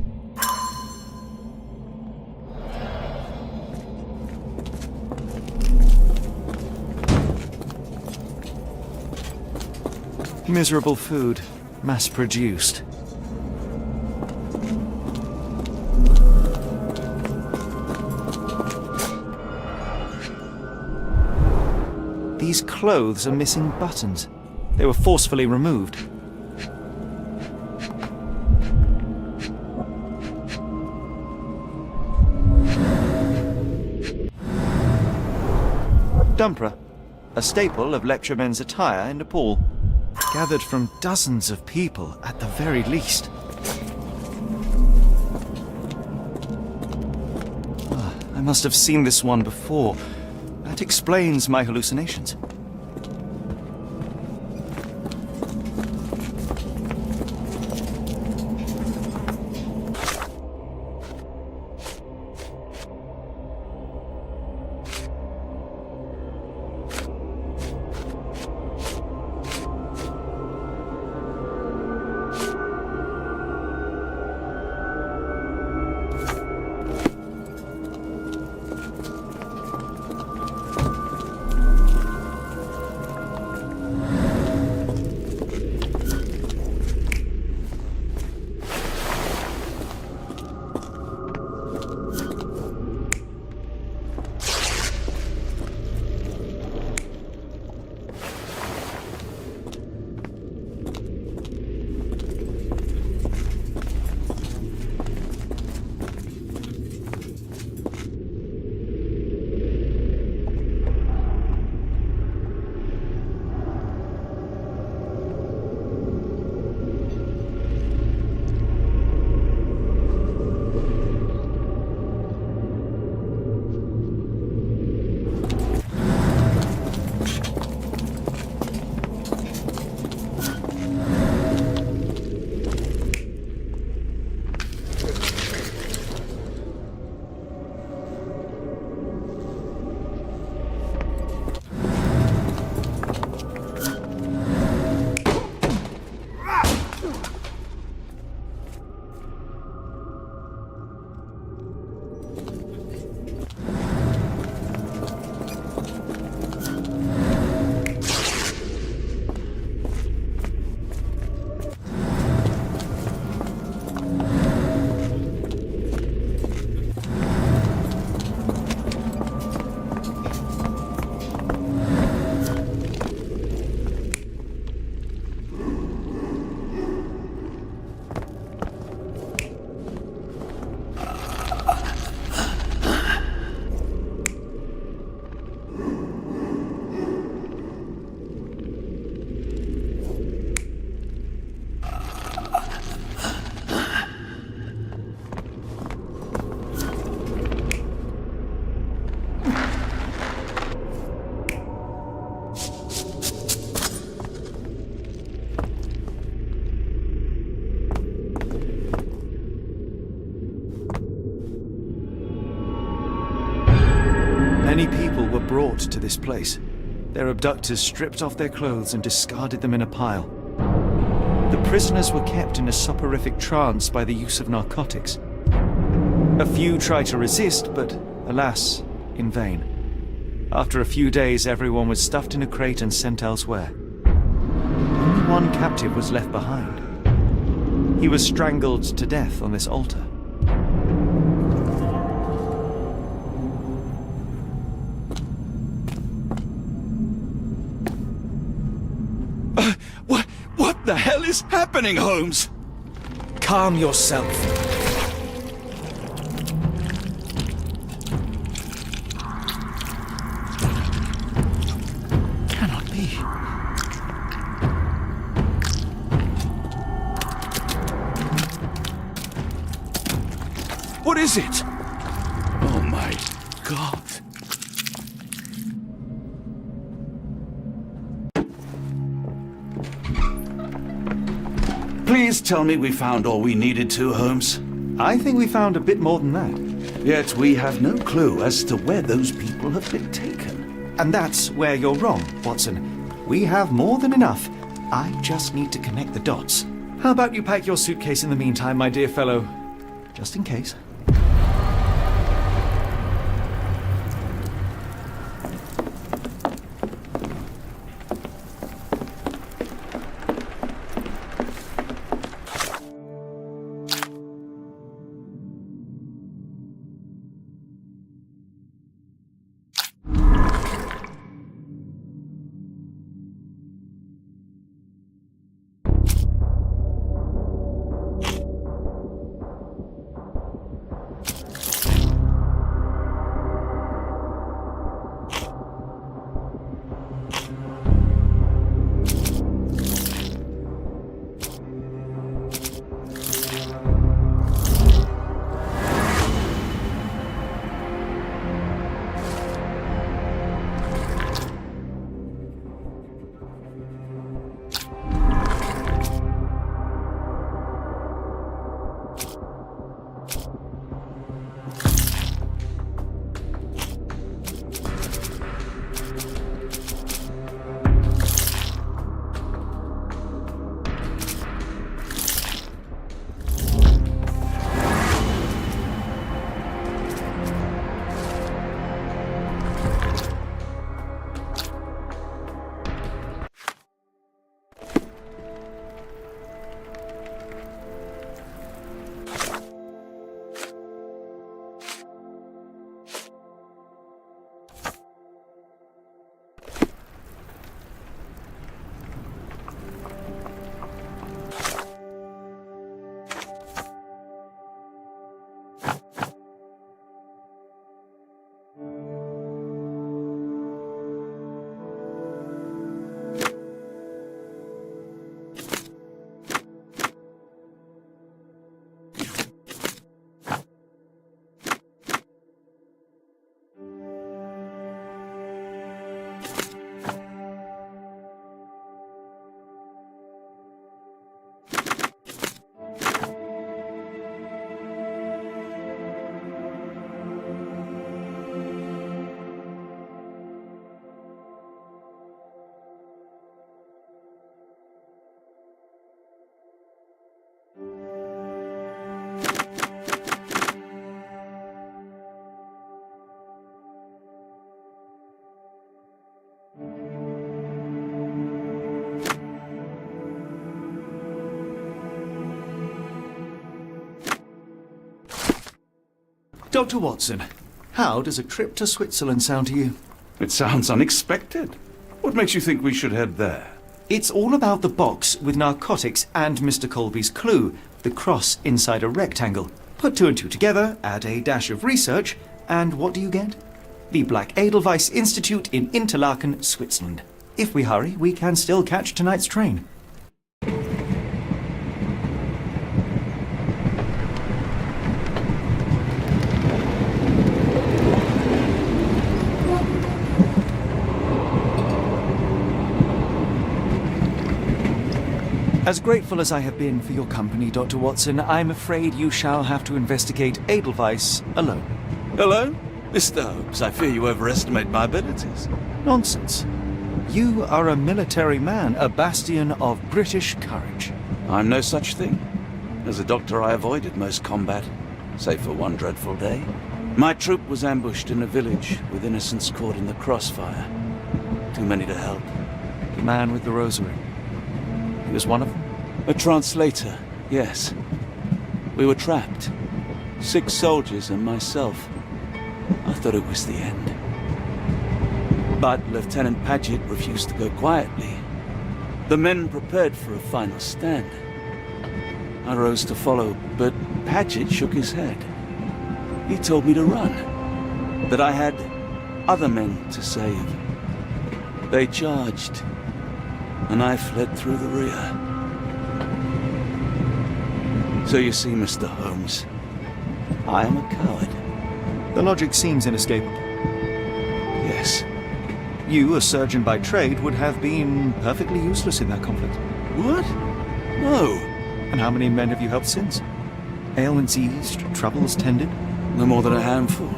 Miserable food, mass-produced. These clothes are missing buttons. They were forcefully removed. Dumpra, a staple of lecturemen's attire in Nepal, gathered from dozens of people at the very least. I must have seen this one before. That explains my hallucinations. Many people were brought to this place. Their abductors stripped off their clothes and discarded them in a pile. The prisoners were kept in a soporific trance by the use of narcotics. A few tried to resist, but Alas, in vain. After a few days, everyone was stuffed in a crate and sent elsewhere. Only one captive was left behind. He was strangled to death on this altar. What the hell is happening, Holmes? Calm yourself. Cannot be. What is it? Oh my God. Please tell me we found all we needed to, Holmes. I think we found a bit more than that. Yet we have no clue as to where those people have been taken. And that's where you're wrong, Watson. We have more than enough. I just need to connect the dots. How about you pack your suitcase in the meantime, my dear fellow? Just in case. Dr. Watson, how does a trip to Switzerland sound to you? It sounds unexpected. What makes you think we should head there? It's all about the box with narcotics and Mr. Colby's clue, the cross inside a rectangle. Put two and two together, add a dash of research, and what do you get? The Black Edelweiss Institute in Interlaken, Switzerland. If we hurry, we can still catch tonight's train. As grateful as I have been for your company, Dr. Watson, I'm afraid you shall have to investigate Edelweiss alone. Alone? Mr. Holmes, I fear you overestimate my abilities. Nonsense. You are a military man, a bastion of British courage. I'm no such thing. As a doctor, I avoided most combat, save for one dreadful day. My troop was ambushed in a village with innocents caught in the crossfire. Too many to help. The man with the rosary. He was one of them? A translator, yes. We were trapped. 6 soldiers and myself. I thought it was the end. But Lieutenant Paget refused to go quietly. The men prepared for a final stand. I rose to follow, but Paget shook his head. He told me to run. That I had other men to save. They charged, and I fled through the rear. So you see, Mr. Holmes, I am a coward. The logic seems inescapable. Yes. You, a surgeon by trade, would have been perfectly useless in that conflict. What? No. And how many men have you helped since? Ailments eased, troubles tended? No more than a handful.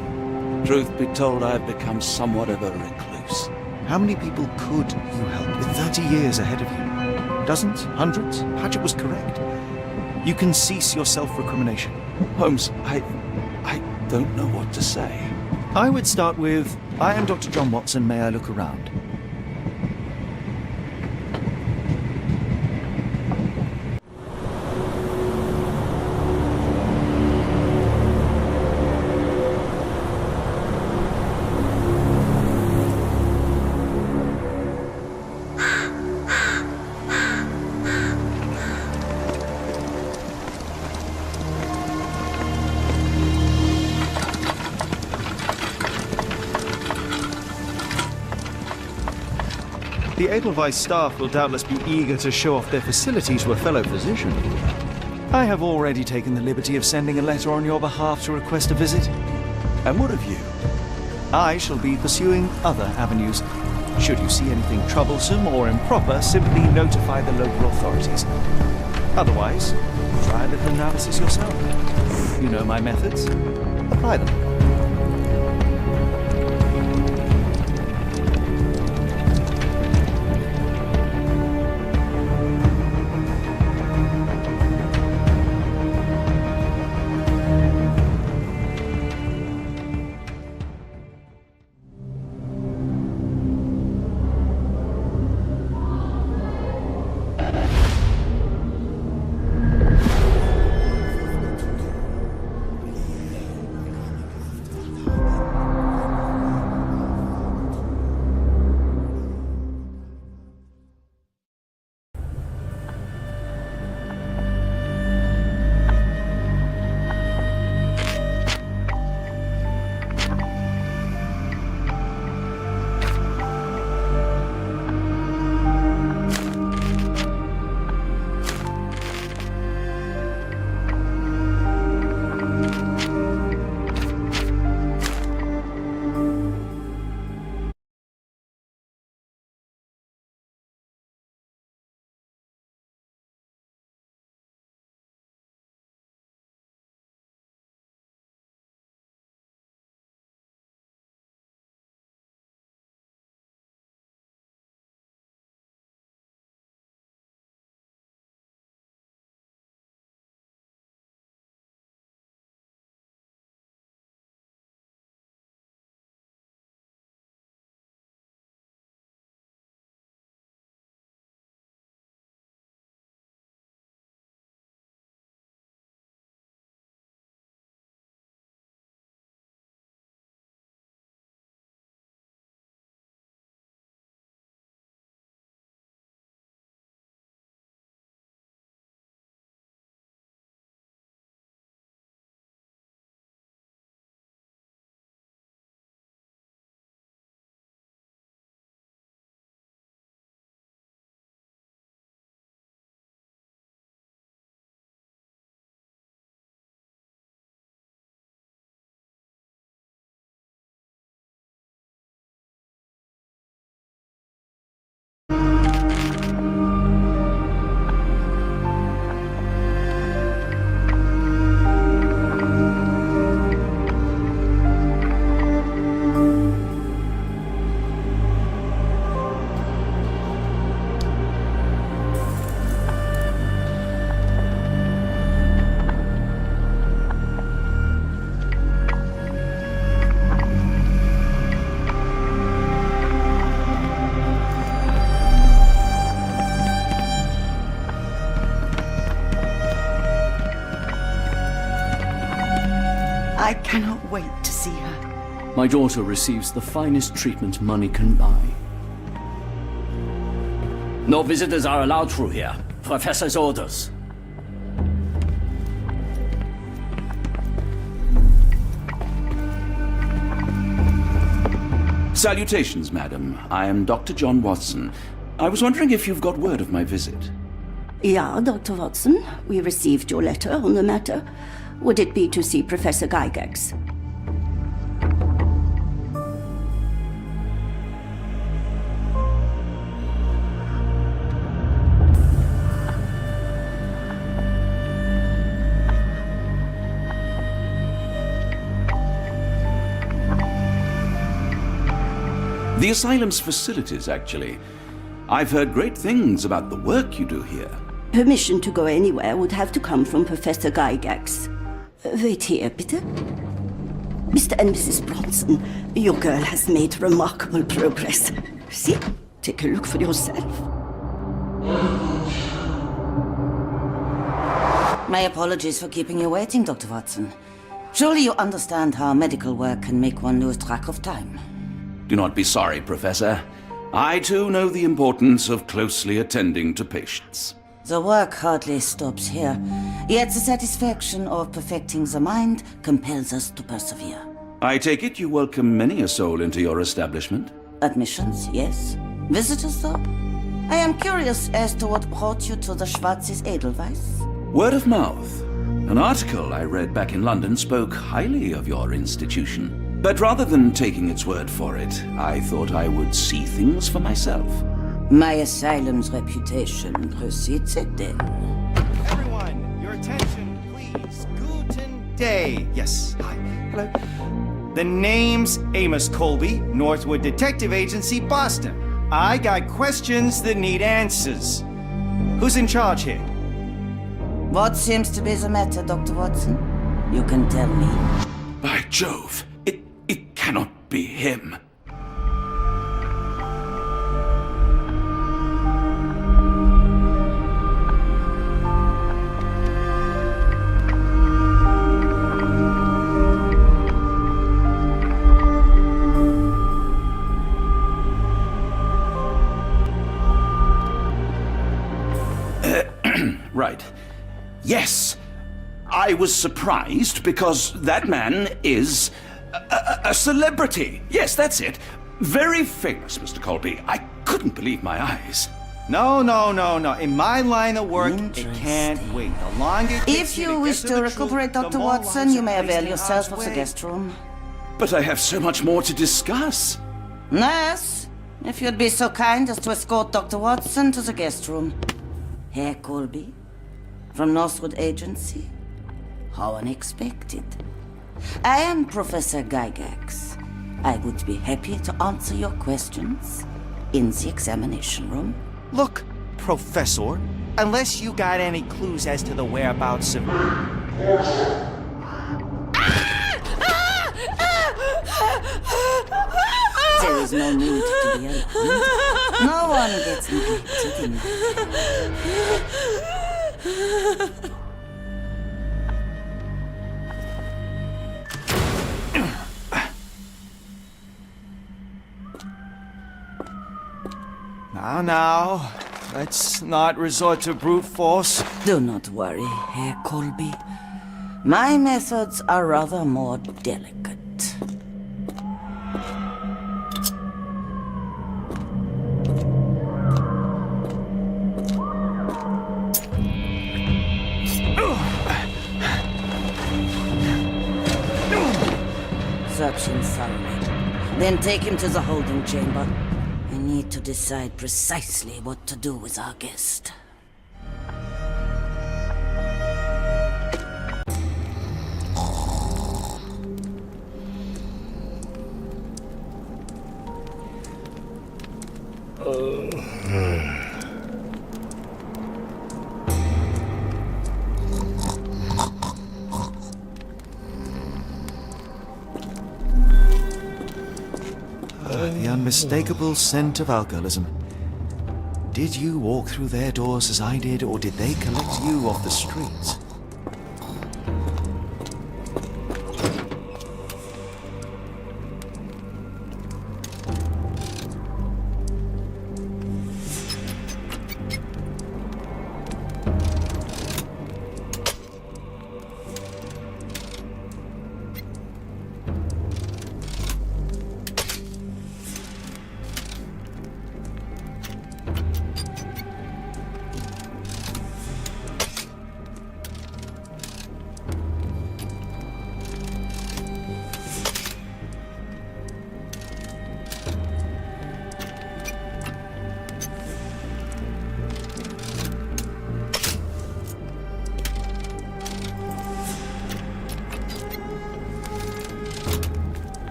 Truth be told, I have become somewhat of a recluse. How many people could you help with 30 years ahead of you? Dozens? Hundreds? Paget was correct. You can cease your self-recrimination. Holmes, I don't know what to say. I would start with, I am Dr. John Watson, may I look around? The Edelweiss staff will doubtless be eager to show off their facilities to a fellow physician. I have already taken the liberty of sending a letter on your behalf to request a visit. And what of you? I shall be pursuing other avenues. Should you see anything troublesome or improper, simply notify the local authorities. Otherwise, try a little analysis yourself. You know my methods. Apply them. I cannot wait to see her. My daughter receives the finest treatment money can buy. No visitors are allowed through here. Professor's orders. Salutations, madam. I am Dr. John Watson. I was wondering if you've got word of my visit. Yeah, Dr. Watson. We received your letter on the matter. Would it be to see Professor Gygax? The asylum's facilities, actually. I've heard great things about the work you do here. Permission to go anywhere would have to come from Professor Gygax. Wait here, bitte. Mr. and Mrs. Bronson, your girl has made remarkable progress. See? Take a look for yourself. My apologies for keeping you waiting, Dr. Watson. Surely you understand how medical work can make one lose track of time. Do not be sorry, Professor. I too know the importance of closely attending to patients. The work hardly stops here, yet the satisfaction of perfecting the mind compels us to persevere. I take it you welcome many a soul into your establishment? Admissions, yes. Visitors, though? I am curious as to what brought you to the Schwarzes Edelweiss. Word of mouth. An article I read back in London spoke highly of your institution. But rather than taking its word for it, I thought I would see things for myself. My asylum's reputation precedes it, then. Everyone, your attention, please. Guten Day. Yes, hi. Hello. The name's Amos Colby, Northwood Detective Agency, Boston. I got questions that need answers. Who's in charge here? What seems to be the matter, Dr. Watson? You can tell me. By Jove, it cannot be him. Right. Yes. I was surprised because that man is a celebrity. Yes, that's it. Very famous, Mr. Colby. I couldn't believe my eyes. No. In my line of work, it can't wait. The longer it takes If me you to wish get to the recuperate, truth, Dr. the more Watson, lives you are may placed avail in yourself harm's of the way. guest room. But I have so much more to discuss. Nurse, if you'd be so kind as to escort Dr. Watson to the guest room. Herr Colby, from Northwood Agency. How unexpected. I am Professor Gygax. I would be happy to answer your questions in the examination room. Look, Professor, unless you got any clues as to the whereabouts of... There is no need to be alarmed. No one gets neglected in that. Now, let's not resort to brute force. Do not worry, Herr Colby. My methods are rather more delicate. Search him thoroughly. Then take him to the holding chamber. I need to decide precisely what to do with our guest. The unmistakable scent of alcoholism. Did you walk through their doors as I did, or did they collect you off the streets?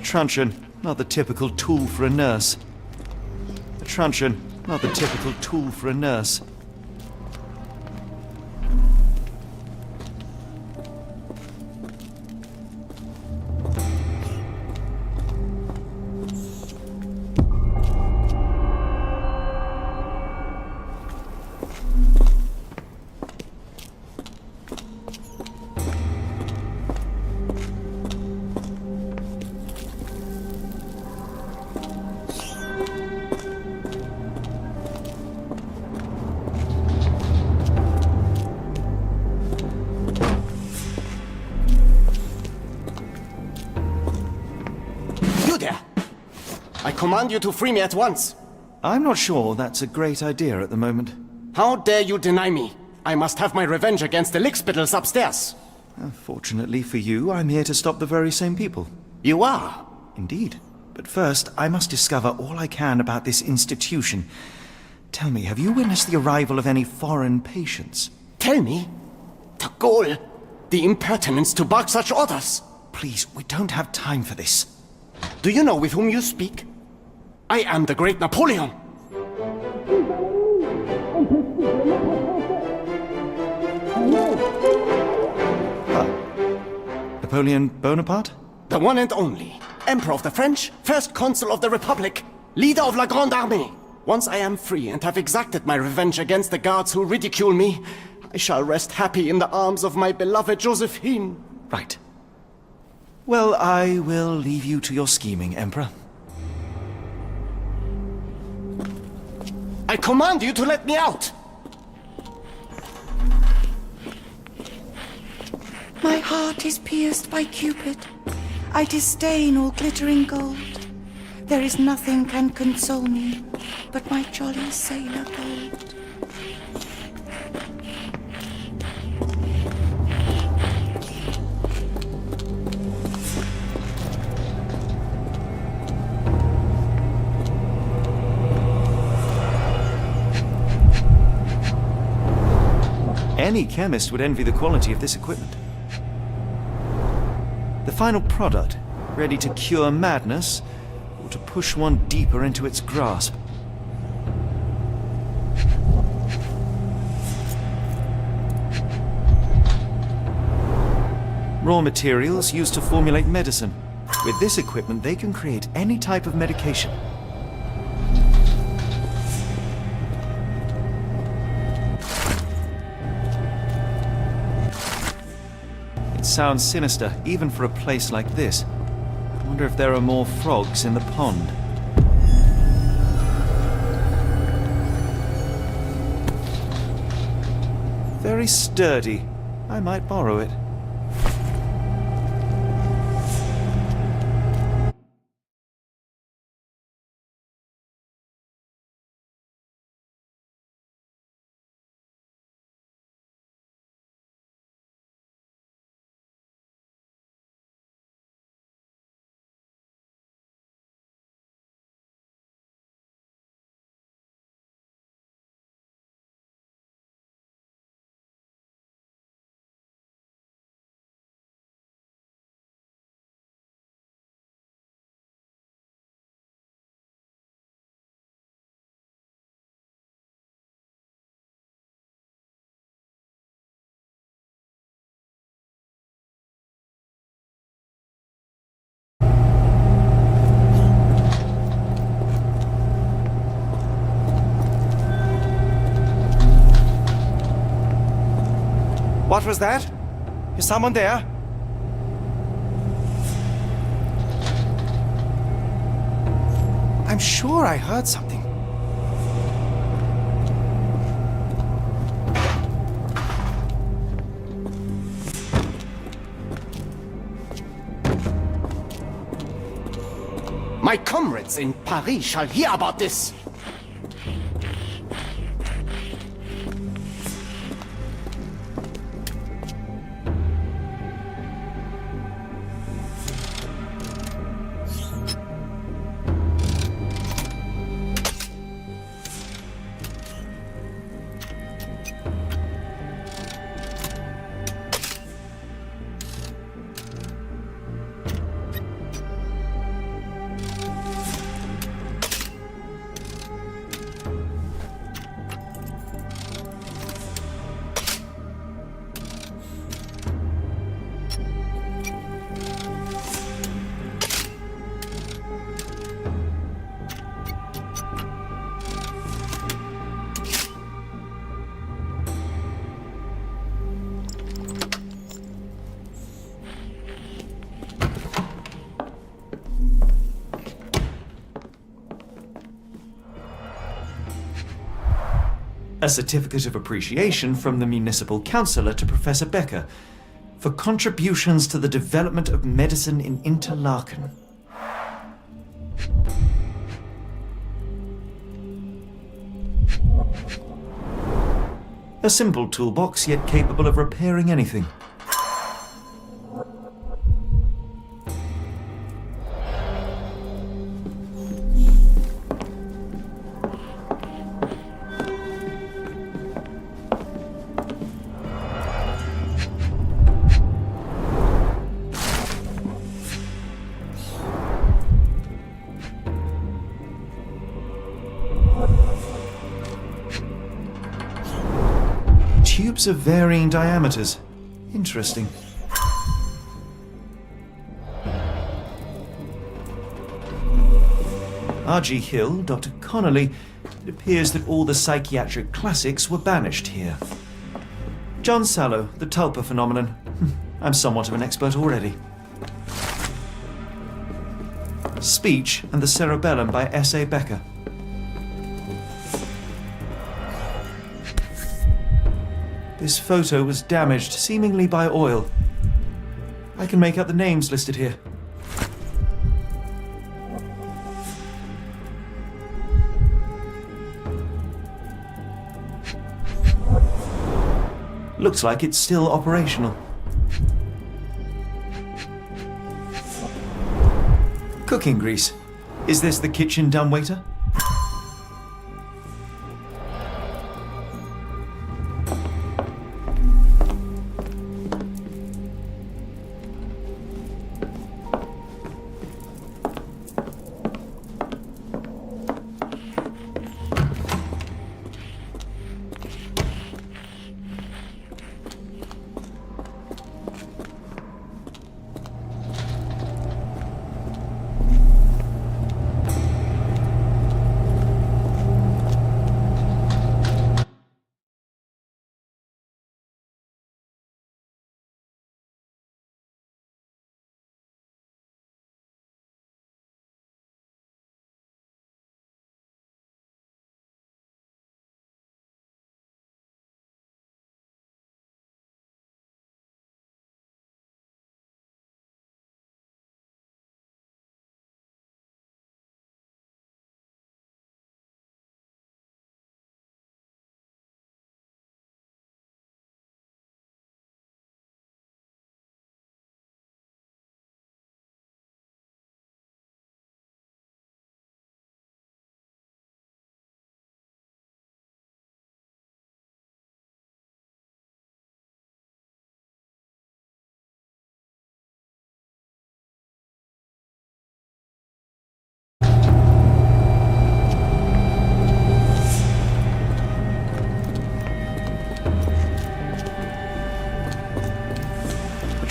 truncheon, not the typical tool for a nurse. A truncheon, not the typical tool for a nurse. I command you to free me at once. I'm not sure that's a great idea at the moment. How dare you deny me? I must have my revenge against the lickspittles upstairs. Fortunately for you, I'm here to stop the very same people. You are? Indeed. But first, I must discover all I can about this institution. Tell me, have you witnessed the arrival of any foreign patients? Tell me? The gall, the impertinence to bark such orders. Please, we don't have time for this. Do you know with whom you speak? I am the great Napoleon. Napoleon Bonaparte? The one and only. Emperor of the French, First Consul of the Republic, leader of La Grande Armée. Once I am free and have exacted my revenge against the guards who ridicule me, I shall rest happy in the arms of my beloved Josephine. Right. Well, I will leave you to your scheming, Emperor. I command you to let me out! My heart is pierced by Cupid. I disdain all glittering gold. There is nothing can console me but my jolly sailor gold. Any chemist would envy the quality of this equipment. The final product, ready to cure madness, or to push one deeper into its grasp. Raw materials used to formulate medicine. With this equipment, they can create any type of medication. It sounds sinister, even for a place like this. I wonder if there are more frogs in the pond. Very sturdy. I might borrow it. What was that? Is someone there? I'm sure I heard something. My comrades in Paris shall hear about this. A certificate of appreciation from the municipal councillor to Professor Becker for contributions to the development of medicine in Interlaken. A simple toolbox, yet capable of repairing anything. Tubes of varying diameters. Interesting. R.G. Hill, Dr. Connolly. It appears that all the psychiatric classics were banished here. John Sallow, the tulpa phenomenon. I'm somewhat of an expert already. Speech and the Cerebellum by S.A. Becker. This photo was damaged, seemingly by oil. I can make out the names listed here. Looks like it's still operational. Cooking grease. Is this the kitchen dumbwaiter?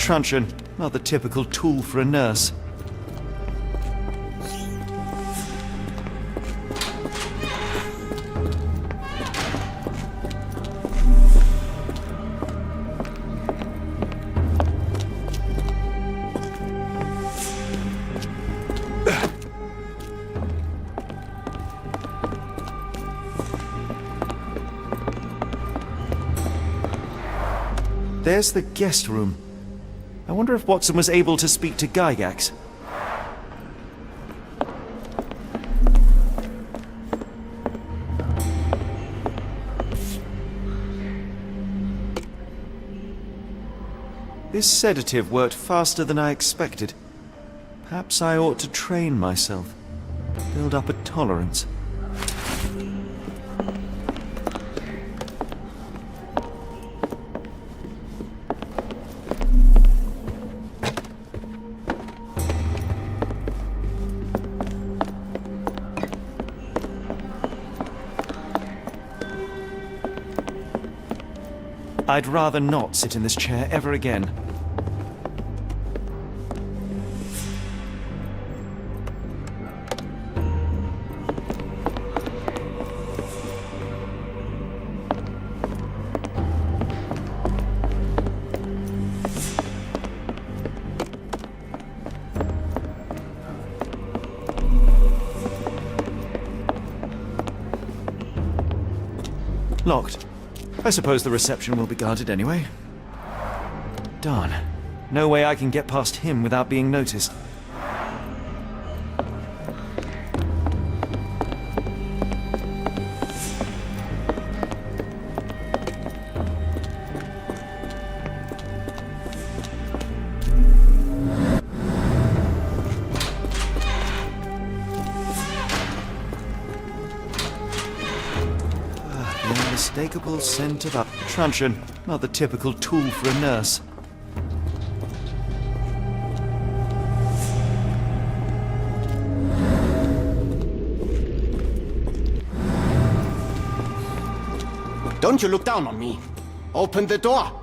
Truncheon, not the typical tool for a nurse. There's the guest room. I wonder if Watson was able to speak to Gygax. This sedative worked faster than I expected. Perhaps I ought to train myself, build up a tolerance. I'd rather not sit in this chair ever again. Locked. I suppose the reception will be guarded anyway. Darn. No way I can get past him without being noticed. The unmistakable scent of truncheon, not the typical tool for a nurse. Don't you look down on me. Open the door.